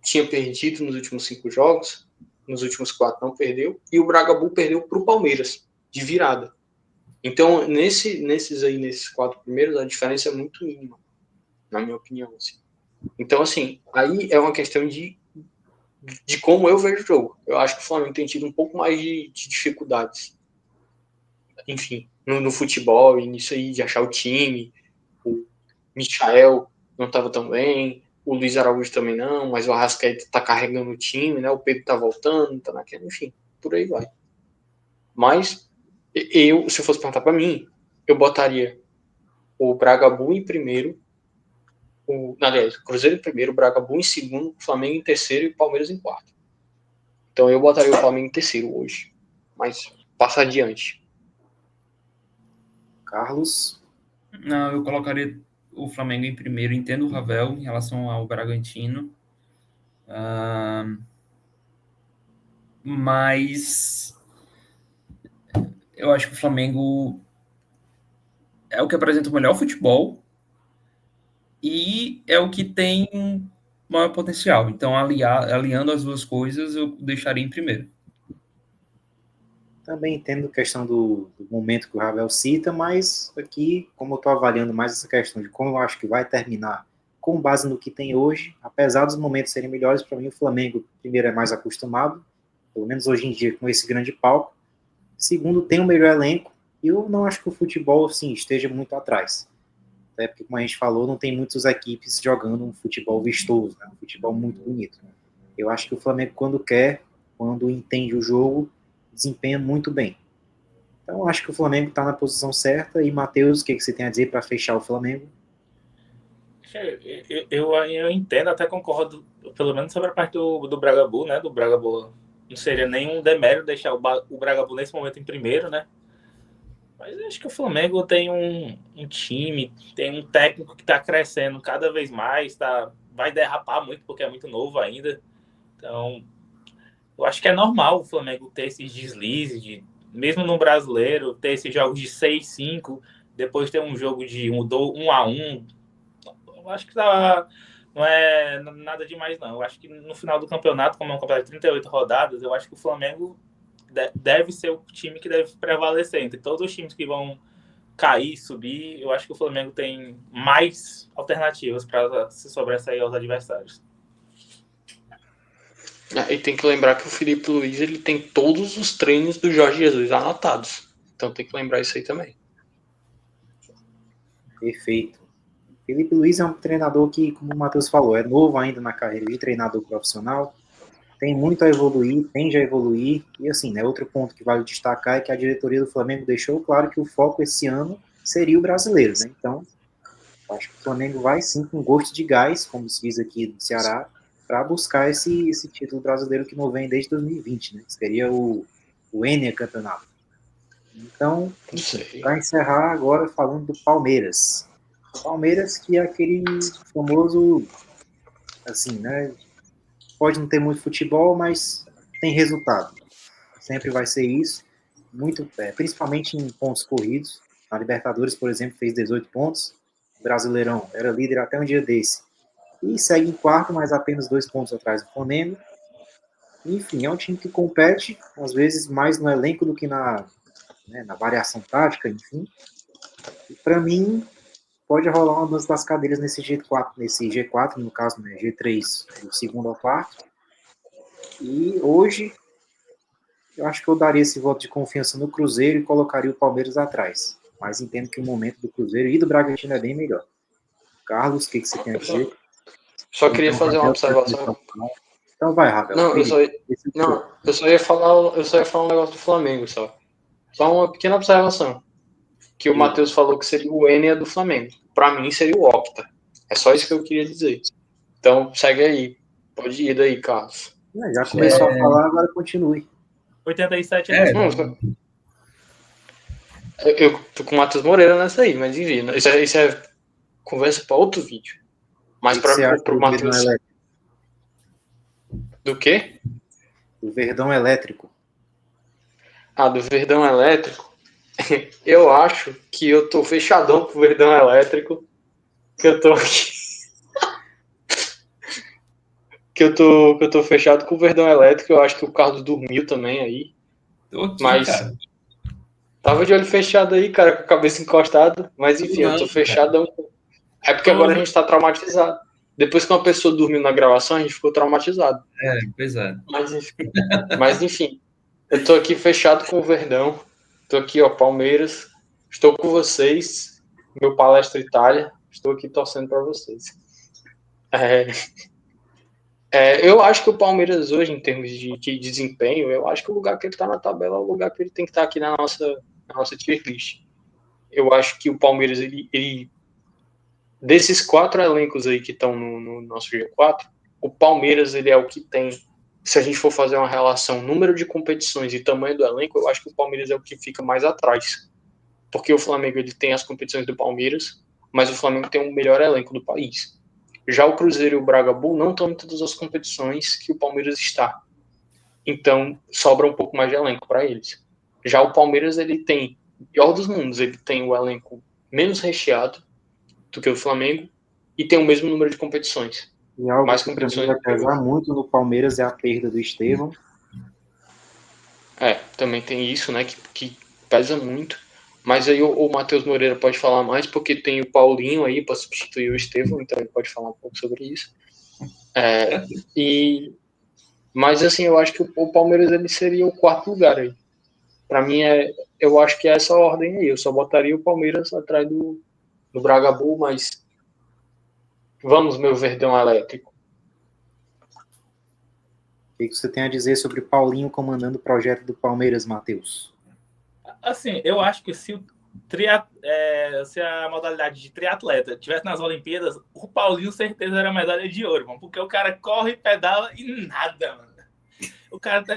tinha perdido nos últimos 5 jogos, nos últimos 4 não perdeu, e o Bragantino perdeu para o Palmeiras, de virada. Então, nesses 4 primeiros, a diferença é muito mínima, na minha opinião. Assim. Então, assim, aí é uma questão de como eu vejo o jogo. Eu acho que o Flamengo tem tido um pouco mais de dificuldades. Enfim, no futebol e nisso aí, de achar o time. O Michael não estava tão bem, o Luiz Araújo também não, mas o Arrascaeta está carregando o time, né? O Pedro está voltando, tá naquele, enfim, por aí vai. Mas eu, se eu fosse perguntar para mim, eu botaria o Bragantino em primeiro, aliás, o Cruzeiro em primeiro, o Bragantino em segundo, o Flamengo em terceiro e o Palmeiras em quarto. Então eu botaria o Flamengo em terceiro hoje, mas passa adiante. Carlos? Não, eu colocaria o Flamengo em primeiro. Entendo o Ravel em relação ao Bragantino. Mas eu acho que o Flamengo é o que apresenta o melhor futebol e é o que tem maior potencial. Então, aliando as duas coisas, eu deixaria em primeiro. Também entendo a questão do momento que o Ravel cita, mas aqui, como eu estou avaliando mais essa questão de como eu acho que vai terminar com base no que tem hoje, apesar dos momentos serem melhores, para mim o Flamengo, primeiro, é mais acostumado, pelo menos hoje em dia, com esse grande palco. Segundo, tem um melhor elenco, e eu não acho que o futebol, sim, esteja muito atrás. Até porque, como a gente falou, não tem muitas equipes jogando um futebol vistoso, né? Um futebol muito bonito. Eu acho que o Flamengo, quando quer, quando entende o jogo, desempenha muito bem. Então, acho que o Flamengo está na posição certa. E, Matheus, o que você tem a dizer para fechar o Flamengo? Eu entendo, até concordo, pelo menos sobre a parte do Bragantino, né? Do Bragantino não seria nenhum demérito deixar o Bragantino nesse momento em primeiro, né? Mas eu acho que o Flamengo tem um time, tem um técnico que está crescendo cada vez mais, vai derrapar muito porque é muito novo ainda. Então, eu acho que é normal o Flamengo ter esses deslizes, mesmo no Brasileiro, ter esses jogos de 6-5, depois ter um jogo de 1-1. Eu acho que não é nada demais, não. Eu acho que no final do campeonato, como é um campeonato de 38 rodadas, eu acho que o Flamengo deve ser o time que deve prevalecer. Entre todos os times que vão cair, subir, eu acho que o Flamengo tem mais alternativas para se sobressair aos adversários. E tem que lembrar que o Felipe Luiz ele tem todos os treinos do Jorge Jesus anotados. Então tem que lembrar isso aí também. Perfeito. Felipe Luiz é um treinador que, como o Matheus falou, é novo ainda na carreira de treinador profissional, tem muito a evoluir, tende a evoluir, e assim, né, outro ponto que vale destacar é que a diretoria do Flamengo deixou claro que o foco esse ano seria o brasileiro, né? Então, acho que o Flamengo vai sim com gosto de gás, como se diz aqui no Ceará, para buscar esse título brasileiro que não vem desde 2020, né? Seria o Enia Campeonato. Então, para encerrar agora falando do Palmeiras. Palmeiras que é aquele famoso, assim, né? Pode não ter muito futebol, mas tem resultado. Sempre vai ser isso. Muito, principalmente em pontos corridos. Na Libertadores, por exemplo, fez 18 pontos. O Brasileirão era líder até um dia desse. E segue em quarto, mas apenas 2 pontos atrás do Flamengo. Enfim, é um time que compete, às vezes, mais no elenco do que na variação tática, enfim. E para mim, pode rolar uma dança das cadeiras nesse G4, no caso, né, G3, do segundo ao quarto. E hoje, eu acho que eu daria esse voto de confiança no Cruzeiro e colocaria o Palmeiras atrás. Mas entendo que o momento do Cruzeiro e do Bragantino é bem melhor. Carlos, o que você tem a dizer? Só queria fazer uma observação. Então vai, Ravel. Não, eu só ia falar um negócio do Flamengo, só. Só uma pequena observação. Que o Matheus falou que seria o Enia do Flamengo. Para mim seria o Opta. É só isso que eu queria dizer. Então, segue aí. Pode ir daí, Carlos. Já começou a falar, agora continue. 87 é. Eu tô com o Matheus Moreira nessa aí, mas enfim, isso é conversa para outro vídeo. Mas O que você acha para o do Verdão Matheus. Elétrico? Do quê? O Verdão Elétrico. Ah, do Verdão Elétrico. Eu acho que eu tô fechadão com o Verdão Elétrico. Que eu tô aqui. Que eu tô fechado com o Verdão Elétrico. Eu acho que o Carlos dormiu também aí. Tô aqui, Mas cara. tava de olho fechado aí, cara, com a cabeça encostada. Mas enfim, eu tô Não, cara. fechadão. É porque agora a gente tá traumatizado. Depois que uma pessoa dormiu na gravação, a gente ficou traumatizado. Pois é. Mas enfim, eu tô aqui fechado com o Verdão. Tô aqui, ó, Palmeiras. Estou com vocês. Meu Palestra Itália. Estou aqui torcendo para vocês. Eu acho que o Palmeiras hoje, em termos de desempenho, eu acho que o lugar que ele está na tabela é o lugar que ele tem que estar aqui na nossa tier list. Eu acho que o Palmeiras, desses 4 elencos aí que estão no nosso G4, o Palmeiras ele é o que tem, se a gente for fazer uma relação número de competições e tamanho do elenco, eu acho que o Palmeiras é o que fica mais atrás. Porque o Flamengo ele tem as competições do Palmeiras, mas o Flamengo tem o melhor elenco do país. Já o Cruzeiro e o Braga Bull não estão em todas as competições que o Palmeiras está. Então, sobra um pouco mais de elenco para eles. Já o Palmeiras, ele tem, o pior dos mundos, ele tem o elenco menos recheado do que o Flamengo e tem o mesmo número de competições. E algo Mais que para mim competições vai do que o... pesar muito no Palmeiras é a perda do Estevão. Também tem isso, né, que pesa muito. Mas aí o Matheus Moreira pode falar mais, porque tem o Paulinho aí para substituir o Estevão, então ele pode falar um pouco sobre isso. Mas assim, eu acho que o Palmeiras ele seria o 4º lugar aí. Para mim, eu acho que é essa ordem aí. Eu só botaria o Palmeiras atrás do Braga Bull, mas vamos, meu Verdão Elétrico. O que você tem a dizer sobre Paulinho comandando o projeto do Palmeiras, Matheus? Assim, eu acho que se a modalidade de triatleta tivesse nas Olimpíadas, o Paulinho certeza era medalha de ouro, mano, porque o cara corre, pedala e nada, mano. O cara tá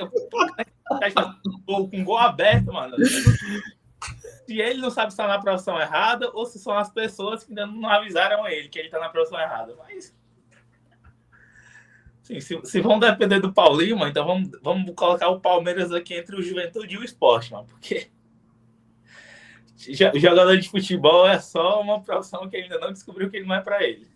com gol aberto, mano. Se ele não sabe se tá na profissão errada ou se são as pessoas que ainda não avisaram ele que ele tá na profissão errada. Mas sim, se vão depender do Paulinho, mano, então vamos colocar o Palmeiras aqui entre o Juventude e o Sport, mano, porque jogador de futebol é só uma profissão que ele ainda não descobriu que ele não é para ele.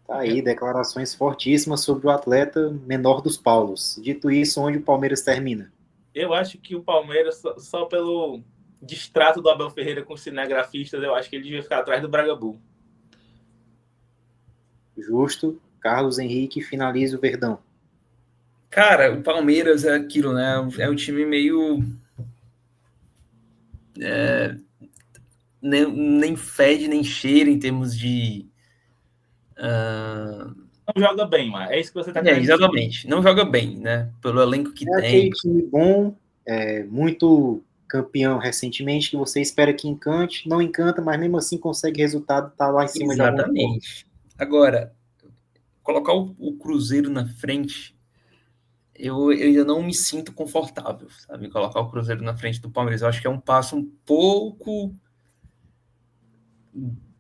Tá aí, declarações fortíssimas sobre o atleta menor dos Paulos. Dito isso, onde o Palmeiras termina? Eu acho que o Palmeiras, só pelo distrato do Abel Ferreira com os cinegrafistas, eu acho que ele devia ficar atrás do Braga Bull. Justo. Carlos Henrique finaliza o Verdão. Cara, o Palmeiras é aquilo, né? É um time meio... nem fede, nem cheira em termos de... Não joga bem, mas é isso que você tá querendo exatamente. Dizer. Não joga bem, né? Pelo elenco que é tem. Aquele time bom, muito campeão recentemente, que você espera que encante, não encanta, mas mesmo assim consegue resultado, tá lá em cima de alguma forma. Agora, colocar o Cruzeiro na frente, eu ainda não me sinto confortável, sabe? Colocar o Cruzeiro na frente do Palmeiras. Eu acho que é um passo um pouco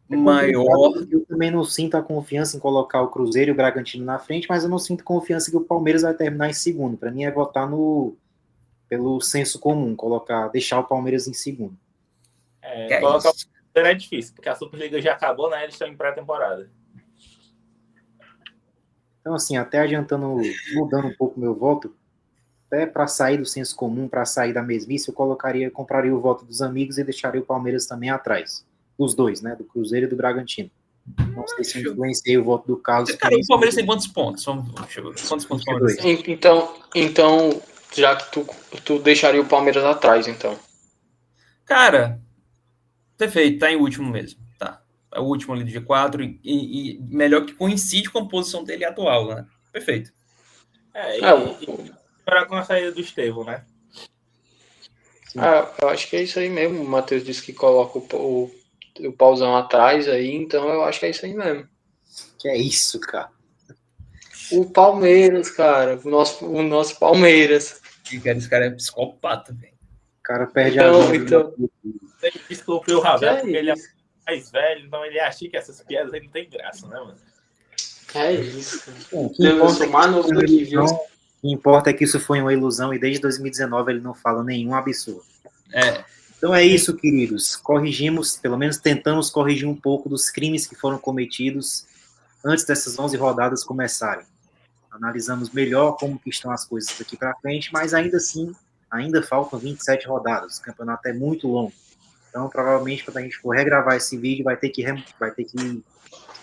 maior. Eu também não sinto a confiança em colocar o Cruzeiro e o Bragantino na frente, mas eu não sinto confiança que o Palmeiras vai terminar em segundo. Para mim é votar pelo senso comum, deixar o Palmeiras em segundo. Colocar o Cruzeiro é difícil, porque a Superliga já acabou, né? Eles estão em pré-temporada. Então, assim, até mudando um pouco meu voto, até para sair do senso comum, para sair da mesmice, eu compraria o voto dos amigos e deixaria o Palmeiras também atrás. Dos dois, né? Do Cruzeiro e do Bragantino. Não sei se eu influenciei o voto do Carlos. Cara, o Palmeiras tem quantos pontos? Quantos pontos o Palmeiras tem? Então, já que tu deixaria o Palmeiras atrás, então. Cara, perfeito, tá em último mesmo, tá. É o último ali do G4 e melhor que coincide com a posição dele atual, né? Perfeito. Esperar com a saída do Estevão, né? Eu acho que é isso aí mesmo. O Matheus disse que coloca o pauzão atrás aí, então eu acho que é isso aí mesmo. Que é isso, cara? O Palmeiras, cara. O nosso Palmeiras. Esse cara é psicopata, velho. O cara perde Então- a então- Desculpe o Ravel, É porque ele é isso. mais velho, então ele acha que essas piadas aí não tem graça, né, mano? É isso, cara. O que Eu importa sou é que mais isso novo foi uma daqui, viu? ilusão. O que importa é que isso foi uma ilusão e desde 2019 ele não fala nenhum absurdo. É, Então é isso, queridos. Corrigimos, pelo menos tentamos corrigir um pouco dos crimes que foram cometidos antes dessas 11 rodadas começarem. Analisamos melhor como que estão as coisas daqui para frente, mas ainda assim, ainda faltam 27 rodadas. O campeonato é muito longo. Então, provavelmente, quando a gente for regravar esse vídeo, vai ter que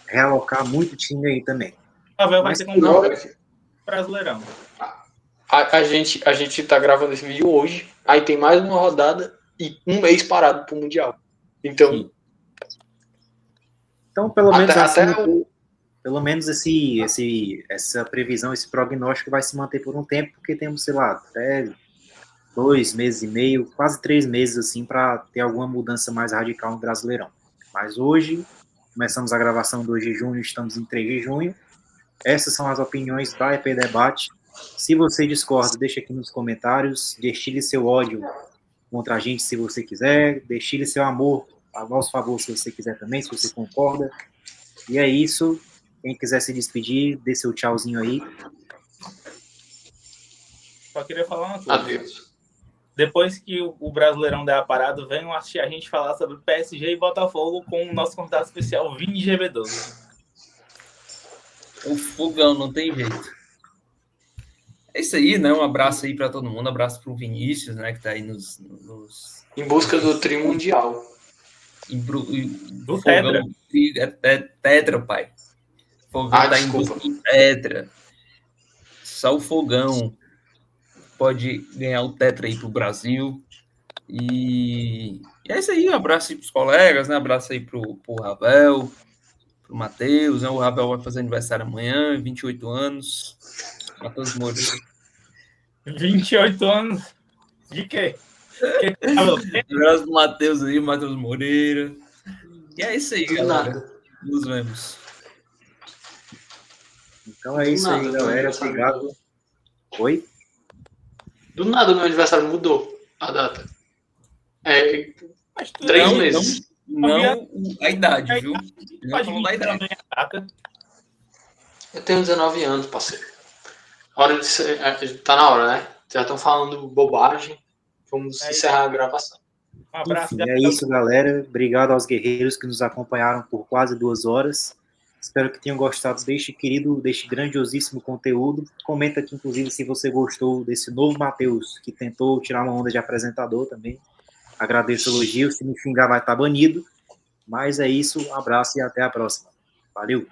realocar muito time aí também. O Ravel vai Mas ter por como Não, hora, Brasileirão. a gente tá gravando esse vídeo hoje, aí tem mais uma rodada e um mês parado pro Mundial. Então, sim. então pelo Até- menos assim, até pelo menos essa previsão, esse prognóstico vai se manter por um tempo, porque temos, sei lá, até 2 meses e meio, quase 3 meses, assim, para ter alguma mudança mais radical no Brasileirão. Mas hoje, começamos a gravação 2 de junho, estamos em 3 de junho. Essas são as opiniões da EP Debate. Se você discorda, deixa aqui nos comentários, destile seu ódio contra a gente se você quiser, destile seu amor a nosso favor se você quiser também, se você concorda. E é isso. Quem quiser se despedir, dê seu tchauzinho aí. Só queria falar uma coisa. adeus. Depois que o Brasileirão der a parada, venham assistir a gente falar sobre PSG e Botafogo com o nosso convidado especial, Vini GB12. O fogão, não tem jeito. É isso aí, né? Um abraço aí para todo mundo. Um abraço pro Vinícius, né? Que tá aí nos Em busca do tri mundial. Do fogão. É tetra, pai. Fogão tá desculpa. em busca do tetra. Só o fogão pode ganhar o tetra aí pro Brasil. E é isso aí. Um abraço aí pros colegas, né? Um abraço aí pro Ravel, pro Matheus, né? O Ravel vai fazer aniversário amanhã, 28 anos. Matheus Moreira. 28 anos. De quê? Um abraço pro Matheus aí, Matheus Moreira. E é isso aí, Do galera. nada. Nos vemos. Então é isso aí, meu galera. aniversário Obrigado. mudou. Oi? Do nada, meu aniversário mudou a data. É Mas tu 3 Não, meses. Não a idade, viu? Não pode falou da vir idade. também, saca? Eu tenho 19 anos, parceiro. Hora de ser, tá na hora, né? Já estão falando bobagem. Vamos É isso. encerrar a gravação. Um abraço, Enfim, é galera. isso, galera. Obrigado aos guerreiros que nos acompanharam por quase 2 horas. Espero que tenham gostado deste grandiosíssimo conteúdo. Comenta aqui, inclusive, se você gostou desse novo Matheus, que tentou tirar uma onda de apresentador também. Agradeço o elogio. Se me xingar, vai estar banido. Mas é isso. Um abraço e até a próxima. Valeu!